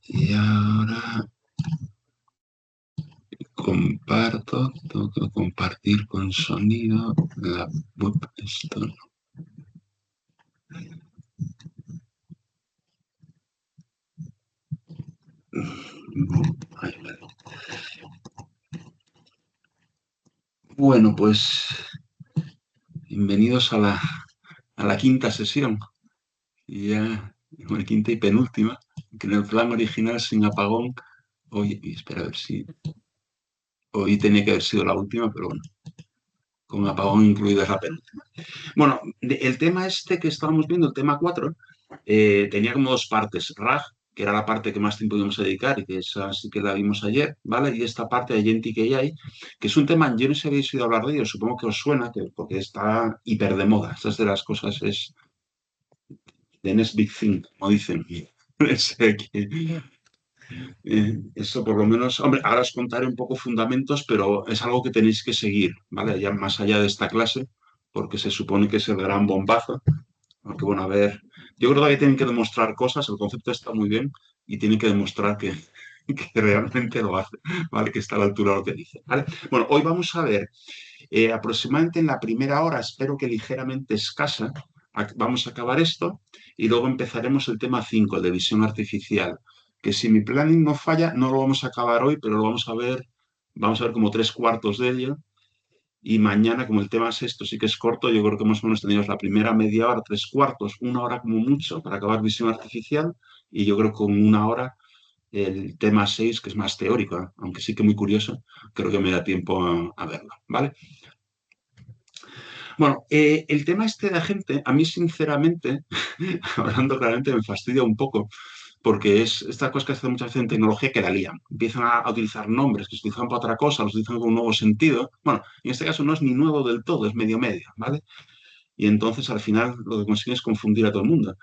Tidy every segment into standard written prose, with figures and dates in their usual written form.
y ahora comparto, tengo que compartir con sonido la web. Esto no. Ahí, vale. Bueno, pues bienvenidos a la quinta sesión, y ya la quinta y penúltima, que en el plan original sin apagón, hoy, espera a ver si, hoy tenía que haber sido la última, pero bueno, con apagón incluida es la penúltima. Bueno, el tema este que estábamos viendo, el tema 4, tenía como dos partes. RAG, que era la parte que más tiempo íbamos a dedicar y que esa sí que la vimos ayer, ¿vale? Y esta parte de Agentic AI, que es un tema, yo no sé si habéis oído hablar de ello, supongo que os suena, porque está hiper de moda. Estas de las cosas es the next big thing, como dicen. Eso por lo menos, hombre, ahora os contaré un poco fundamentos, pero es algo que tenéis que seguir, ¿vale? Ya más allá de esta clase, porque se supone que es el gran bombazo. Aunque bueno, a ver, yo creo que tienen que demostrar cosas, el concepto está muy bien y tienen que demostrar que, que realmente lo hace, ¿vale? Que está a la altura de lo que dice, ¿vale? Bueno, hoy vamos a ver aproximadamente en la primera hora, espero que ligeramente escasa, vamos a acabar esto y luego empezaremos el tema 5, el de visión artificial, que si mi planning no falla, no lo vamos a acabar hoy, pero lo vamos a ver como 3/4 de ello. Y mañana, como el tema es esto, sí que es corto, yo creo que más o menos tendríamos la primera media hora, 3/4, una hora como mucho para acabar visión artificial, y yo creo que con una hora el tema 6 que es más teórico, aunque sí que muy curioso, creo que me da tiempo a verlo, ¿vale? Bueno, el tema este de agente, a mí sinceramente, hablando claramente, me fastidia un poco, porque es esta cosa que hace muchas veces en tecnología que la lían. Empiezan a utilizar nombres que se utilizan para otra cosa, los utilizan con un nuevo sentido. Bueno, en este caso no es ni nuevo del todo, es medio medio, ¿vale? Y entonces al final lo que consiguen es confundir a todo el mundo.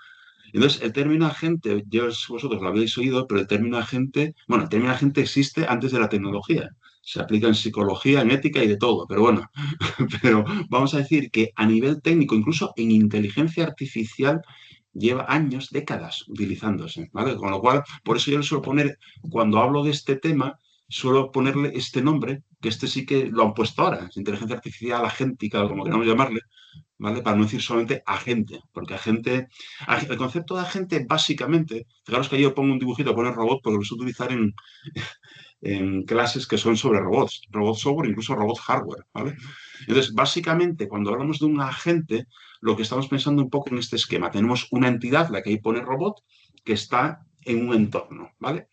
Entonces, el término agente, yo vosotros lo habéis oído, pero el término agente, bueno, el término agente existe antes de la tecnología. Se aplica en psicología, en ética y de todo, pero bueno, pero vamos a decir que a nivel técnico, incluso en inteligencia artificial, lleva años, décadas utilizándose, ¿vale? Con lo cual, por eso yo le suelo poner, cuando hablo de este tema, suelo ponerle este nombre, que este sí que lo han puesto ahora, es inteligencia artificial agéntica, como queramos llamarle, ¿vale? Para no decir solamente agente, porque agente, el concepto de agente básicamente, fijaros que yo pongo un dibujito, pone robot, porque lo suelo utilizar en clases que son sobre robots, robot software, incluso robot hardware, ¿vale? Entonces, básicamente, cuando hablamos de un agente, lo que estamos pensando un poco en este esquema, tenemos una entidad, la que ahí pone robot, que está en un entorno, ¿vale?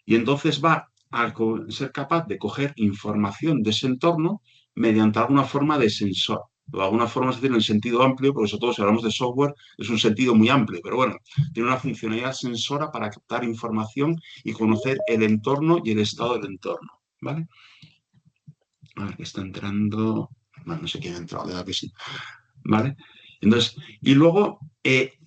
Y entonces va a ser capaz de coger información de ese entorno mediante alguna forma de sensor. De alguna forma, es decir, en el sentido amplio, porque sobre todo si hablamos de software, es un sentido muy amplio, pero bueno, tiene una funcionalidad sensora para captar información y conocer el entorno y el estado del entorno, ¿vale? A ver, que está entrando... Bueno, no sé quién ha entrado, de verdad que sí. ¿Vale? Entonces, y luego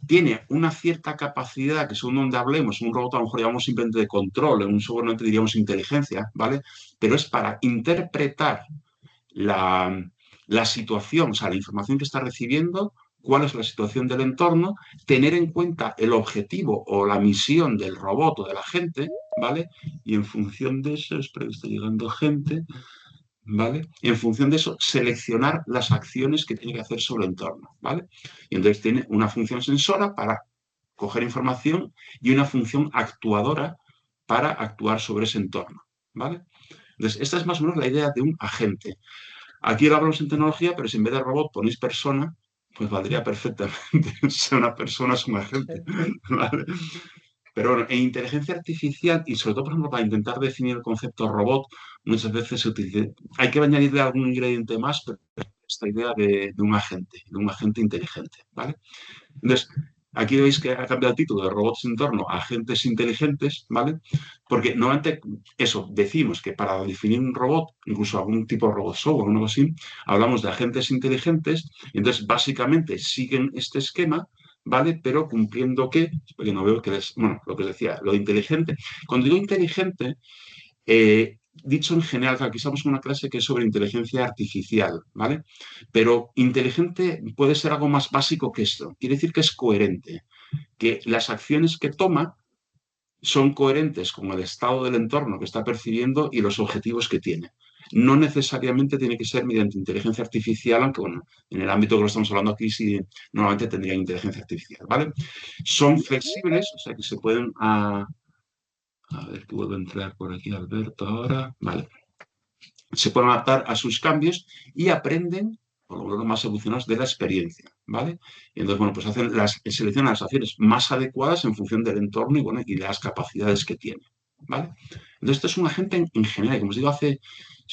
tiene una cierta capacidad, que según donde hablemos, un robot a lo mejor llamamos simplemente de control, en un software no diríamos inteligencia, ¿vale? Pero es para interpretar la, la situación, o sea, la información que está recibiendo, cuál es la situación del entorno, tener en cuenta el objetivo o la misión del robot o de la gente, ¿vale? Y en función de eso, espero que esté llegando gente, ¿vale? En función de eso, seleccionar las acciones que tiene que hacer sobre el entorno, ¿vale? Y entonces tiene una función sensora para coger información y una función actuadora para actuar sobre ese entorno, ¿vale? Entonces, esta es más o menos la idea de un agente. Aquí lo hablamos en tecnología, pero si en vez de robot ponéis persona, pues valdría perfectamente. Ser una persona es un agente, ¿vale? Pero bueno, en inteligencia artificial y sobre todo, por ejemplo, para intentar definir el concepto robot, muchas veces se utiliza, hay que añadirle algún ingrediente más, pero esta idea de un agente inteligente, ¿vale? Entonces, aquí veis que ha cambiado el título de robots en torno a agentes inteligentes, ¿vale? Porque normalmente eso, decimos que para definir un robot, incluso algún tipo de robot software o algo así, hablamos de agentes inteligentes, y entonces básicamente siguen este esquema, ¿vale? Pero cumpliendo que, porque no veo que es, bueno, lo que os decía, lo de inteligente. Cuando digo inteligente, dicho en general, que aquí estamos en una clase que es sobre inteligencia artificial, ¿vale? Pero inteligente puede ser algo más básico que esto. Quiere decir que es coherente, que las acciones que toma son coherentes con el estado del entorno que está percibiendo y los objetivos que tiene. No necesariamente tiene que ser mediante inteligencia artificial, aunque bueno, en el ámbito que lo estamos hablando aquí sí normalmente tendría inteligencia artificial, ¿vale? Son flexibles, o sea que se pueden... a ver que vuelvo a entrar por aquí, Alberto, ahora. Vale. Se pueden adaptar a sus cambios y aprenden, por lo menos más evolucionados, de la experiencia, ¿vale? Y entonces, bueno, pues seleccionan las acciones más adecuadas en función del entorno y, bueno, y de las capacidades que tiene, ¿vale? Entonces, esto es un agente en general, como os digo, se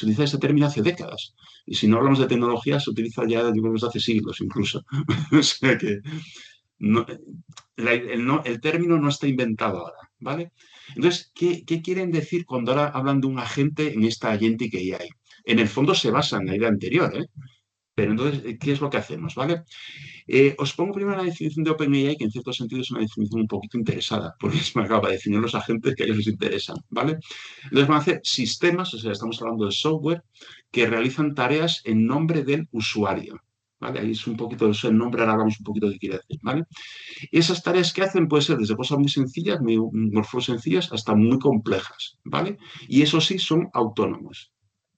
utiliza este término hace décadas. Y si no hablamos de tecnología, se utiliza ya, yo creo, desde hace siglos incluso. O sea que no, el término no está inventado ahora, ¿vale? Entonces, ¿qué quieren decir cuando ahora hablan de un agente en esta agentic AI? En el fondo se basa en la idea anterior, ¿eh? Pero entonces, ¿qué es lo que hacemos, ¿vale? Os pongo primero la definición de OpenAI, que en cierto sentido es una definición un poquito interesada, porque es me acaba de definir los agentes que a ellos les interesan, ¿vale? Entonces van a hacer sistemas, o sea, estamos hablando de software, que realizan tareas en nombre del usuario, ¿vale? Ahí es un poquito de eso, el nombre, ahora hablamos un poquito de qué quiere decir, ¿vale? Y esas tareas que hacen pueden ser desde cosas muy sencillas, muy morfos sencillas, hasta muy complejas, ¿vale? Y eso sí, son autónomos,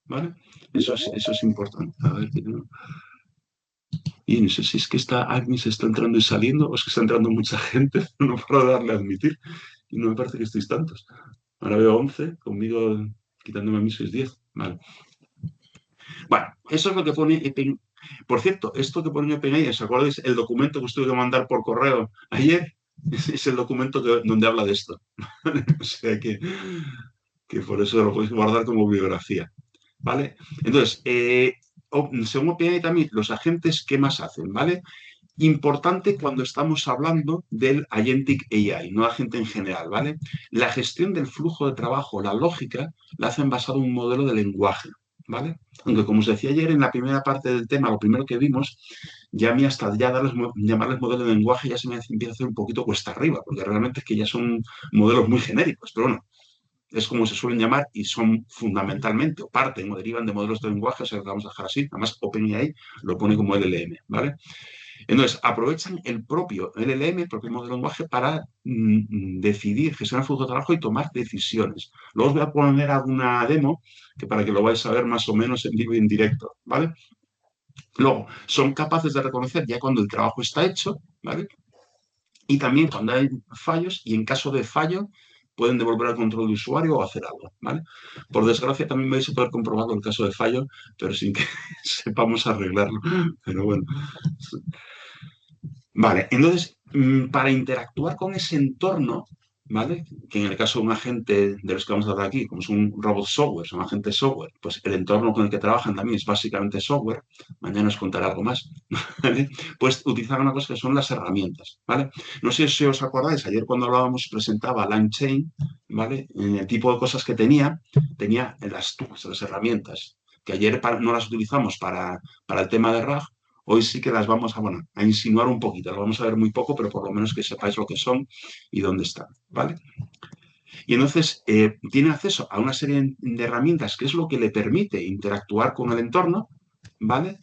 ¿vale? Eso es importante. A ver, y no sé si es que Agnes está entrando y saliendo o es que está entrando mucha gente, no puedo darle a admitir. Y no me parece que estéis tantos. Ahora veo 11, conmigo quitándome a mí 6, 10. Vale. Bueno, eso es lo que pone Por cierto, esto que pone OpenAI, ¿os acordáis el documento que os tuve que mandar por correo ayer? Es el documento donde habla de esto. O sea que por eso lo podéis guardar como bibliografía. ¿Vale? Entonces, según OpenAI también, los agentes, ¿qué más hacen? ¿Vale? Importante cuando estamos hablando del Agentic AI, no agente en general, ¿vale? La gestión del flujo de trabajo, la lógica, la hacen basado en un modelo de lenguaje, ¿vale? Aunque como os decía ayer en la primera parte del tema, lo primero que vimos, ya a mí hasta ya llamarles modelo de lenguaje ya se me empieza a hacer un poquito cuesta arriba, porque realmente es que ya son modelos muy genéricos, pero bueno, es como se suelen llamar y son fundamentalmente o parten o derivan de modelos de lenguaje, o sea, lo vamos a dejar así, además OpenAI lo pone como LLM, ¿vale? Entonces, aprovechan el propio LLM, el propio modelo de lenguaje, para decidir, gestionar el flujo de trabajo y tomar decisiones. Luego os voy a poner alguna demo que para que lo vais a ver más o menos en vivo y en directo, ¿vale? Luego, son capaces de reconocer ya cuando el trabajo está hecho, ¿vale? Y también cuando hay fallos y en caso de fallo pueden devolver al control de usuario o hacer algo, ¿vale? Por desgracia también vais a poder comprobarlo el caso de fallo, pero sin que sepamos arreglarlo. Pero bueno, vale, entonces, para interactuar con ese entorno, ¿vale? Que en el caso de un agente de los que vamos a hablar aquí, como es un robot software, es un agente software, pues el entorno con el que trabajan también es básicamente software. Mañana os contaré algo más, ¿vale? Pues utilizar una cosa que son las herramientas, ¿vale? No sé si os acordáis, ayer cuando hablábamos presentaba LangChain, ¿vale? En el tipo de cosas que tenía las tools, las herramientas, que ayer no las utilizamos para el tema de RAG. Hoy sí que las vamos a insinuar un poquito, las vamos a ver muy poco, pero por lo menos que sepáis lo que son y dónde están, ¿vale? Y entonces tiene acceso a una serie de herramientas que es lo que le permite interactuar con el entorno, ¿vale?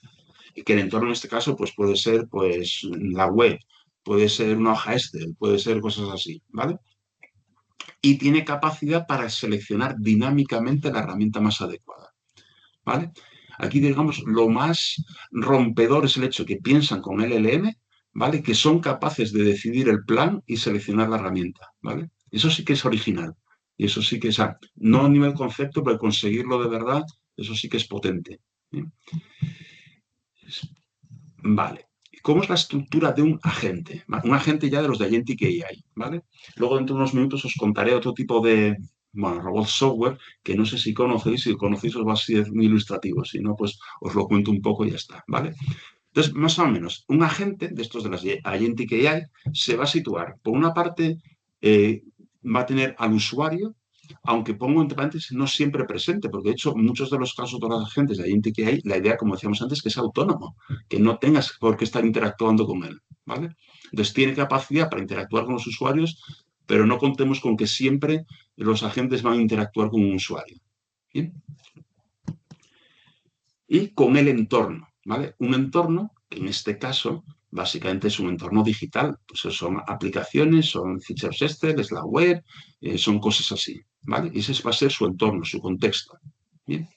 Y que el entorno en este caso pues puede ser pues la web, puede ser una hoja Excel, puede ser cosas así, ¿vale? Y tiene capacidad para seleccionar dinámicamente la herramienta más adecuada, ¿vale? Aquí, digamos, lo más rompedor es el hecho que piensan con LLM, ¿vale? Que son capaces de decidir el plan y seleccionar la herramienta, ¿vale? Eso sí que es original. Y eso sí que es, no a nivel concepto, pero conseguirlo de verdad, eso sí que es potente. ¿Eh? Vale. ¿Cómo es la estructura de un agente? Un agente ya de los de Agentic AI, ¿vale? Luego, dentro de unos minutos, os contaré otro tipo de, bueno, robot software que no sé si conocéis. Si conocéis, os va a ser muy ilustrativo. Si no, pues os lo cuento un poco y ya está, ¿vale? Entonces, más o menos, un agente de estos de las Agentic AI se va a situar, por una parte, va a tener al usuario, aunque pongo entre paréntesis, no siempre presente, porque de hecho, muchos de los casos de los agentes de Agentic AI, la idea, como decíamos antes, que es autónomo, que no tengas por qué estar interactuando con él, ¿vale? Entonces, tiene capacidad para interactuar con los usuarios, pero no contemos con que siempre los agentes van a interactuar con un usuario. ¿Bien? Y con el entorno, ¿vale? Un entorno que en este caso básicamente es un entorno digital. Pues son aplicaciones, son ficheros Excel, es la web, son cosas así, ¿vale? Y ese va a ser su entorno, su contexto. Bien.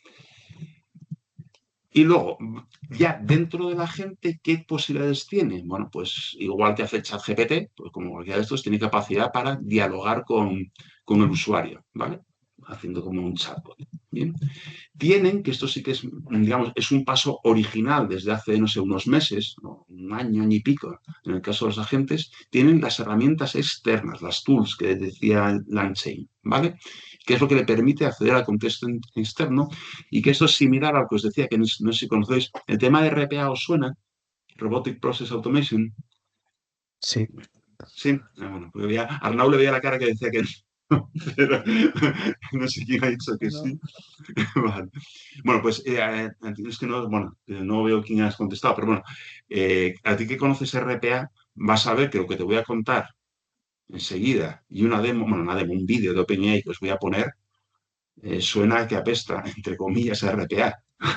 Y luego, ya dentro de la gente, ¿qué posibilidades tiene? Bueno, pues igual que hace ChatGPT, pues como cualquiera de estos, tiene capacidad para dialogar con el usuario, ¿vale? Haciendo como un chatbot. Bien. Tienen, que esto sí que es, digamos, es un paso original desde hace, no sé, unos meses, ¿no? Un año, año y pico, en el caso de los agentes, tienen las herramientas externas, las tools que decía Langchain, ¿vale? Que es lo que le permite acceder al contexto externo y que esto es similar a lo que os decía, que no, no sé si conocéis, el tema de RPA os suena, Robotic Process Automation. Sí. Sí, bueno, pues a Arnau le veía la cara que decía que no, pero no sé quién ha dicho que No. sí. Vale. Bueno, pues es que no, bueno, no veo quién has contestado, pero bueno, a ti que conoces RPA, vas a ver que lo que te voy a contar enseguida y una demo, bueno, una demo, un vídeo de OpenAI que os voy a poner, suena que apesta, entre comillas, a RPA.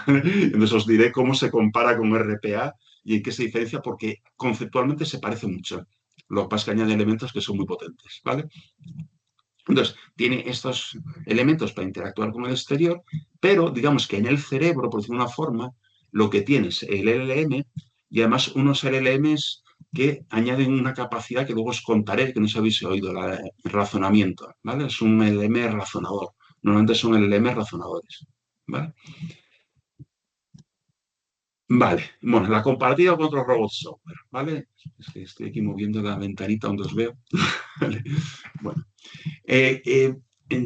Entonces os diré cómo se compara con RPA y en qué se diferencia, porque conceptualmente se parece mucho. Lo que pasa es que añade elementos que son muy potentes, ¿vale? Entonces, tiene estos elementos para interactuar con el exterior, pero digamos que en el cerebro, por decirlo de una forma, lo que tienes es el LLM y además unos LLMs que añaden una capacidad que luego os contaré, que no sé si habéis oído, el razonamiento, ¿vale? Es un LLM razonador. Normalmente son LLM razonadores, ¿vale? Vale, bueno, la comparativa con otros robots software, ¿vale? Es que estoy aquí moviendo la ventanita donde os veo. ¿Vale? Bueno, eh, eh,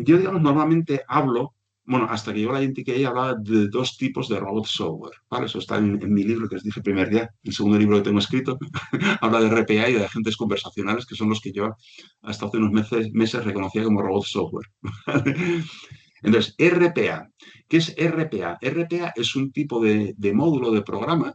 yo, digamos, normalmente hablo, bueno, hasta que llegó la gente que ella hablaba de dos tipos de robot software, ¿vale? Eso está en mi libro que os dije el primer día, el segundo libro que tengo escrito, habla de RPA y de agentes conversacionales, que son los que yo hasta hace unos meses reconocía como robot software. ¿Vale? Entonces, RPA. ¿Qué es RPA? RPA es un tipo de módulo de programa,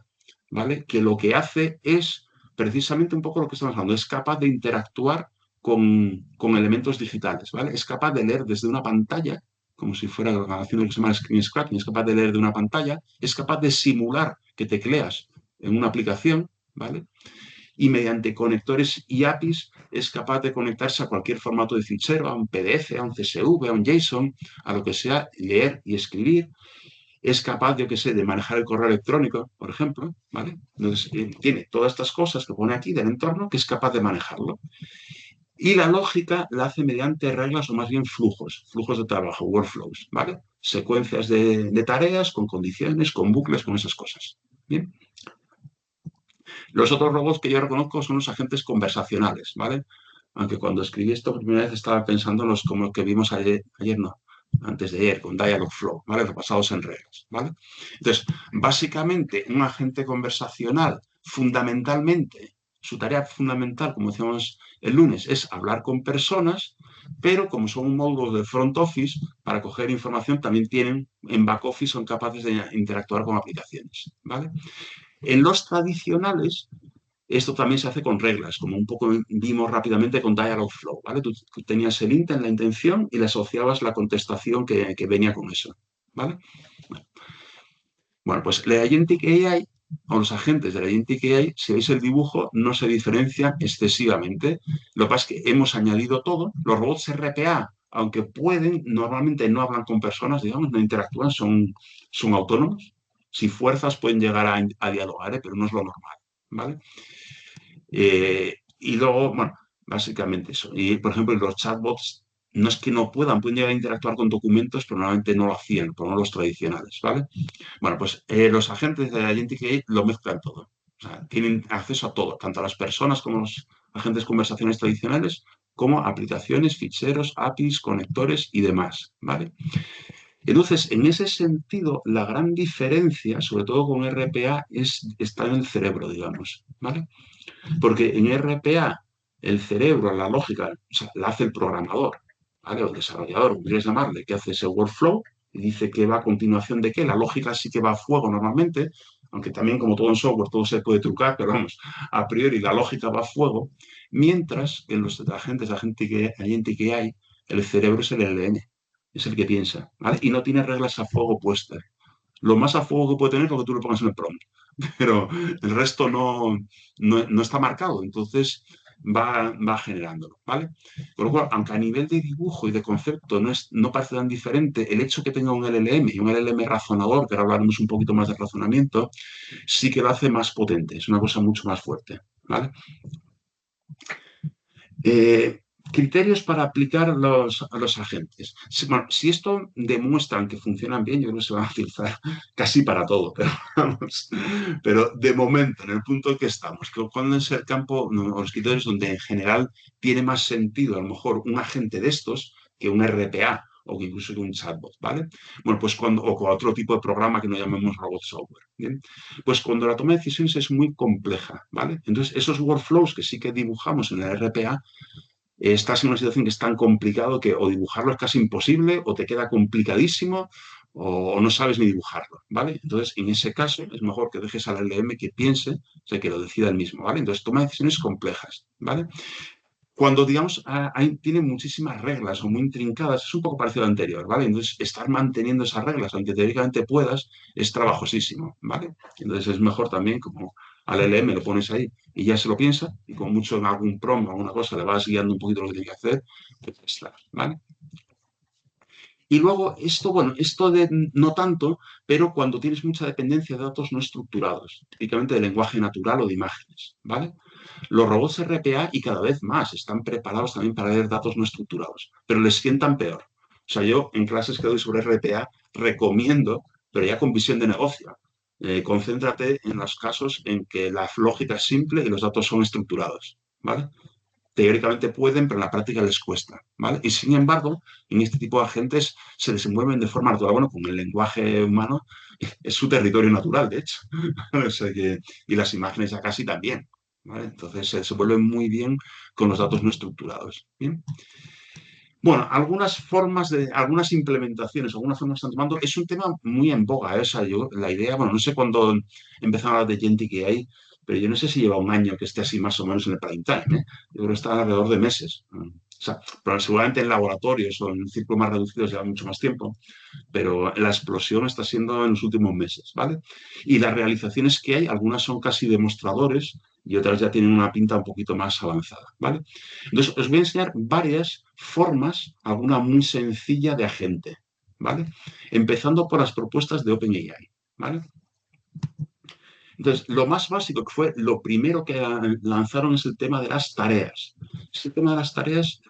¿vale? Que lo que hace es precisamente un poco lo que estamos hablando, es capaz de interactuar con elementos digitales, ¿vale? Es capaz de leer desde una pantalla, como si fuera haciendo lo que se llama screen scraping, es capaz de leer de una pantalla, es capaz de simular que tecleas en una aplicación, ¿vale? Y mediante conectores y APIs es capaz de conectarse a cualquier formato de fichero, a un PDF, a un CSV, a un JSON, a lo que sea, leer y escribir. Es capaz, yo qué sé, de manejar el correo electrónico, por ejemplo, ¿vale? Entonces, tiene todas estas cosas que pone aquí del entorno que es capaz de manejarlo. Y la lógica la hace mediante reglas o más bien flujos, flujos de trabajo, workflows, ¿vale? Secuencias de tareas con condiciones, con bucles, con esas cosas. Bien. Los otros robots que yo reconozco son los agentes conversacionales, ¿vale? Aunque cuando escribí esto por primera vez estaba pensando en los como que vimos ayer no, antes de ayer, con Dialogflow, ¿vale? Basados en reglas, ¿vale? Entonces, básicamente, un agente conversacional, fundamentalmente, su tarea fundamental, como decíamos el lunes, es hablar con personas, pero como son un módulo de front office, para coger información también tienen, en back office son capaces de interactuar con aplicaciones, ¿vale? En los tradicionales, esto también se hace con reglas, como un poco vimos rápidamente con Dialogflow, ¿vale? Tú tenías el intent, la intención, y le asociabas la contestación que venía con eso, ¿vale? Bueno, pues la Agentic AI o los agentes de la Agentic AI, si veis el dibujo, no se diferencian excesivamente. Lo que pasa es que hemos añadido todo. Los robots RPA, aunque pueden, normalmente no hablan con personas, digamos, no interactúan, son autónomos. Si fuerzas pueden llegar a dialogar, pero no es lo normal, ¿vale? Y luego, bueno, básicamente eso. Y, por ejemplo, los chatbots no es que no puedan, pueden llegar a interactuar con documentos, pero normalmente no lo hacían, por no los tradicionales, ¿vale? Bueno, pues los agentes de Agentic AI lo mezclan todo. O sea, tienen acceso a todo, tanto a las personas como a los agentes conversacionales tradicionales, como a aplicaciones, ficheros, APIs, conectores y demás, ¿vale? Entonces, en ese sentido, la gran diferencia, sobre todo con RPA, está en el cerebro, digamos, ¿vale? Porque en RPA, el cerebro, la lógica, o sea, la hace el programador, ¿vale? O el desarrollador, como quieres llamarle, que hace ese workflow y dice que va a continuación de qué. La lógica sí que va a fuego normalmente, aunque también, como todo en software, todo se puede trucar, pero vamos, a priori la lógica va a fuego, mientras que en los agentes, agente que hay, el cerebro es el LN, es el que piensa, ¿vale? Y no tiene reglas a fuego puestas. Lo más a fuego que puede tener es lo que tú le pongas en el prompt. pero el resto no está marcado, entonces va generándolo, ¿vale? Con lo cual, aunque a nivel de dibujo y de concepto no parece tan diferente, el hecho que tenga un LLM y un LLM razonador, que ahora hablaremos un poquito más de razonamiento, sí que lo hace más potente, es una cosa mucho más fuerte, ¿vale? Eh, criterios para aplicar a los agentes. Bueno, si esto demuestran que funcionan bien, yo creo que se van a utilizar casi para todo, pero, vamos, pero de momento, en el punto en que estamos, que cuando es el campo, no, o los criterios donde en general tiene más sentido a lo mejor un agente de estos que un RPA o que incluso que un chatbot, ¿vale? Bueno, pues o con otro tipo de programa que no llamemos robot software, ¿bien? Pues cuando la toma de decisiones es muy compleja, ¿vale? Entonces, esos workflows que sí que dibujamos en el RPA, estás en una situación que es tan complicado que o dibujarlo es casi imposible, o te queda complicadísimo, o no sabes ni dibujarlo, ¿vale? Entonces, en ese caso, es mejor que dejes al LM que piense, o sea, que lo decida él mismo, ¿vale? Entonces, toma decisiones complejas, ¿vale? Cuando, digamos, tiene muchísimas reglas o muy intrincadas, es un poco parecido al anterior, ¿vale? Entonces, estar manteniendo esas reglas, aunque teóricamente puedas, es trabajosísimo, ¿vale? Entonces, es mejor también, como al LM lo pones ahí y ya se lo piensa, y con mucho en algún prompt o alguna cosa le vas guiando un poquito lo que tiene que hacer, pues ya está, ¿vale? Y luego, esto, bueno, esto de no tanto, pero cuando tienes mucha dependencia de datos no estructurados, típicamente de lenguaje natural o de imágenes, ¿vale? Los robots RPA y cada vez más están preparados también para leer datos no estructurados, pero les sientan peor. O sea, yo en clases que doy sobre RPA recomiendo, pero ya con visión de negocio, concéntrate en los casos en que la lógica es simple y los datos son estructurados, ¿vale? Teóricamente pueden, pero en la práctica les cuesta, ¿vale? Y sin embargo, en este tipo de agentes se desenvuelven de forma natural, bueno, con el lenguaje humano es su territorio natural, de hecho. O sea y las imágenes ya casi también, ¿vale? Entonces se desenvuelven muy bien con los datos no estructurados. ¿Bien? Bueno, algunas implementaciones, algunas formas que están tomando, es un tema muy en boga, ¿eh? O sea, yo, la idea, bueno, no sé cuándo empezaron a hablar de Gentic AI, pero yo no sé si lleva un año que esté así más o menos en el prime time, ¿eh? Yo creo que está alrededor de meses. O sea, pero seguramente en laboratorios o en círculos más reducidos lleva mucho más tiempo, pero la explosión está siendo en los últimos meses, ¿vale? Y las realizaciones que hay, algunas son casi demostradores y otras ya tienen una pinta un poquito más avanzada, ¿vale? Entonces, os voy a enseñar varias formas, alguna muy sencilla de agente, ¿vale? Empezando por las propuestas de OpenAI, ¿vale? Entonces, lo más básico que fue lo primero que lanzaron es el tema de las tareas. Este tema de las tareas,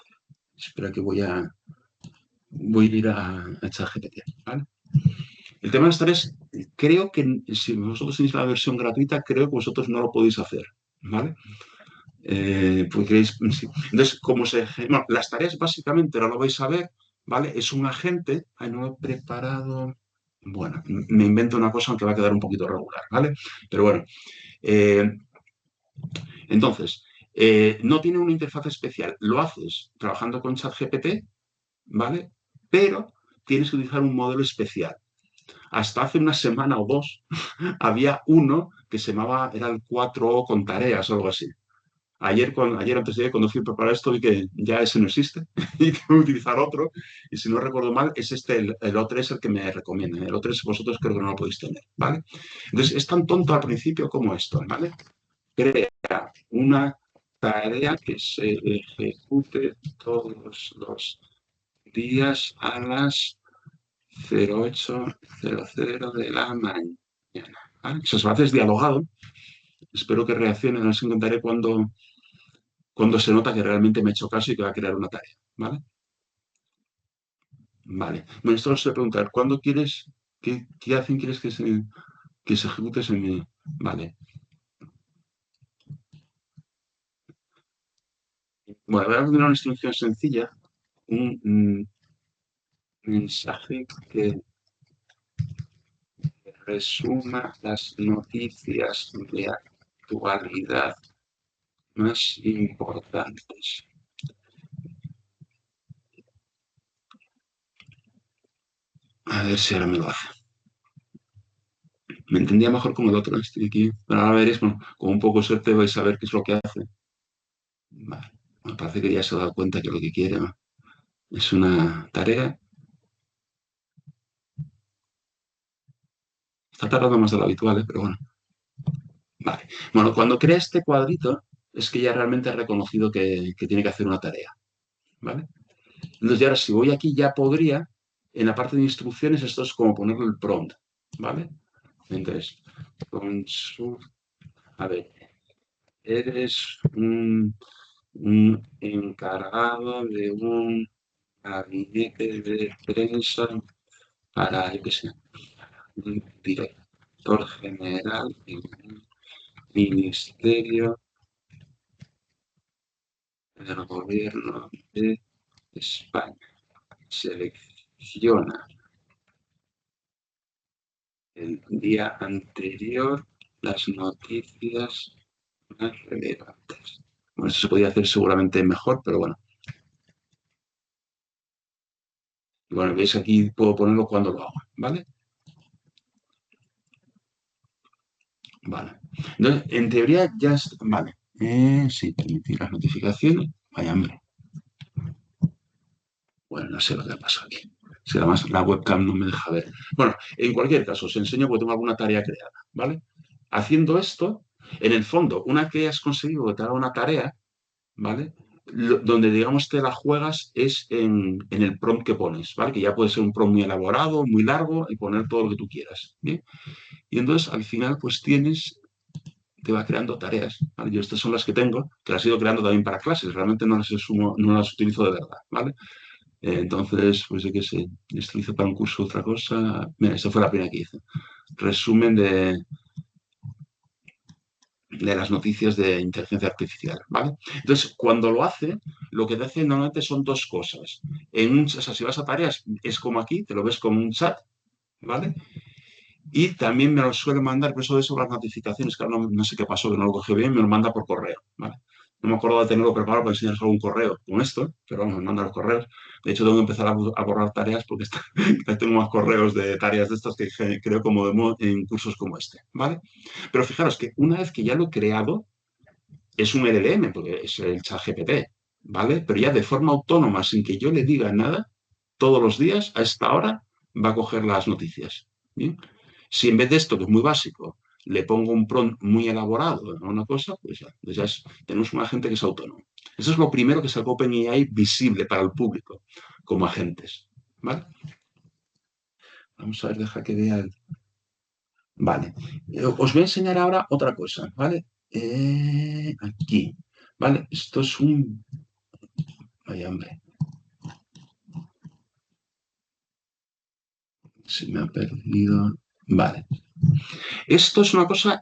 espera que voy a ir a ChatGPT, ¿vale? El tema de las tareas, creo que si vosotros tenéis la versión gratuita, creo que vosotros no lo podéis hacer, ¿vale? Porque sí. Entonces, bueno, las tareas básicamente, ahora lo vais a ver, ¿vale? Es un agente, ay, no lo he preparado, bueno, me invento una cosa aunque va a quedar un poquito regular, ¿vale? Pero bueno, eh, entonces, no tiene una interfaz especial, lo haces trabajando con ChatGPT, ¿vale? Pero tienes que utilizar un modelo especial. Hasta hace una semana o dos había uno que se llamaba, era el 4O con tareas o algo así. Ayer antes de ayer, cuando fui a preparar esto, vi que ya ese no existe y tengo que utilizar otro. Y si no recuerdo mal, es este, el O3 es el que me recomiendan. El O3 vosotros creo que no lo podéis tener, ¿vale? Entonces, es tan tonto al principio como esto, ¿vale? Crea una tarea que se ejecute todos los días a las 08:00 de la mañana. ¿Vale? Eso se va a hacer dialogado. Espero que reaccionen. Os encontraré cuando se nota que realmente me he hecho caso y que va a crear una tarea. ¿Vale? Vale. Bueno, esto os voy a preguntar. ¿Cuándo quieres, qué hacen quieres que se ejecute ese mi? Vale. Bueno, voy a poner una instrucción sencilla. Un mensaje que resuma las noticias de actualidad más importantes. A ver si ahora me lo hace. Me entendía mejor con el otro, estoy aquí. Pero ahora veréis, bueno, con un poco de suerte vais a ver qué es lo que hace. Vale. Me parece que ya se ha dado cuenta que lo que quiere, ¿no? Es una tarea. Está tardando más de lo habitual, ¿eh? Pero bueno. Vale. Bueno, cuando crea este cuadrito es que ya realmente ha reconocido que tiene que hacer una tarea, ¿vale? Entonces, ya ahora si voy aquí ya podría, en la parte de instrucciones, esto es como ponerle el prompt, ¿vale? Entonces, a ver, eres un encargado de un gabinete de prensa para, yo qué sé, un director general en un ministerio del gobierno de España. Selecciona el día anterior las noticias más relevantes. Bueno, eso se podría hacer seguramente mejor, pero bueno. Y bueno, veis aquí puedo ponerlo cuando lo hago, ¿vale? Vale. Entonces, en teoría ya está. Vale. Sí, permitir las notificaciones. Vaya hambre. Bueno, no sé lo que ha pasado aquí. Si además la webcam no me deja ver. Bueno, en cualquier caso, os enseño porque tengo alguna tarea creada, ¿vale? Haciendo esto, en el fondo, una que has conseguido que te haga una tarea, ¿vale? Donde, digamos, te la juegas es en el prompt que pones, ¿vale? Que ya puede ser un prompt muy elaborado, muy largo, y poner todo lo que tú quieras, ¿bien? Y entonces, al final, pues te va creando tareas, ¿vale? Yo estas son las que tengo, que las he ido creando también para clases, realmente no las utilizo de verdad, ¿vale? Entonces, pues yo qué sé, esto hice para un curso otra cosa. Mira, esta fue la primera que hice. Resumen de las noticias de inteligencia artificial, ¿vale? Entonces, cuando lo hace, lo que te hace normalmente son dos cosas. O sea, si vas a tareas, es como aquí, te lo ves como un chat, ¿vale? Y también me lo suele mandar, por eso de eso las notificaciones, que ahora no sé qué pasó, que no lo cogí bien, me lo manda por correo, ¿vale? No me acuerdo de tenerlo preparado para enseñaros algún correo con esto, pero vamos, me manda los correos. De hecho, tengo que empezar a borrar tareas porque tengo más correos de tareas de estas que creo como en cursos como este, ¿vale? Pero fijaros que una vez que ya lo he creado, es un LLM, porque es el ChatGPT, ¿vale? Pero ya de forma autónoma, sin que yo le diga nada, todos los días, a esta hora, va a coger las noticias, ¿bien? Si en vez de esto, que es muy básico, le pongo un prompt muy elaborado a una cosa, pues tenemos un agente que es autónomo. Eso es lo primero que sacó OpenAI visible para el público, como agentes, ¿vale? Vamos a ver, deja que vea el... Vale. Os voy a enseñar ahora otra cosa, ¿vale? Aquí, ¿vale? Esto es un... Ay, hombre, se me ha perdido. Vale. Esto es una cosa,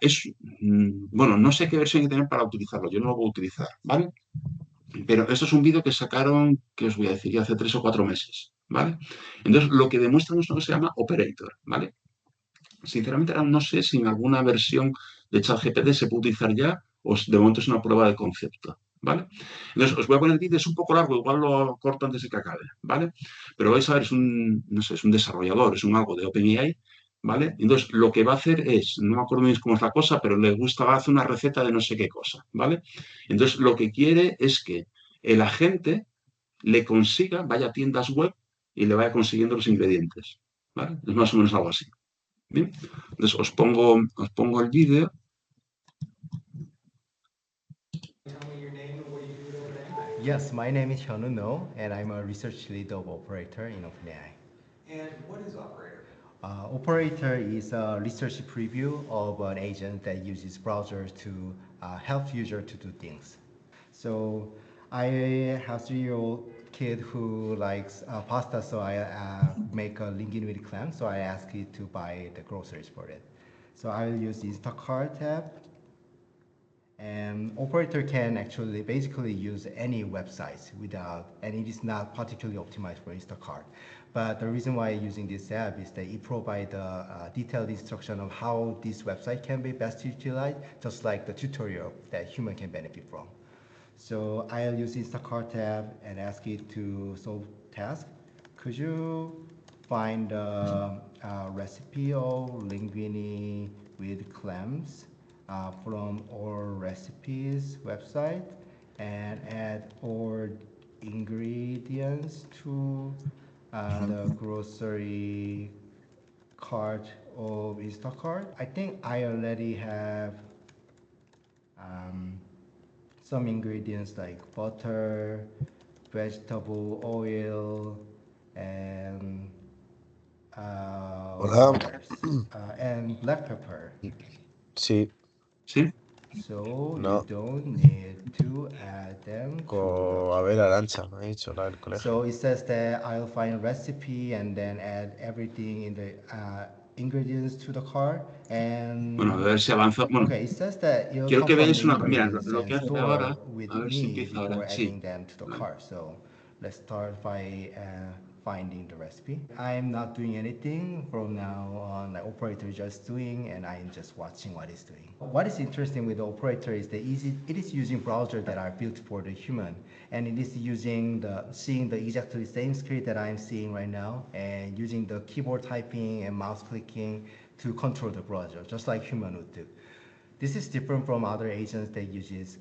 bueno, no sé qué versión hay que tener para utilizarlo, yo no lo voy a utilizar, ¿vale? Pero esto es un vídeo que sacaron, que os voy a decir, ya hace 3 o 4 meses, ¿vale? Entonces, lo que demuestran es lo que se llama Operator, ¿vale? Sinceramente, ahora no sé si en alguna versión de ChatGPT se puede utilizar ya o de momento es una prueba de concepto, ¿vale? Entonces, os voy a poner el vídeo, es un poco largo, igual lo corto antes de que acabe, ¿vale? Pero vais a ver, no sé, es un desarrollador, es un algo de OpenAI, ¿vale? Entonces, lo que va a hacer es, no me acuerdo bien cómo es la cosa, pero le gusta, va a hacer una receta de no sé qué cosa, ¿vale? Entonces, lo que quiere es que el agente le consiga, vaya a tiendas web y le vaya consiguiendo los ingredientes, ¿vale? Es más o menos algo así. Bien, entonces os pongo el vídeo. Yes, my name is Hyunwoo No, and I'm a research lead of Operator in OpenAI. And what is Operator? Operator is a research preview of an agent that uses browsers to help users to do things. So I have a 3-year-old kid who likes pasta, so I make a linguine with clam, so I ask it to buy the groceries for it. So I will use Instacart tab, and operator can actually basically use any websites without, and it is not particularly optimized for Instacart. But the reason why using this app is that it provides a detailed instruction of how this website can be best utilized, just like the tutorial that human can benefit from. So I'll use Instacart tab and ask it to solve task. Could you find a recipe of linguine with clams from our recipes website and add all ingredients to the grocery cart of Instacart? I think I already have um, some ingredients like butter, vegetable oil, and Hola. what else? And black pepper. Sí, ¿Sí? So you no. don't need to add them to the A ver, cart. Arancha, me ha dicho la del colegio. So it says that I'll find a recipe and then add everything in the ingredients to the cart. Bueno, a And ver si avanza. Bueno, okay, it says that it'll quiero que confirm the veáis una. Mira, ingredients lo que and hace ahora, store with a ver si me empieza ahora. before Sí, adding them to the vale. cart. So let's start by finding the recipe. I'm not doing anything from now on. The operator is just doing, and I'm just watching what it's doing. What is interesting with the operator is that it is using browsers that are built for the human, and it is using seeing the exactly same script that I'm seeing right now, and using the keyboard typing and mouse clicking to control the browser, just like human would do. This is different from other agents that uses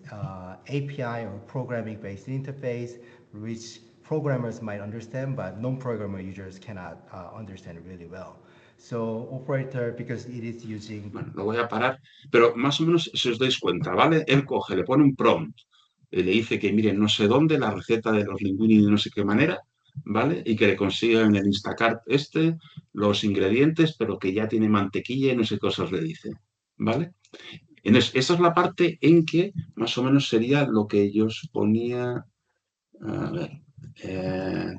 API or programming-based interface, which programmers might understand, but non-programmer users cannot understand really well. So operator, because it is using. Bueno, lo voy a parar, pero más o menos si os dais cuenta, ¿vale? Él coge, le pone un prompt, le dice que miren no sé dónde, la receta de los linguini de no sé qué manera, ¿vale? Y que le consiga en el Instacart los ingredientes, pero que ya tiene mantequilla y no sé qué cosas le dice, ¿vale? Entonces, esa es la parte en que más o menos sería lo que yo os ponía. A ver. eh,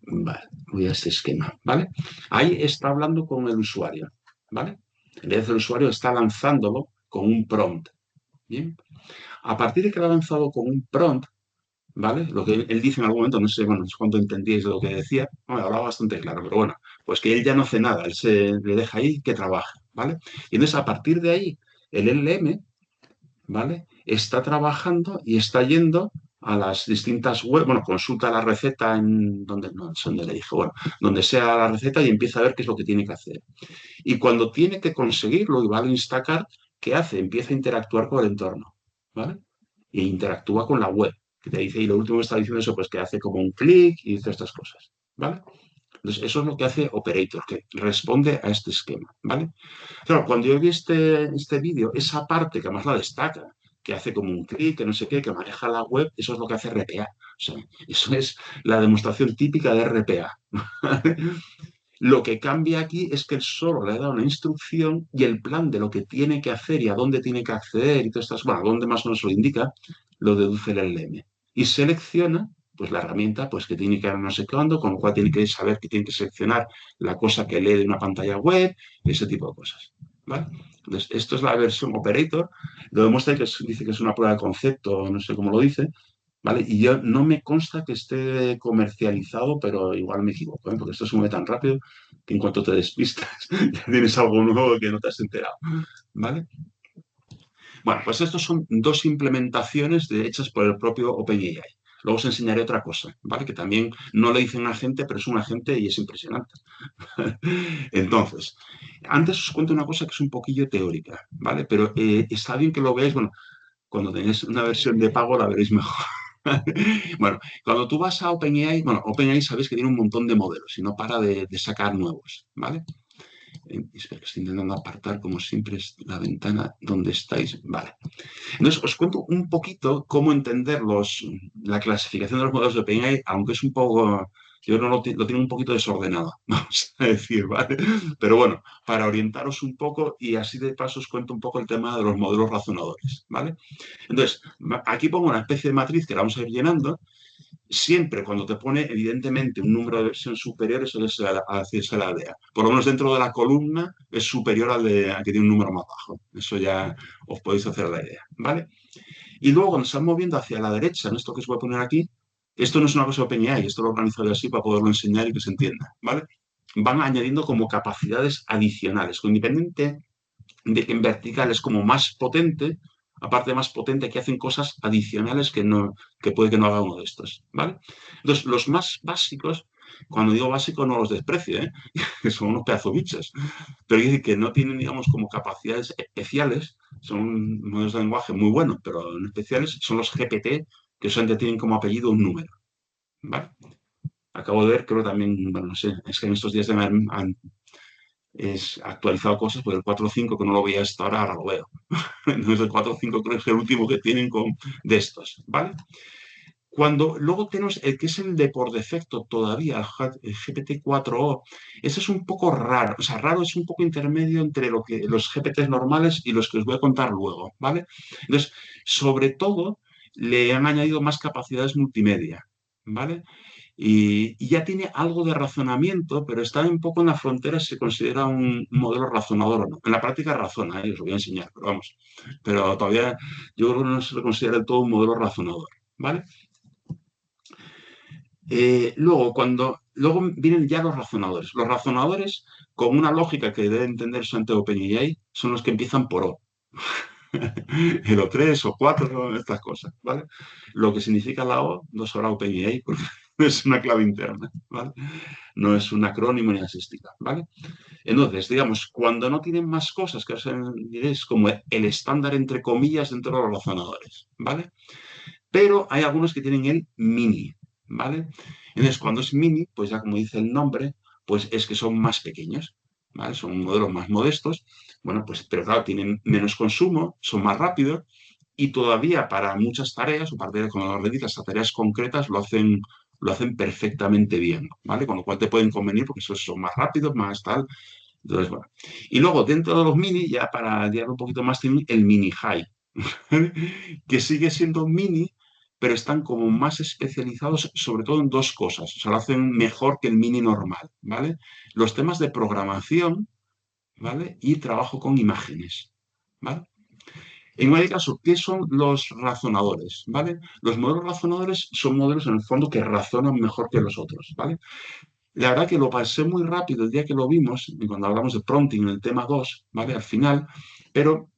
vale, voy a este esquema, ¿vale? Ahí está hablando con el usuario, ¿vale? En vez el usuario está lanzándolo con un prompt, ¿bien? A partir de que lo ha lanzado con un prompt, ¿vale? Lo que él dice en algún momento, no sé, bueno, no sé cuánto entendíais de lo que decía, bueno, hablaba bastante claro, pero bueno, pues que él ya no hace nada, él se le deja ahí que trabaje, ¿vale? Y entonces a partir de ahí, el LLM, ¿vale? Está trabajando y está yendo a las distintas web, bueno, consulta la receta en donde, no sé dónde le dije, bueno, donde sea la receta y empieza a ver qué es lo que tiene que hacer. Y cuando tiene que conseguirlo y va al Instacart, ¿qué hace? Empieza a interactuar con el entorno, ¿vale? E interactúa con la web, que te dice, y lo último que está diciendo eso, pues que hace como un clic y dice estas cosas, ¿vale? Entonces, eso es lo que hace Operator, que responde a este esquema, ¿vale? Claro, cuando yo vi este vídeo, esa parte que además la destaca, que hace como un clic, que no sé qué, que maneja la web, eso es lo que hace RPA. O sea, eso es la demostración típica de RPA. Lo que cambia aquí es que él solo le da una instrucción y el plan de lo que tiene que hacer y a dónde tiene que acceder y todas estas, bueno, a dónde más o menos lo indica, lo deduce el LM. Y selecciona, pues, la herramienta, pues, que tiene que no sé cuándo, con lo cual tiene que saber que tiene que seleccionar la cosa que lee de una pantalla web, ese tipo de cosas. ¿Vale? Entonces, esto es la versión operator. Lo demuestra que dice que es una prueba de concepto, no sé cómo lo dice, ¿vale? Y yo no me consta que esté comercializado, pero igual me equivoco, ¿eh? Porque esto se mueve tan rápido que en cuanto te despistas ya tienes algo nuevo que no te has enterado, ¿vale? Bueno, pues estos son dos implementaciones hechas por el propio OpenAI. Luego os enseñaré otra cosa, ¿vale? Que también no le dicen agente, pero es un agente y es impresionante. Entonces, antes os cuento una cosa que es un poquillo teórica, ¿vale? Pero está bien que lo veáis, bueno, cuando tenéis una versión de pago la veréis mejor. Bueno, cuando tú vas a OpenAI, bueno, OpenAI sabéis que tiene un montón de modelos y no para de sacar nuevos, ¿vale? Espera, que estoy intentando apartar, como siempre, es la ventana donde estáis. Vale. Entonces, os cuento un poquito cómo entender la clasificación de los modelos de OpenAI, aunque es un poco, yo no lo tiene un poquito desordenado, vamos a decir, ¿vale? Pero bueno, para orientaros un poco y así de paso os cuento un poco el tema de los modelos razonadores, ¿vale? Entonces, aquí pongo una especie de matriz que la vamos a ir llenando. Siempre cuando te pone, evidentemente, un número de versión superior, eso es hacia la aldea. Por lo menos dentro de la columna es superior al que tiene un número más bajo. Eso ya os podéis hacer la idea, ¿vale? Y luego cuando se van moviendo hacia la derecha, en esto que os voy a poner aquí, esto no es una cosa de OpenAI, esto lo he organizado así para poderlo enseñar y que se entienda, ¿vale? Van añadiendo como capacidades adicionales, independiente de que en vertical es como más potente, aparte más potente, que hacen cosas adicionales que puede que no haga uno de estos, ¿vale? Entonces, los más básicos, cuando digo básico no los desprecio, ¿eh? Que son unos pedazos bichos, pero quiero decir que no tienen, digamos, como capacidades especiales, son modelos de lenguaje muy buenos, pero no especiales, son los GPT, que solamente tienen como apellido un número, ¿vale? Acabo de ver, creo también, bueno, no sé, es que en estos días es actualizado cosas, porque el 4.5 que no lo veía hasta ahora, ahora lo veo. Entonces el 4.5 creo que es el último que tienen de estos, ¿vale? Cuando luego tenemos el que es el de por defecto todavía, el GPT-4o, ese es un poco raro, o sea, raro es un poco intermedio entre los GPTs normales y los que os voy a contar luego, ¿vale? Entonces, sobre todo, le han añadido más capacidades multimedia, ¿vale? Y ya tiene algo de razonamiento, pero está un poco en la frontera si se considera un modelo razonador o no. En la práctica razona, os lo voy a enseñar, pero vamos. Pero todavía yo creo que no se le considera del todo un modelo razonador, ¿vale? Luego vienen ya los razonadores. Los razonadores, con una lógica que debe entender solamente OpenAI, son los que empiezan por O. El O3 o 4, estas cosas, ¿vale? Lo que significa la O no será OpenAI porque es una clave interna, ¿vale? No es un acrónimo ni asística, ¿vale? Entonces, digamos, cuando no tienen más cosas, que es como el estándar entre comillas dentro de los razonadores, ¿vale? Pero hay algunos que tienen el mini, ¿vale? Entonces, cuando es mini, pues ya como dice el nombre, pues es que son más pequeños, ¿vale? Son modelos más modestos, bueno, pues, pero claro, tienen menos consumo, son más rápidos y todavía para muchas tareas, o para cuando lo dedicas a tareas concretas, lo hacen perfectamente bien, ¿vale? Con lo cual te pueden convenir porque son más rápidos, más tal. Entonces, bueno. Y luego, dentro de los mini, ya para llegar un poquito más, tienen el mini high, que sigue siendo mini, pero están como más especializados sobre todo en dos cosas. O sea, lo hacen mejor que el mini normal, ¿vale? Los temas de programación, ¿vale? Y trabajo con imágenes, ¿vale? En cualquier caso, ¿qué son los razonadores? ¿Vale? Los modelos razonadores son modelos en el fondo que razonan mejor que los otros, ¿vale? La verdad que lo pasé muy rápido el día que lo vimos, y cuando hablamos de prompting en el tema 2, ¿vale? Al final, pero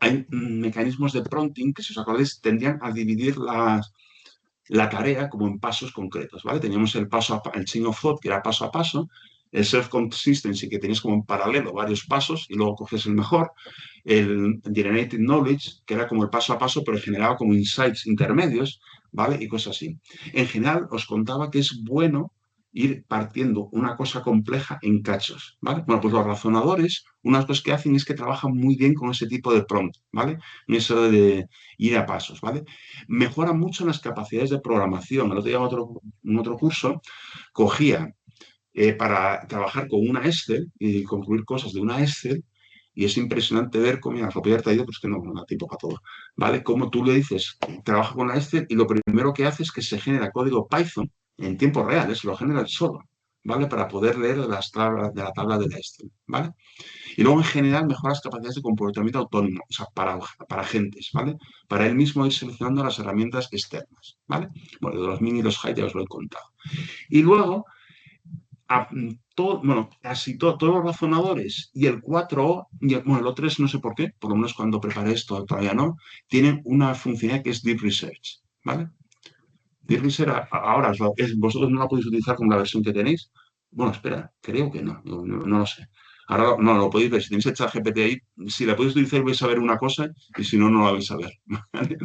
hay mecanismos de prompting que, si os acordáis, tendían a dividir la tarea como en pasos concretos, ¿vale? Teníamos el chain of thought, que era paso a paso, el self-consistency, que tenías como en paralelo varios pasos y luego coges el mejor, el generated knowledge, que era como el paso a paso, pero generaba como insights intermedios, ¿vale? Y cosas así. En general, os contaba que es bueno ir partiendo una cosa compleja en cachos, ¿vale? Bueno, pues los razonadores, una de las cosas que hacen es que trabajan muy bien con ese tipo de prompt, ¿vale? Eso de ir a pasos, ¿vale? Mejora mucho las capacidades de programación. El otro día en otro curso cogía para trabajar con una Excel y concluir cosas de una Excel y es impresionante ver cómo, mira, os lo podía haber traído, pero es que no da tiempo para todo, ¿vale? Como tú le dices, trabaja con la Excel y lo primero que hace es que se genera código Python en tiempo real, se lo genera el solo, ¿vale? Para poder leer las tablas de la tabla de la Excel, ¿vale? Y luego, en general, mejora las capacidades de comportamiento autónomo, o sea, para agentes, ¿vale? Para él mismo ir seleccionando las herramientas externas, ¿vale? Bueno, de los mini y los high ya os lo he contado. Y luego, casi todos los razonadores y el 4O, bueno, el O3 no sé por qué, por lo menos cuando preparé esto todavía no, tienen una funcionalidad que es Deep Research, ¿vale? Deep Research ahora vosotros no la podéis utilizar con la versión que tenéis. Bueno, espera, creo que no lo sé. Ahora no lo podéis ver. Si tenéis el ChatGPT ahí, si la podéis utilizar vais a ver una cosa y si no, no la vais a ver. ¿Vale?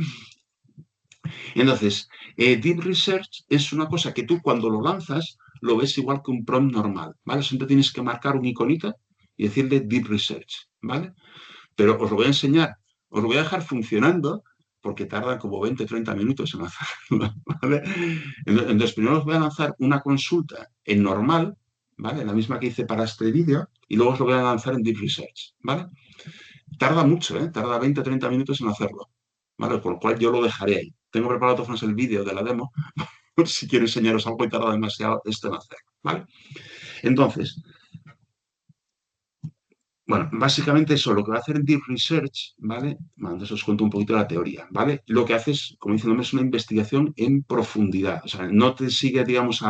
Entonces, Deep Research es una cosa que tú cuando lo lanzas lo ves igual que un prompt normal, ¿vale? Siempre tienes que marcar un iconito y decirle Deep Research, ¿vale? Pero os lo voy a enseñar, os lo voy a dejar funcionando porque tarda como 20 30 minutos en hacerlo, ¿vale? Entonces, primero os voy a lanzar una consulta en normal, ¿vale? La misma que hice para este vídeo, y luego os lo voy a lanzar en Deep Research, ¿vale? Tarda mucho, ¿eh? Tarda 20 o 30 minutos en hacerlo, ¿vale? Por lo cual yo lo dejaré ahí. Tengo preparado de todas formas el vídeo de la demo, por si quiero enseñaros algo y tarda demasiado esto en hacerlo, ¿vale? Entonces, bueno, básicamente eso, lo que va a hacer en Deep Research, ¿vale? Bueno, entonces os cuento un poquito la teoría, ¿vale? Lo que hace es, como dice el nombre, es una investigación en profundidad. O sea, no te sigue, digamos,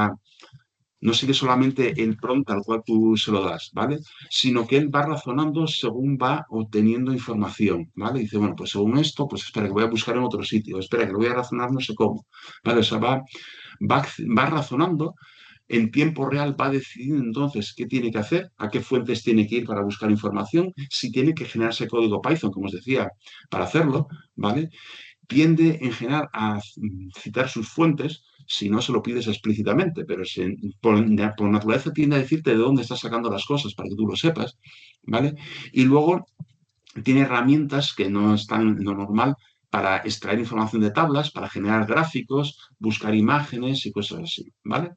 no sigue solamente el prompt al cual tú se lo das, ¿vale? Sino que él va razonando según va obteniendo información, ¿vale? Dice, bueno, pues según esto, pues espera, que voy a buscar en otro sitio, espera, que lo voy a razonar no sé cómo, ¿vale? O sea, va razonando en tiempo real, va decidiendo entonces qué tiene que hacer, a qué fuentes tiene que ir para buscar información, si tiene que generarse código Python, como os decía, para hacerlo, ¿vale? tiende en general a citar sus fuentes si no se lo pides explícitamente, pero por naturaleza tiende a decirte de dónde estás sacando las cosas para que tú lo sepas, ¿vale? Y luego tiene herramientas que no están en lo normal para extraer información de tablas, para generar gráficos, buscar imágenes y cosas así, ¿vale?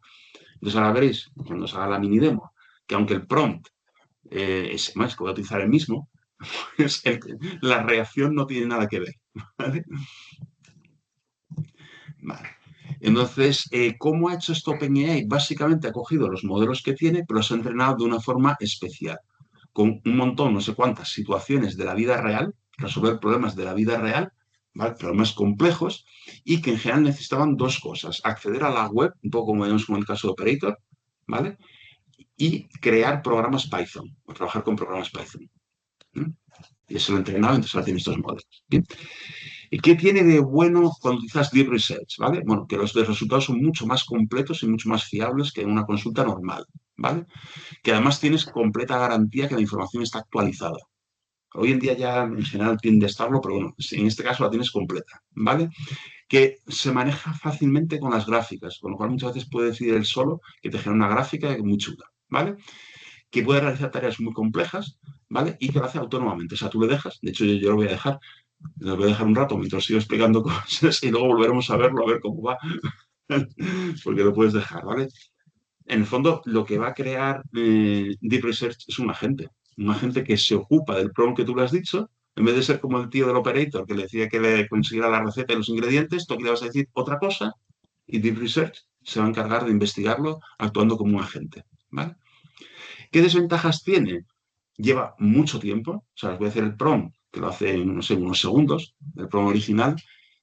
Entonces ahora veréis, cuando se haga la mini demo, que aunque el prompt es más que voy a utilizar el mismo, pues la reacción no tiene nada que ver, ¿vale? Vale. Entonces, ¿cómo ha hecho esto OpenAI? Básicamente ha cogido los modelos que tiene, pero los ha entrenado de una forma especial, con un montón, no sé cuántas situaciones de la vida real, resolver problemas de la vida real, ¿vale? Problemas complejos, y que en general necesitaban dos cosas: acceder a la web, un poco como vemos con el caso de Operator, ¿vale? Y crear programas Python, o trabajar con programas Python. Y eso lo he entrenado, entonces ahora tiene estos modelos. ¿Bien? ¿Y qué tiene de bueno cuando utilizas Deep Research? ¿Vale? Bueno, que los resultados son mucho más completos y mucho más fiables que en una consulta normal, ¿vale? Que además tienes completa garantía que la información está actualizada. Hoy en día ya en general tiende a estarlo, pero bueno, en este caso la tienes completa, ¿vale? Que se maneja fácilmente con las gráficas, con lo cual muchas veces puede decir él solo que te genera una gráfica muy chula, ¿vale? Que puede realizar tareas muy complejas, ¿vale? Y que lo hace autónomamente. O sea, tú le dejas, de hecho yo lo voy a dejar, lo voy a dejar un rato mientras sigo explicando cosas y luego volveremos a verlo, a ver cómo va, porque lo puedes dejar, ¿vale? En el fondo, lo que va a crear Deep Research es un agente que se ocupa del prompt que tú le has dicho. En vez de ser como el tío del operator que le decía que le consiguiera la receta y los ingredientes, tú aquí le vas a decir otra cosa y Deep Research se va a encargar de investigarlo actuando como un agente, ¿vale? ¿Qué desventajas tiene? Lleva mucho tiempo, o sea, os voy a hacer el prompt, que lo hace en, no sé, unos segundos, el prompt original,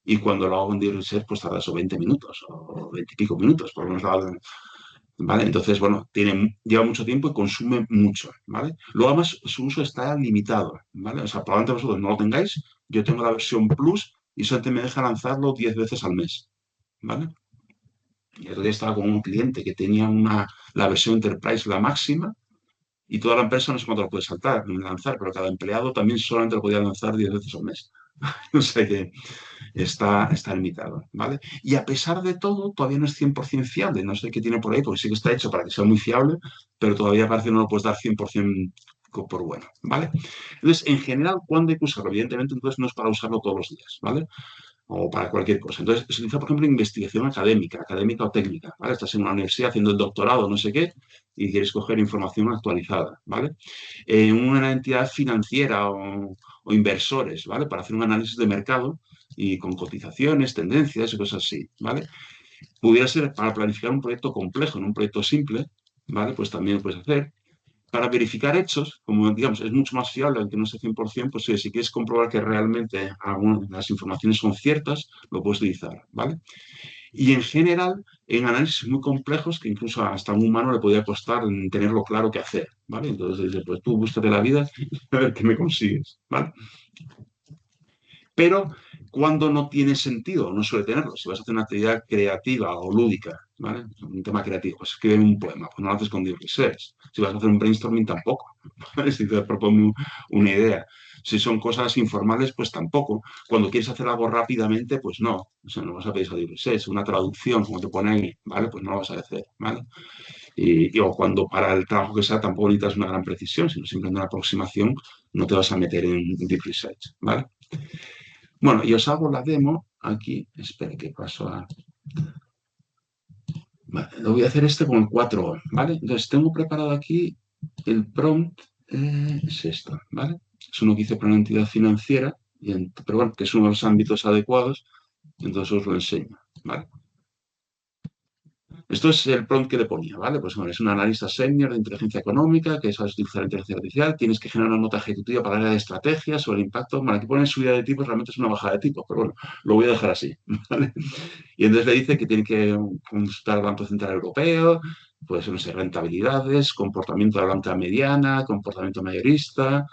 y cuando lo hago en Deep Research, pues tarda eso 20 minutos o 20 y pico minutos, por lo menos, ¿vale? Entonces, bueno, lleva mucho tiempo y consume mucho, ¿vale? Luego, además, su uso está limitado, ¿vale? O sea, probablemente vosotros no lo tengáis, yo tengo la versión Plus y solamente me deja lanzarlo 10 veces al mes, ¿vale? Y el otro día estaba con un cliente que tenía la versión Enterprise, la máxima, y toda la empresa no sé cuánto lo puede lanzar, pero cada empleado también solamente lo podía lanzar 10 veces al mes. O sea que está limitado, ¿vale? Y a pesar de todo, todavía no es 100% fiable. No sé qué tiene por ahí, porque sí que está hecho para que sea muy fiable, pero todavía parece que no lo puedes dar 100% por bueno, ¿vale? Entonces, en general, ¿cuándo hay que usarlo? Evidentemente, entonces no es para usarlo todos los días, ¿vale? O para cualquier cosa. Entonces, se utiliza, por ejemplo, investigación académica o técnica, ¿vale? Estás en una universidad haciendo el doctorado, no sé qué, y quieres coger información actualizada, ¿vale? En una entidad financiera o inversores, ¿vale? Para hacer un análisis de mercado y con cotizaciones, tendencias y cosas así, ¿vale? Pudiera ser para planificar un proyecto complejo, en un proyecto simple, ¿vale? Pues también lo puedes hacer. Para verificar hechos, como digamos, es mucho más fiable, aunque no sea 100%, pues si quieres comprobar que realmente las informaciones son ciertas, lo puedes utilizar, ¿vale? Y en general, en análisis muy complejos, que incluso hasta a un humano le podría costar tenerlo claro qué hacer, ¿vale? Entonces dice, pues tú búscate la vida a ver qué me consigues, ¿vale? Pero cuando no tiene sentido, no suele tenerlo. Si vas a hacer una actividad creativa o lúdica, ¿vale? Un tema creativo, pues escribe un poema, pues no lo haces con Deep Research. Si vas a hacer un brainstorming, tampoco. ¿Vale? Si te propongo una idea. Si son cosas informales, pues tampoco. Cuando quieres hacer algo rápidamente, pues no. O sea, no vas a pedir a Deep Research. Una traducción, como te pone ahí, ¿vale? Pues no lo vas a hacer, ¿vale? O cuando para el trabajo que sea tampoco necesitas una gran precisión, sino simplemente una aproximación, no te vas a meter en Deep Research, ¿vale? Bueno, y os hago la demo aquí. Espera, que paso a... Vale, lo voy a hacer con el 4, ¿vale? Entonces, tengo preparado aquí el prompt. Es esto, ¿vale? Es uno que hice para una entidad financiera, pero bueno, que es uno de los ámbitos adecuados, entonces os lo enseño, ¿vale? Esto es el prompt que le ponía, ¿vale? Pues bueno, es un analista senior de inteligencia económica que sabes utilizar la inteligencia artificial, tienes que generar una nota ejecutiva para el área de estrategia sobre el impacto. Bueno, aquí pone subida de tipos, realmente es una bajada de tipos, pero bueno, lo voy a dejar así, ¿vale? Y entonces le dice que tiene que consultar al Banco Central Europeo, pues no sé, rentabilidades, comportamiento de la banca mediana, comportamiento mayorista,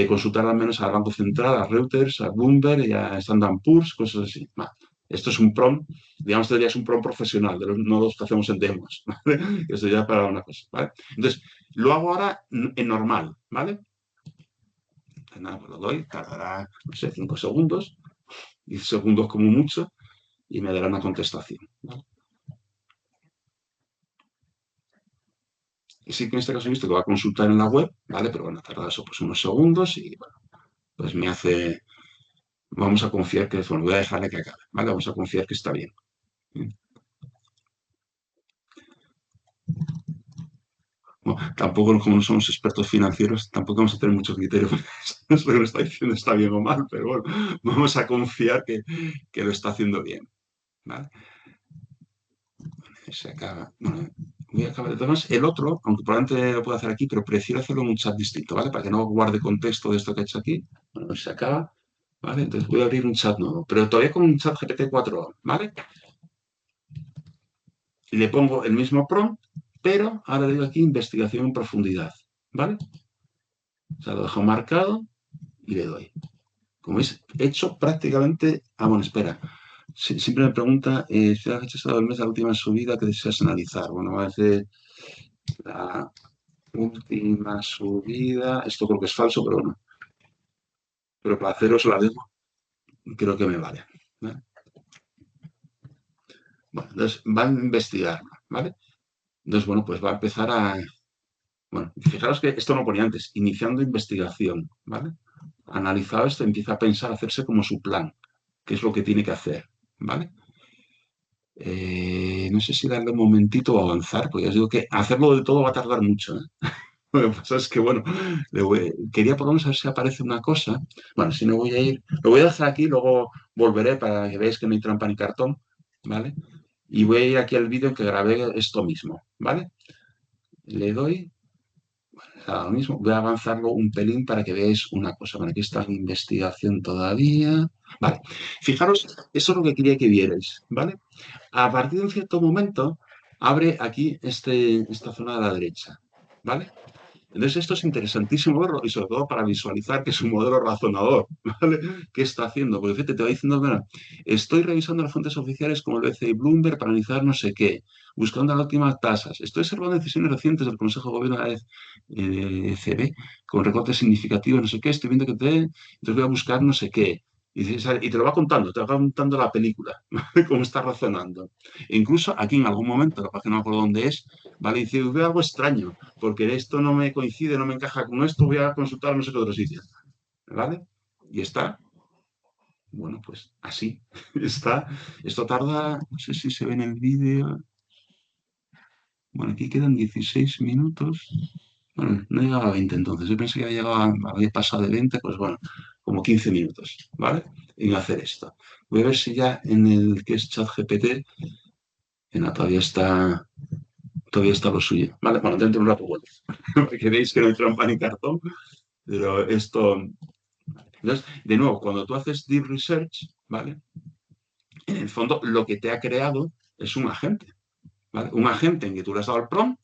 consultar al menos al Banco Central, a Reuters, a Bloomberg y a Standard Poor's, cosas así. Vale. Esto es un prompt, digamos, que es un prompt profesional, de los nodos que hacemos en demos, ¿vale? Eso ya para una cosa, ¿vale? Entonces, lo hago ahora en normal, ¿vale? Nada, pues lo doy, tardará, no sé, 5 segundos. 10 segundos como mucho, y me dará una contestación, ¿vale? Y sí que en este caso he visto que va a consultar en la web, ¿vale? Pero bueno, tarda eso pues unos segundos y bueno, pues me hace, vamos a confiar que, bueno, voy a dejarle que acabe, ¿vale? Vamos a confiar que está bien. Bueno, tampoco, como no somos expertos financieros, tampoco vamos a tener mucho criterio sobre lo que está diciendo está bien o mal, pero bueno, vamos a confiar que lo está haciendo bien, ¿vale? Se acaba. Bueno, voy a acabar de todas. El otro, aunque probablemente lo pueda hacer aquí, pero prefiero hacerlo en un chat distinto, ¿vale? Para que no guarde contexto de esto que he hecho aquí. Bueno, se acaba, ¿vale? Entonces voy a abrir un chat nuevo, pero todavía con un chat GPT 4, ¿vale? Y le pongo el mismo prompt, pero ahora le digo aquí investigación en profundidad, ¿vale? O sea, lo dejo marcado y le doy. Como veis, he hecho prácticamente... Ah, bueno, espera. Siempre me pregunta si has hecho el mes de la última subida que deseas analizar. Bueno, va a ser la última subida. Esto creo que es falso, pero bueno. Pero para haceros la demo, creo que me vale, ¿vale? Bueno, entonces va a investigar, ¿vale? Entonces, bueno, pues va a empezar a... Bueno, fijaros que esto no ponía antes, iniciando investigación, ¿vale? Analizado esto, empieza a pensar, a hacerse como su plan, qué es lo que tiene que hacer, ¿vale? No sé si darle un momentito o avanzar, porque os digo que hacerlo de todo va a tardar mucho, ¿eh? Lo que pasa es que, bueno, quería por lo menos ver si aparece una cosa. Bueno, si no voy a ir, lo voy a dejar aquí, luego volveré para que veáis que no hay trampa ni cartón, ¿vale? Y voy a ir aquí al vídeo en que grabé esto mismo, ¿vale? Le doy, ahora mismo, voy a avanzarlo un pelín para que veáis una cosa. Bueno, aquí está en investigación todavía. Vale, fijaros, eso es lo que quería que vierais, ¿vale? A partir de un cierto momento, abre aquí esta zona de la derecha, ¿vale? Entonces esto es interesantísimo verlo y sobre todo para visualizar que es un modelo razonador, ¿vale? ¿Qué está haciendo? Porque fíjate, te va diciendo, mira, estoy revisando las fuentes oficiales como el BCE y Bloomberg para analizar no sé qué, buscando las últimas tasas. Estoy observando decisiones recientes del Consejo de Gobierno de la ECB con recortes significativos, no sé qué, estoy viendo que entonces voy a buscar no sé qué. Y te lo va contando, te va contando la película, cómo está razonando. E incluso aquí en algún momento, la página no por dónde es, ¿vale? Dice, veo algo extraño, porque esto no me coincide, no me encaja con esto, voy a consultar no sé qué otro sitio, ¿vale? Y está, bueno, pues así, está. Esto tarda, no sé si se ve en el vídeo. Bueno, aquí quedan 16 minutos. Bueno, no llegaba a 20 entonces. Yo pensé que había pasado de 20, pues bueno, como 15 minutos, ¿vale? En hacer esto. Voy a ver si ya en el que es ChatGPT, todavía está lo suyo. Vale, bueno, dentro de un rato vuelvo. Porque veis que no hay trampa ni cartón, pero esto... Entonces, de nuevo, cuando tú haces deep research, ¿vale? En el fondo, lo que te ha creado es un agente, ¿vale? Un agente en que tú le has dado el prompt,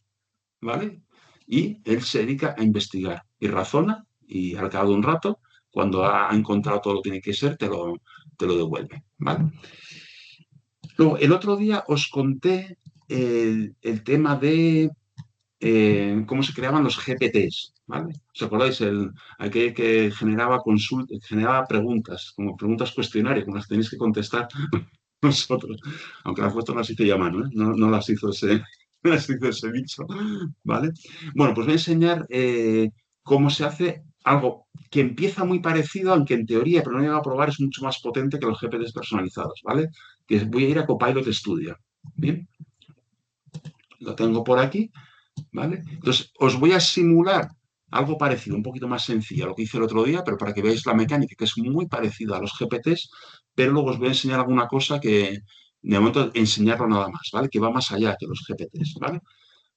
¿vale? Y él se dedica a investigar y razona y al cabo de un rato, cuando ha encontrado todo lo que tiene que ser, te lo devuelve, ¿vale? Luego, el otro día os conté el tema de cómo se creaban los GPTs, ¿vale? ¿Os acordáis? Aquel que generaba preguntas, como preguntas cuestionarias, como las tenéis que contestar nosotros. Aunque las vuestras las hice llamar, ¿no? No las hizo ese, no las hizo ese bicho, ¿vale? Bueno, pues voy a enseñar cómo se hace algo que empieza muy parecido, aunque en teoría, pero no he llegado a probar, es mucho más potente que los GPTs personalizados, ¿vale? Que voy a ir a Copilot Studio. Bien, lo tengo por aquí. ¿Vale? Entonces, os voy a simular algo parecido, un poquito más sencillo a lo que hice el otro día, pero para que veáis la mecánica, que es muy parecida a los GPTs, pero luego os voy a enseñar alguna cosa que, de momento, enseñarlo nada más, ¿vale? Que va más allá que los GPTs, ¿vale?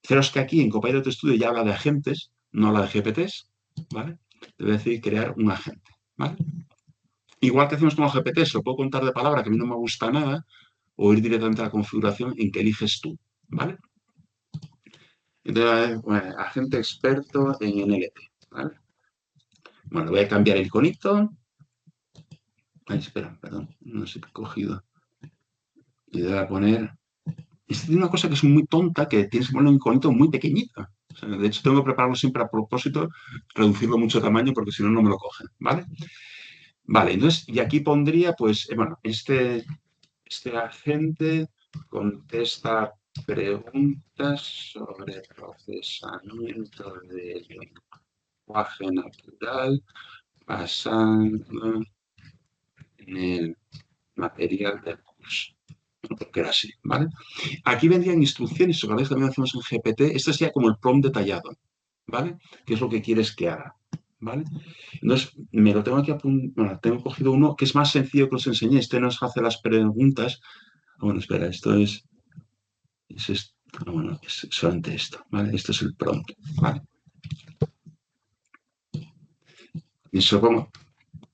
Fijaros que aquí en Copilot Studio ya habla de agentes, no habla de GPTs, ¿vale? Te voy a decir crear un agente, ¿vale? Igual que hacemos con los GPTs, lo puedo contar de palabra que a mí no me gusta nada, o ir directamente a la configuración en que eliges tú, ¿vale? Entonces, bueno, agente experto en NLP, ¿vale? Bueno, voy a cambiar el iconito. Ay, espera, perdón, no sé qué he cogido. Y le voy a poner... Este tiene una cosa que es muy tonta, que tienes que poner un iconito muy pequeñito. O sea, de hecho, tengo que prepararlo siempre a propósito, reducirlo mucho tamaño, porque si no, no me lo cogen, ¿vale? Vale, entonces, y aquí pondría, pues, bueno, este agente contesta preguntas sobre procesamiento del lenguaje natural basado en el material del curso. Porque era así, ¿vale? Aquí vendrían instrucciones, o que también hacemos en GPT. Esto sería como el prompt detallado, ¿vale? ¿Qué es lo que quieres que haga? ¿Vale? Entonces, me lo tengo aquí apuntado. Bueno, tengo cogido uno que es más sencillo que os enseñé. Este nos hace las preguntas. Bueno, espera, esto bueno, es solamente esto, ¿vale? Esto es el prompt, ¿vale? Y eso como,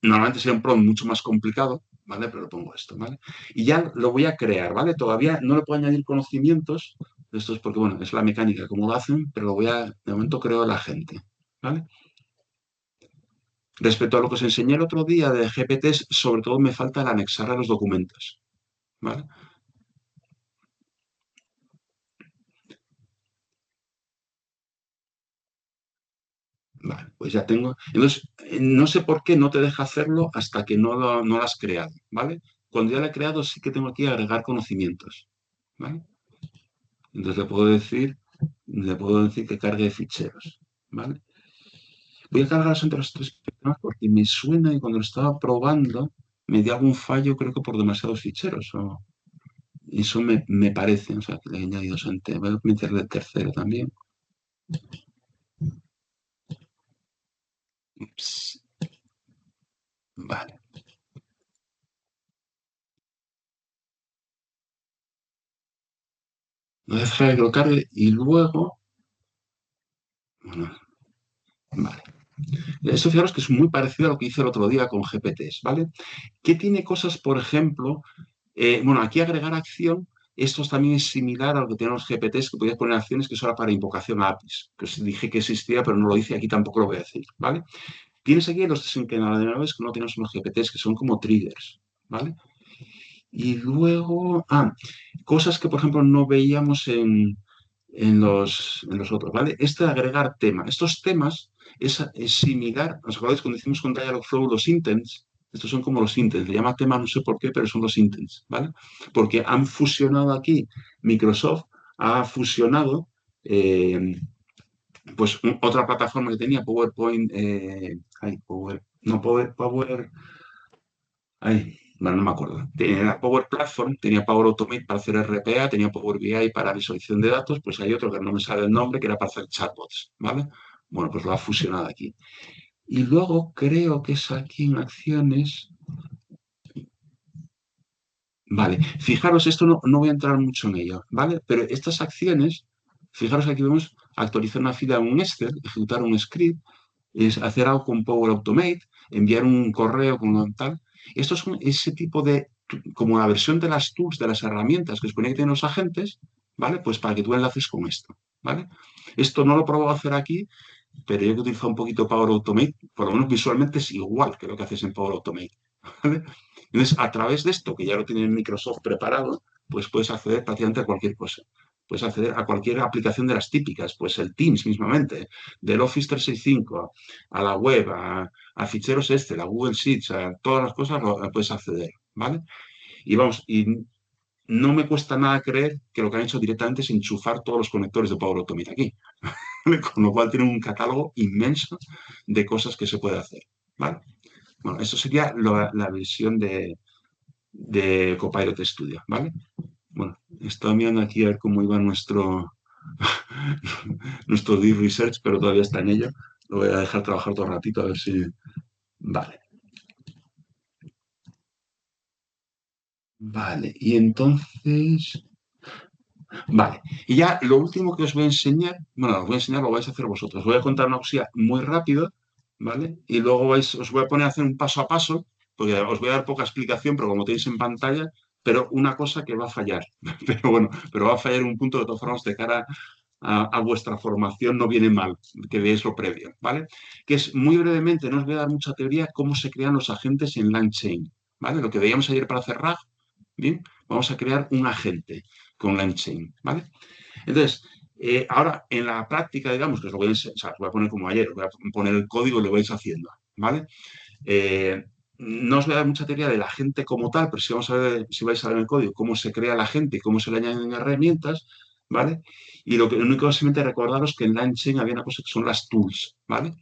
normalmente sería un prompt mucho más complicado, ¿vale? Pero lo pongo esto, ¿vale? Y ya lo voy a crear, ¿vale? Todavía no le puedo añadir conocimientos. Esto es porque, bueno, es la mecánica como lo hacen, pero de momento creo la gente, ¿vale? Respecto a lo que os enseñé el otro día de GPTs, sobre todo me falta el anexar a los documentos, ¿vale? Vale, pues ya tengo. Entonces, no sé por qué no te deja hacerlo hasta que no lo has creado, ¿vale? Cuando ya lo he creado, sí que tengo aquí agregar conocimientos, ¿vale? Entonces le puedo decir que cargue ficheros, ¿vale? Voy a cargar entre los tres sistemas porque me suena y cuando lo estaba probando me dio algún fallo, creo que por demasiados ficheros. Eso me parece, o sea, que le he añadido ante. Voy a meterle el tercero también. Ups. Vale. Voy a dejar que lo cargue y luego. Bueno, vale. Eso fijaros que es muy parecido a lo que hice el otro día con GPTs, ¿vale? ¿Qué tiene cosas, por ejemplo? Bueno, aquí agregar acción, esto también es similar a lo que tienen los GPTs, que podías poner acciones que son para invocación a APIs, que os dije que existía, pero no lo hice, aquí tampoco lo voy a decir, ¿vale? Tienes aquí los desencadenadores que no tienes en los GPTs, que son como triggers, ¿vale? Y luego, cosas que, por ejemplo, no veíamos en los otros, ¿vale? Este de agregar tema. Estos temas es similar, ¿os acordáis cuando hicimos con Dialogflow los intents? Estos son como los intents, le llama tema no sé por qué, pero son los intents, ¿vale? Porque han fusionado aquí, Microsoft ha fusionado, pues otra plataforma que tenía, PowerPoint, bueno, no me acuerdo. Tenía Power Platform, tenía Power Automate para hacer RPA, tenía Power BI para visualización de datos, pues hay otro que no me sale el nombre, que era para hacer chatbots, ¿vale? Bueno, pues lo ha fusionado aquí. Y luego creo que es aquí en acciones. Vale, fijaros, esto no voy a entrar mucho en ello, ¿vale? Pero estas acciones, fijaros aquí vemos actualizar una fila en un Excel, ejecutar un script, es hacer algo con Power Automate, enviar un correo con tal. Esto es ese tipo de, como la versión de las tools, de las herramientas que os conecten los agentes, ¿vale? Pues para que tú enlaces con esto, ¿vale? Esto no lo probado a hacer aquí, pero yo que he utilizado un poquito Power Automate, por lo menos visualmente es igual que lo que haces en Power Automate, ¿vale? Entonces, a través de esto, que ya lo tiene Microsoft preparado, pues puedes acceder prácticamente a cualquier cosa. Puedes acceder a cualquier aplicación de las típicas, pues el Teams mismamente, del Office 365, a la web, a ficheros a Google Sheets, a todas las cosas puedes acceder, ¿vale? Y vamos, y no me cuesta nada creer que lo que han hecho directamente es enchufar todos los conectores de Power Automate aquí, ¿vale? Con lo cual tienen un catálogo inmenso de cosas que se puede hacer, ¿vale? Bueno, eso sería la versión de Copilot Studio, ¿vale? Bueno, estaba mirando aquí a ver cómo iba nuestro deep research, pero todavía está en ello. Lo voy a dejar trabajar todo el ratito a ver si. Vale. Vale, y entonces. Vale, y ya lo último que os voy a enseñar, bueno, os voy a enseñar, lo vais a hacer vosotros. Os voy a contar una cosilla muy rápido, ¿vale? Y luego os voy a poner a hacer un paso a paso, porque os voy a dar poca explicación, pero como tenéis en pantalla, pero una cosa que va a fallar. Pero bueno, pero va a fallar un punto de todas formas de cara a vuestra formación, no viene mal que veáis lo previo, ¿vale? Que es muy brevemente, no os voy a dar mucha teoría, cómo se crean los agentes en LangChain, ¿vale? Lo que veíamos ayer para hacer RAG, ¿bien? Vamos a crear un agente con LangChain, ¿vale? Entonces, ahora en la práctica, digamos, que os lo voy a, o sea, os voy a poner como ayer, os voy a poner el código y lo vais haciendo, ¿vale? no os voy a dar mucha teoría de la gente como tal, pero sí vamos a ver, si vais a ver en el código, cómo se crea la gente y cómo se le añaden herramientas, ¿vale? Y lo único es simplemente recordaros que en LangChain había una cosa que son las tools, ¿vale?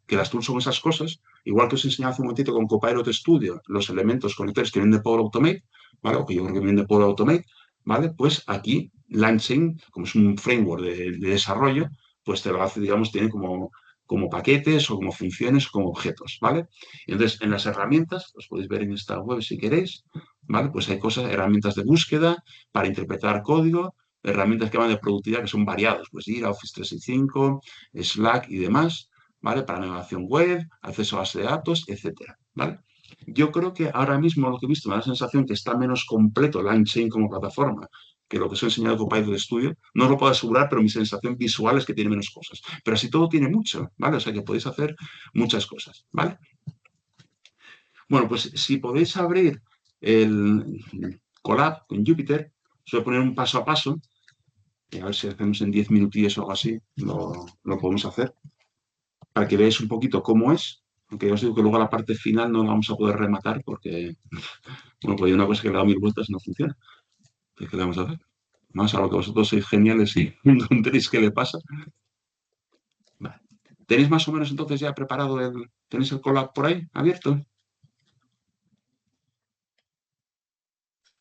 Que las tools son esas cosas, igual que os enseñaba hace un momentito con Copilot Studio, los elementos conectores que vienen de Power Automate, ¿vale? O que yo creo que vienen de Power Automate, ¿vale? Pues aquí LangChain, como es un framework de desarrollo, pues te lo hace, digamos, tiene como paquetes o como funciones o como objetos, ¿vale? Y entonces, en las herramientas, os podéis ver en esta web si queréis, ¿vale? Pues hay cosas, herramientas de búsqueda para interpretar código, herramientas que van de productividad que son variados, pues Jira, Office 365, Slack y demás, ¿vale? Para navegación web, acceso a base de datos, etcétera, ¿vale? Yo creo que ahora mismo lo que he visto me da la sensación que está menos completo LangChain como plataforma que lo que os he enseñado con Python Studio. No os lo puedo asegurar, pero mi sensación visual es que tiene menos cosas. Pero así todo tiene mucho, ¿vale? O sea que podéis hacer muchas cosas, ¿vale? Bueno, pues si podéis abrir el Colab con Jupyter, os voy a poner un paso a paso, y a ver si hacemos en 10 minutillos o algo así, lo podemos hacer, para que veáis un poquito cómo es, aunque ya os digo que luego la parte final no la vamos a poder rematar porque, bueno, pues hay una cosa que le da 1000 vueltas y no funciona. ¿Qué le vamos a hacer? Más a lo que vosotros sois geniales y no enteréis qué le pasa. Vale. ¿Tenéis más o menos entonces ya preparado tenéis el collab por ahí abierto?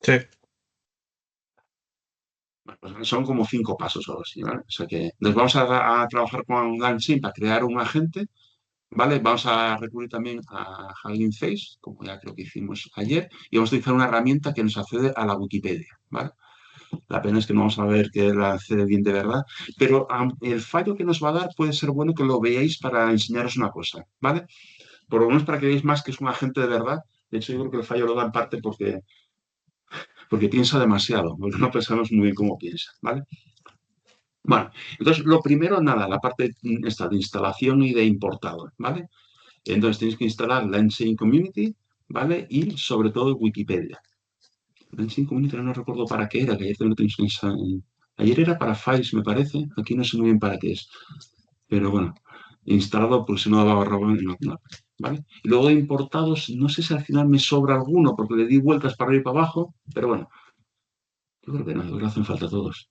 Sí. Bueno, pues son como 5 pasos o algo así, ¿vale? O sea que nos vamos a trabajar con LangChain para crear un agente, ¿vale? Vamos a recurrir también a Hugging Face, como ya creo que hicimos ayer, y vamos a utilizar una herramienta que nos accede a la Wikipedia, ¿vale? La pena es que no vamos a ver que la accede bien de verdad, pero el fallo que nos va a dar puede ser bueno que lo veáis para enseñaros una cosa, ¿vale? Por lo menos para que veáis más que es un agente de verdad. De hecho, yo creo que el fallo lo da en parte porque piensa demasiado, porque no pensamos muy bien cómo piensa, ¿vale? Bueno, entonces lo primero, nada, la parte esta de instalación y de importado, ¿vale? Entonces tenéis que instalar LangChain Community, ¿vale? Y sobre todo Wikipedia. LangChain Community no recuerdo para qué era, que ayer también lo tenéis que instalar. Ayer era para files, me parece. Aquí no sé muy bien para qué es. Pero bueno, instalado porque si no daba barra no, ¿vale? Y luego de importados, no sé si al final me sobra alguno porque le di vueltas para arriba y para abajo, pero bueno, yo creo que no, que hacen falta todos.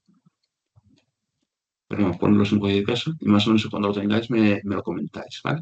Pero vamos, ponlos en cualquier caso y más o menos cuando lo tengáis me lo comentáis, ¿vale?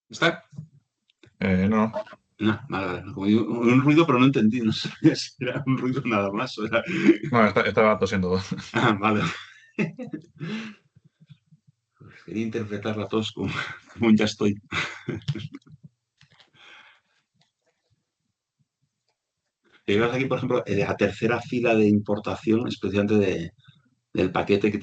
¿Está? No. No, vale, vale. Como digo, un ruido, pero no entendí. No sé si era un ruido nada más. O era... No, estaba tosiendo. Ah, vale. Quería interpretarla a todos como un ya estoy. Y vemos aquí, por ejemplo, la tercera fila de importación, especialmente del paquete que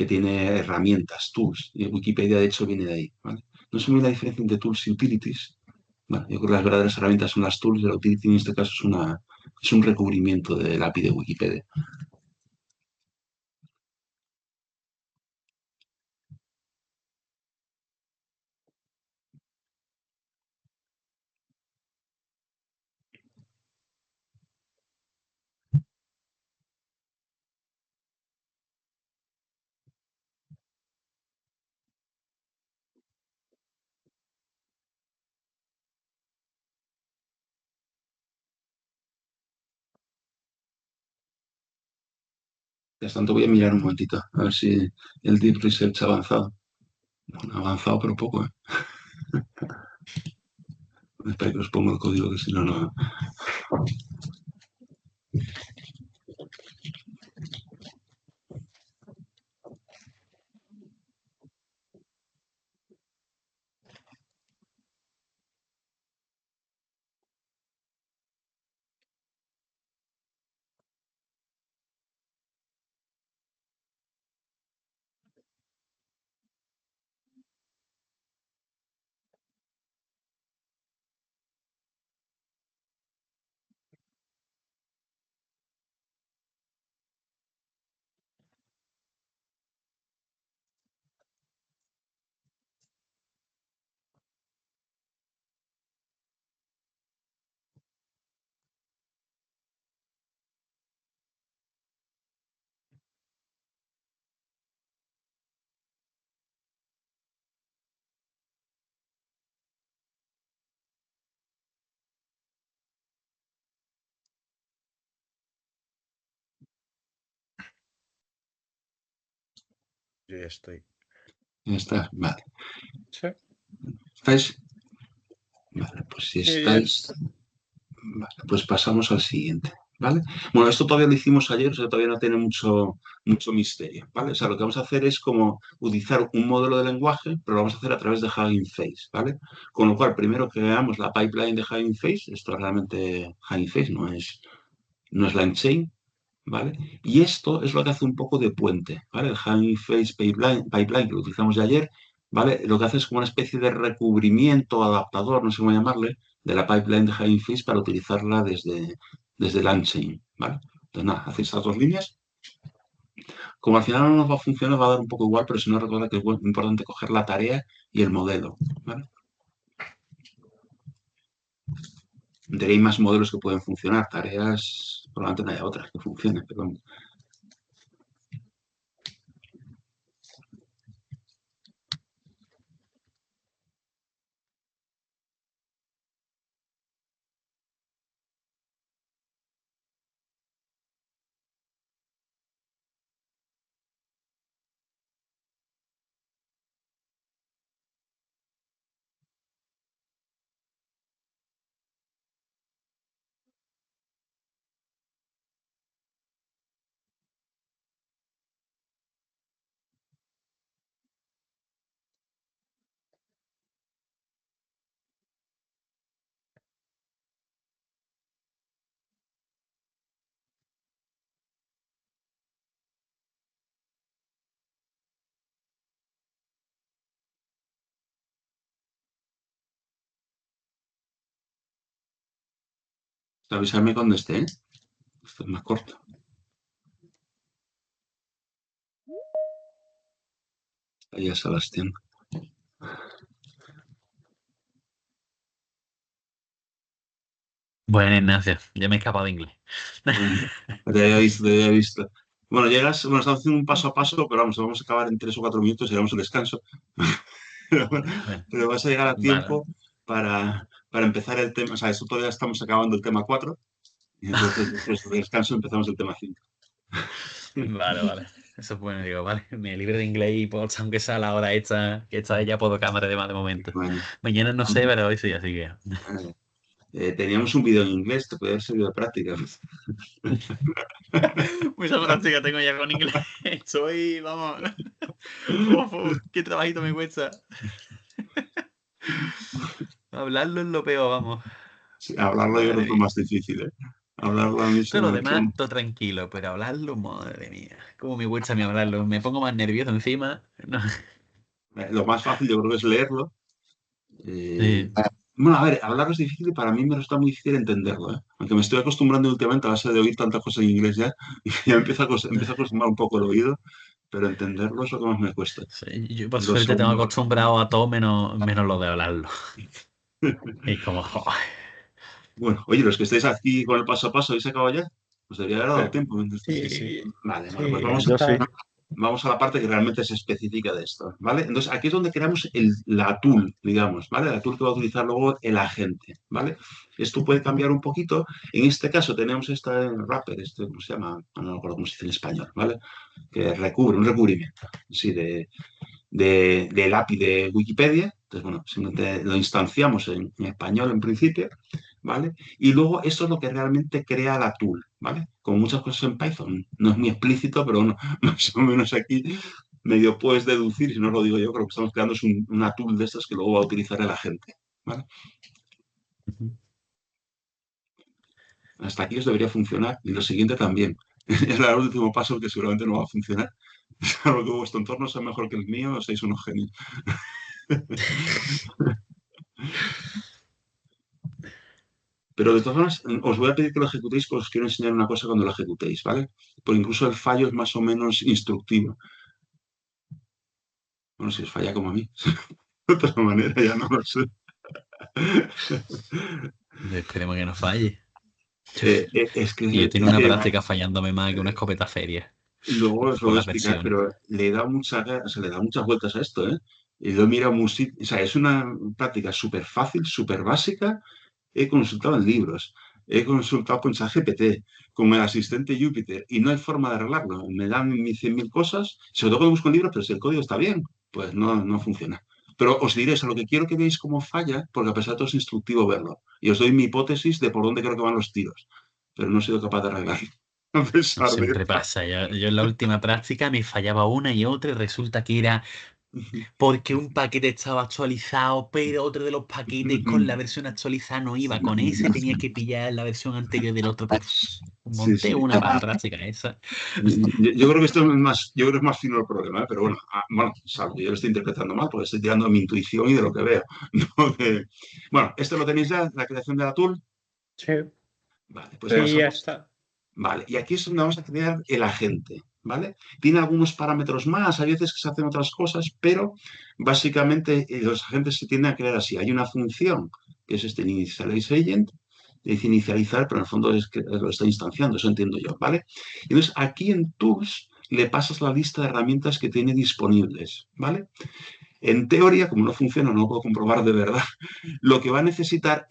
tiene herramientas, tools. Y Wikipedia, de hecho, viene de ahí, ¿vale? No sé muy bien la diferencia entre tools y utilities. Bueno, yo creo que las verdaderas herramientas son las tools y la utility en este caso es un recubrimiento del API de Wikipedia. Mientras tanto voy a mirar un momentito, a ver si el Deep Research ha avanzado. Bueno, ha avanzado, pero poco, ¿eh? Espera que os pongo el código, que si no, no. Yo ya estoy. Ya está, vale. Sí. ¿Estáis? Vale, pues si estáis, vale, pues pasamos al siguiente, ¿vale? Bueno, esto todavía lo hicimos ayer, o sea, todavía no tiene mucho misterio, ¿vale? O sea, lo que vamos a hacer es como utilizar un modelo de lenguaje, pero lo vamos a hacer a través de Hugging Face, ¿vale? Con lo cual, primero que veamos la pipeline de Hugging Face, esto realmente Hugging Face no es LangChain, ¿vale? Y esto es lo que hace un poco de puente, ¿vale? El Hugging Face pipeline que lo utilizamos ya ayer, ¿vale? Lo que hace es como una especie de recubrimiento, adaptador, no sé cómo llamarle, de la pipeline de Hugging Face para utilizarla desde LangChain, ¿vale? Entonces, nada, hacéis esas dos líneas. Como al final no nos va a funcionar, va a dar un poco igual, pero si no, recuerda que es importante coger la tarea y el modelo, ¿vale? Hay más modelos que pueden funcionar, tareas, probablemente no haya otras que funcionen, pero avisarme cuando esté, ¿eh? Esto es más corto. Ahí a Sebastián. Bueno, Ignacio, ya me he escapado de inglés. Te había visto, te había visto. Bueno, estamos haciendo un paso a paso, pero vamos a acabar en 3 o 4 minutos y damos el descanso. Pero, bueno, Bueno, pero vas a llegar a vale. tiempo para empezar el tema. O sea, esto todavía estamos acabando el tema 4 y entonces después del descanso empezamos el tema 5. Vale. Eso es bueno, digo, vale, me libre de inglés y pues, aunque sea la hora esta, que esta ya puedo cámara de más de momento. Bueno, Mañana no sé, pero hoy sí, así que. teníamos un vídeo en inglés, te podría haber servido de práctica. Mucha práctica tengo ya con inglés. Soy, vamos. Uf, qué trabajito me cuesta. Hablarlo es lo peor, vamos. Sí, hablarlo yo creo que Madre es lo mía. más difícil, ¿eh? Hablarlo a mí se Todo lo me ha hecho demás, todo tranquilo, pero hablarlo, madre mía. Cómo me cuesta a mí hablarlo. Me pongo más nervioso encima. No. lo más fácil yo creo que es leerlo. Eh, Sí, bueno, a ver, hablarlo es difícil y para mí me resulta muy difícil entenderlo, ¿eh? Aunque me estoy acostumbrando últimamente a base de oír tantas cosas en inglés ya, y ya empiezo a acostumbrar un poco el oído, pero entenderlo es lo que más me cuesta. sí, yo por Lo suerte tengo segundo, acostumbrado a todo menos lo de hablarlo. Y como, joder. bueno, oye, los que estáis aquí con el paso a paso, ¿habéis acabado ya? Os debería haber dado tiempo. Sí, sí. Vale, Sí, bueno, pues vamos, yo sí. vamos a la parte que realmente se especifica de esto, ¿vale? Entonces, aquí es donde creamos la tool, digamos, ¿vale? La tool que va a utilizar luego el agente, ¿vale? Esto puede cambiar un poquito. En este caso tenemos este wrapper, ¿cómo se llama? No me acuerdo cómo se dice en español, ¿vale? Que recubre, un recubrimiento, sí, del API de Wikipedia. Entonces, bueno, simplemente lo instanciamos en español en principio, ¿vale? Y luego eso es lo que realmente crea la tool, ¿vale? Como muchas cosas en Python, no es muy explícito, pero bueno, más o menos aquí medio puedes deducir, y si no lo digo yo, creo que estamos creando es una tool de estas que luego va a utilizar el agente, ¿vale? Hasta aquí os debería funcionar y lo siguiente también. Es el último paso que seguramente no va a funcionar. Salvo que vuestro entorno sea mejor que el mío, sois unos genios. Pero de todas formas, os voy a pedir que lo ejecutéis porque os quiero enseñar una cosa cuando lo ejecutéis, ¿vale? Porque incluso el fallo es más o menos instructivo. Bueno, si os falla como a mí. De otra manera, ya no lo sé. Esperemos que no falle. Es que, Y yo tengo una práctica fallándome más que una escopeta feria. luego os lo Con voy a las explicar, versiones. pero le da muchas vueltas a esto, ¿eh? Y lo mira o sea, es una práctica súper fácil, súper básica. He consultado en libros, he consultado con ChatGPT, con el asistente Jupyter, y no hay forma de arreglarlo. Me dan mis 100.000 cosas, sobre todo cuando busco en libros, pero si el código está bien, pues no funciona. Pero os diré, a lo que quiero que veáis cómo falla, porque a pesar de todo es instructivo verlo. Y os doy mi hipótesis de por dónde creo que van los tiros, pero no he sido capaz de arreglarlo. A pesar de Siempre esto. pasa. Yo en la última práctica me fallaba una y otra y resulta que era porque un paquete estaba actualizado, pero otro de los paquetes con la versión actualizada no iba. Con ese tenía que pillar la versión anterior del otro. Sí, Monté sí. una para la práctica esa. Yo creo que esto es más, yo creo que es más fino el problema, ¿eh? Pero bueno, bueno, salvo que yo lo estoy interpretando mal, porque estoy tirando de mi intuición y de lo que veo. ¿No? Bueno, esto lo tenéis ya, la creación de la tool. Sí. Vale, pues Y ya pasamos. está. Vale, y aquí es donde vamos a crear el agente, ¿vale? Tiene algunos parámetros más, hay veces que se hacen otras cosas, pero básicamente los agentes se tienden a crear así. Hay una función que es este initialize agent, dice inicializar, pero en el fondo es que lo está instanciando, eso entiendo yo, ¿vale? Entonces aquí en Tools le pasas la lista de herramientas que tiene disponibles, ¿vale? En teoría, como no funciona, no lo puedo comprobar de verdad, lo que va a necesitar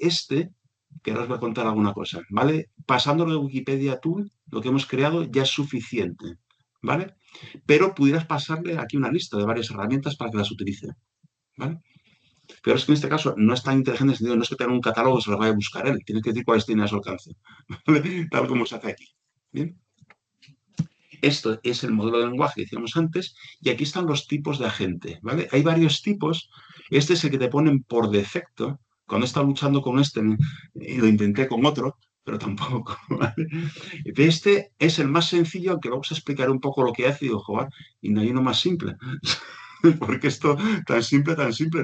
que ahora os voy a contar alguna cosa, ¿vale? Pasándolo de Wikipedia Tool, lo que hemos creado ya es suficiente, ¿vale? Pero pudieras pasarle aquí una lista de varias herramientas para que las utilice, ¿vale? Pero es que en este caso no es tan inteligente en el sentido, no es que tenga un catálogo y se lo vaya a buscar él, tienes que decir cuáles tiene a su alcance, ¿vale? Tal como se hace aquí. ¿Bien? Esto es el modelo de lenguaje que decíamos antes, y aquí están los tipos de agente, ¿vale? Hay varios tipos. Este es el que te ponen por defecto. Cuando he estado luchando con este, y lo intenté con otro, pero tampoco, ¿vale? Este es el más sencillo, aunque luego os explicaré un poco lo que hace y digo, joder, y no hay uno más simple. Porque esto tan simple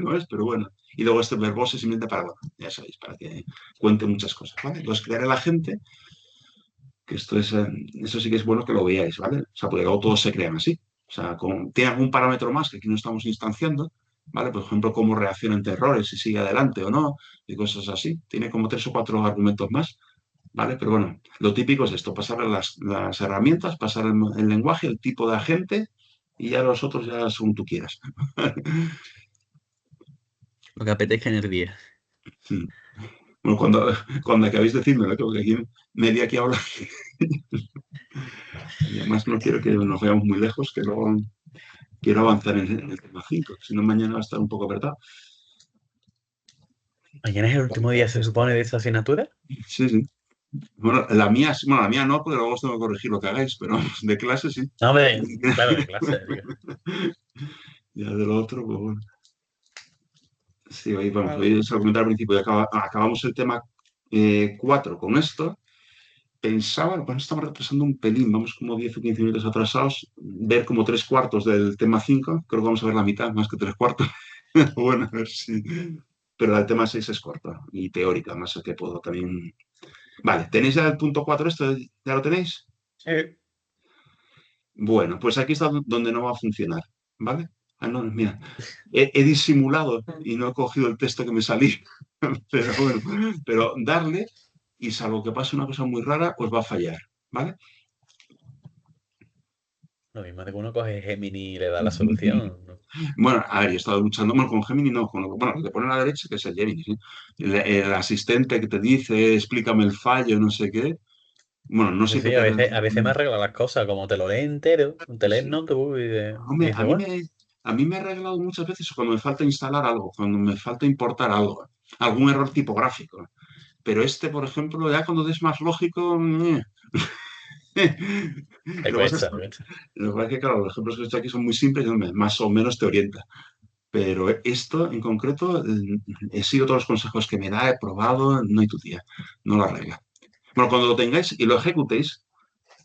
no es, pero bueno. Y luego este verbose simplemente para, bueno, ya sabéis, para que cuente muchas cosas, ¿vale? Entonces, crear el agente que esto es, eso sí que es bueno que lo veáis, ¿vale? O sea, porque luego todos se crean así. O sea, tiene algún parámetro más que aquí no estamos instanciando, ¿vale? Por ejemplo, cómo reacciona ante errores, si sigue adelante o no, y cosas así. Tiene como 3 o 4 argumentos más, ¿vale? Pero bueno, lo típico es esto, pasarle las herramientas, pasar el lenguaje, el tipo de agente, y ya los otros ya según tú quieras. Lo que apetezca en el día. Bueno, cuando acabéis de decírmelo, creo que aquí me di aquí a hablar. Y además no quiero que nos veamos muy lejos, que luego quiero avanzar en el tema 5, si no mañana va a estar un poco apretado. ¿Mañana es el último día, se supone, de esta asignatura? Sí, sí. Bueno, la mía no, porque luego os tengo que corregir lo que hagáis, pero de clase sí. No, hombre, claro, de clase, digo. Ya de lo otro, pues bueno. Sí, hoy, vamos, Vale. hoy os lo comenté al principio, acabamos el tema 4 con esto. Pensaba, bueno, estamos retrasando un pelín, vamos como 10 o 15 minutos atrasados, ver como 3 cuartos del tema 5, creo que vamos a ver la mitad, más que 3 cuartos. Bueno, a ver si... Pero el tema 6 es corto y teórica, más que puedo también... Vale, ¿tenéis ya el punto 4 esto? ¿Ya lo tenéis? Sí. Bueno, pues aquí está donde no va a funcionar, ¿vale? Ah, no, mira, he disimulado y no he cogido el texto que me salí, pero bueno, pero darle y salvo que pase una cosa muy rara, os va a fallar, ¿vale? Lo mismo de que uno coge Gemini y le da la solución, ¿no? Bueno, a ver, yo he estado luchando, bueno, con Gemini no, bueno, lo que pone a la derecha, que es el Gemini, ¿sí? El asistente que te dice, explícame el fallo, no sé qué. Bueno, no Sí, siempre sí, te... a veces me arregla las cosas, como te lo lee entero, te lee el Sí. notebook y Hombre, dice, bueno, a mí me ha arreglado muchas veces cuando me falta instalar algo, cuando me falta importar algo, algún error tipográfico. Pero este, por ejemplo, ya cuando es más lógico... te Lo que pasa es cuesta, te cuesta. lo que pasa es que, claro, los ejemplos que he hecho aquí son muy simples y hombre, más o menos te orienta. Pero esto en concreto, he seguido todos los consejos que me da, he probado, no hay tu tía, no lo arregla. Bueno, cuando lo tengáis y lo ejecutéis,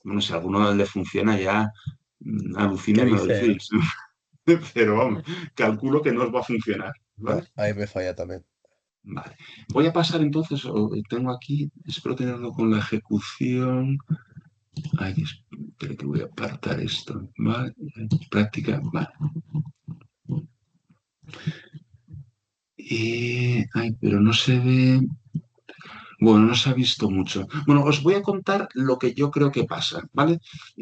bueno, si a alguno le funciona ya, alucina ¿Qué y me lo dice, no? decís. Pero vamos, calculo que no os va a funcionar, ¿vale? No, ahí me falla también. Vale. Voy a pasar entonces, tengo aquí, espero tenerlo con la ejecución. Ay, espera que voy a apartar esto, ¿vale? Práctica, vale. Ay, pero no se ve. Bueno, no se ha visto mucho. Bueno, os voy a contar lo que yo creo que pasa, ¿vale?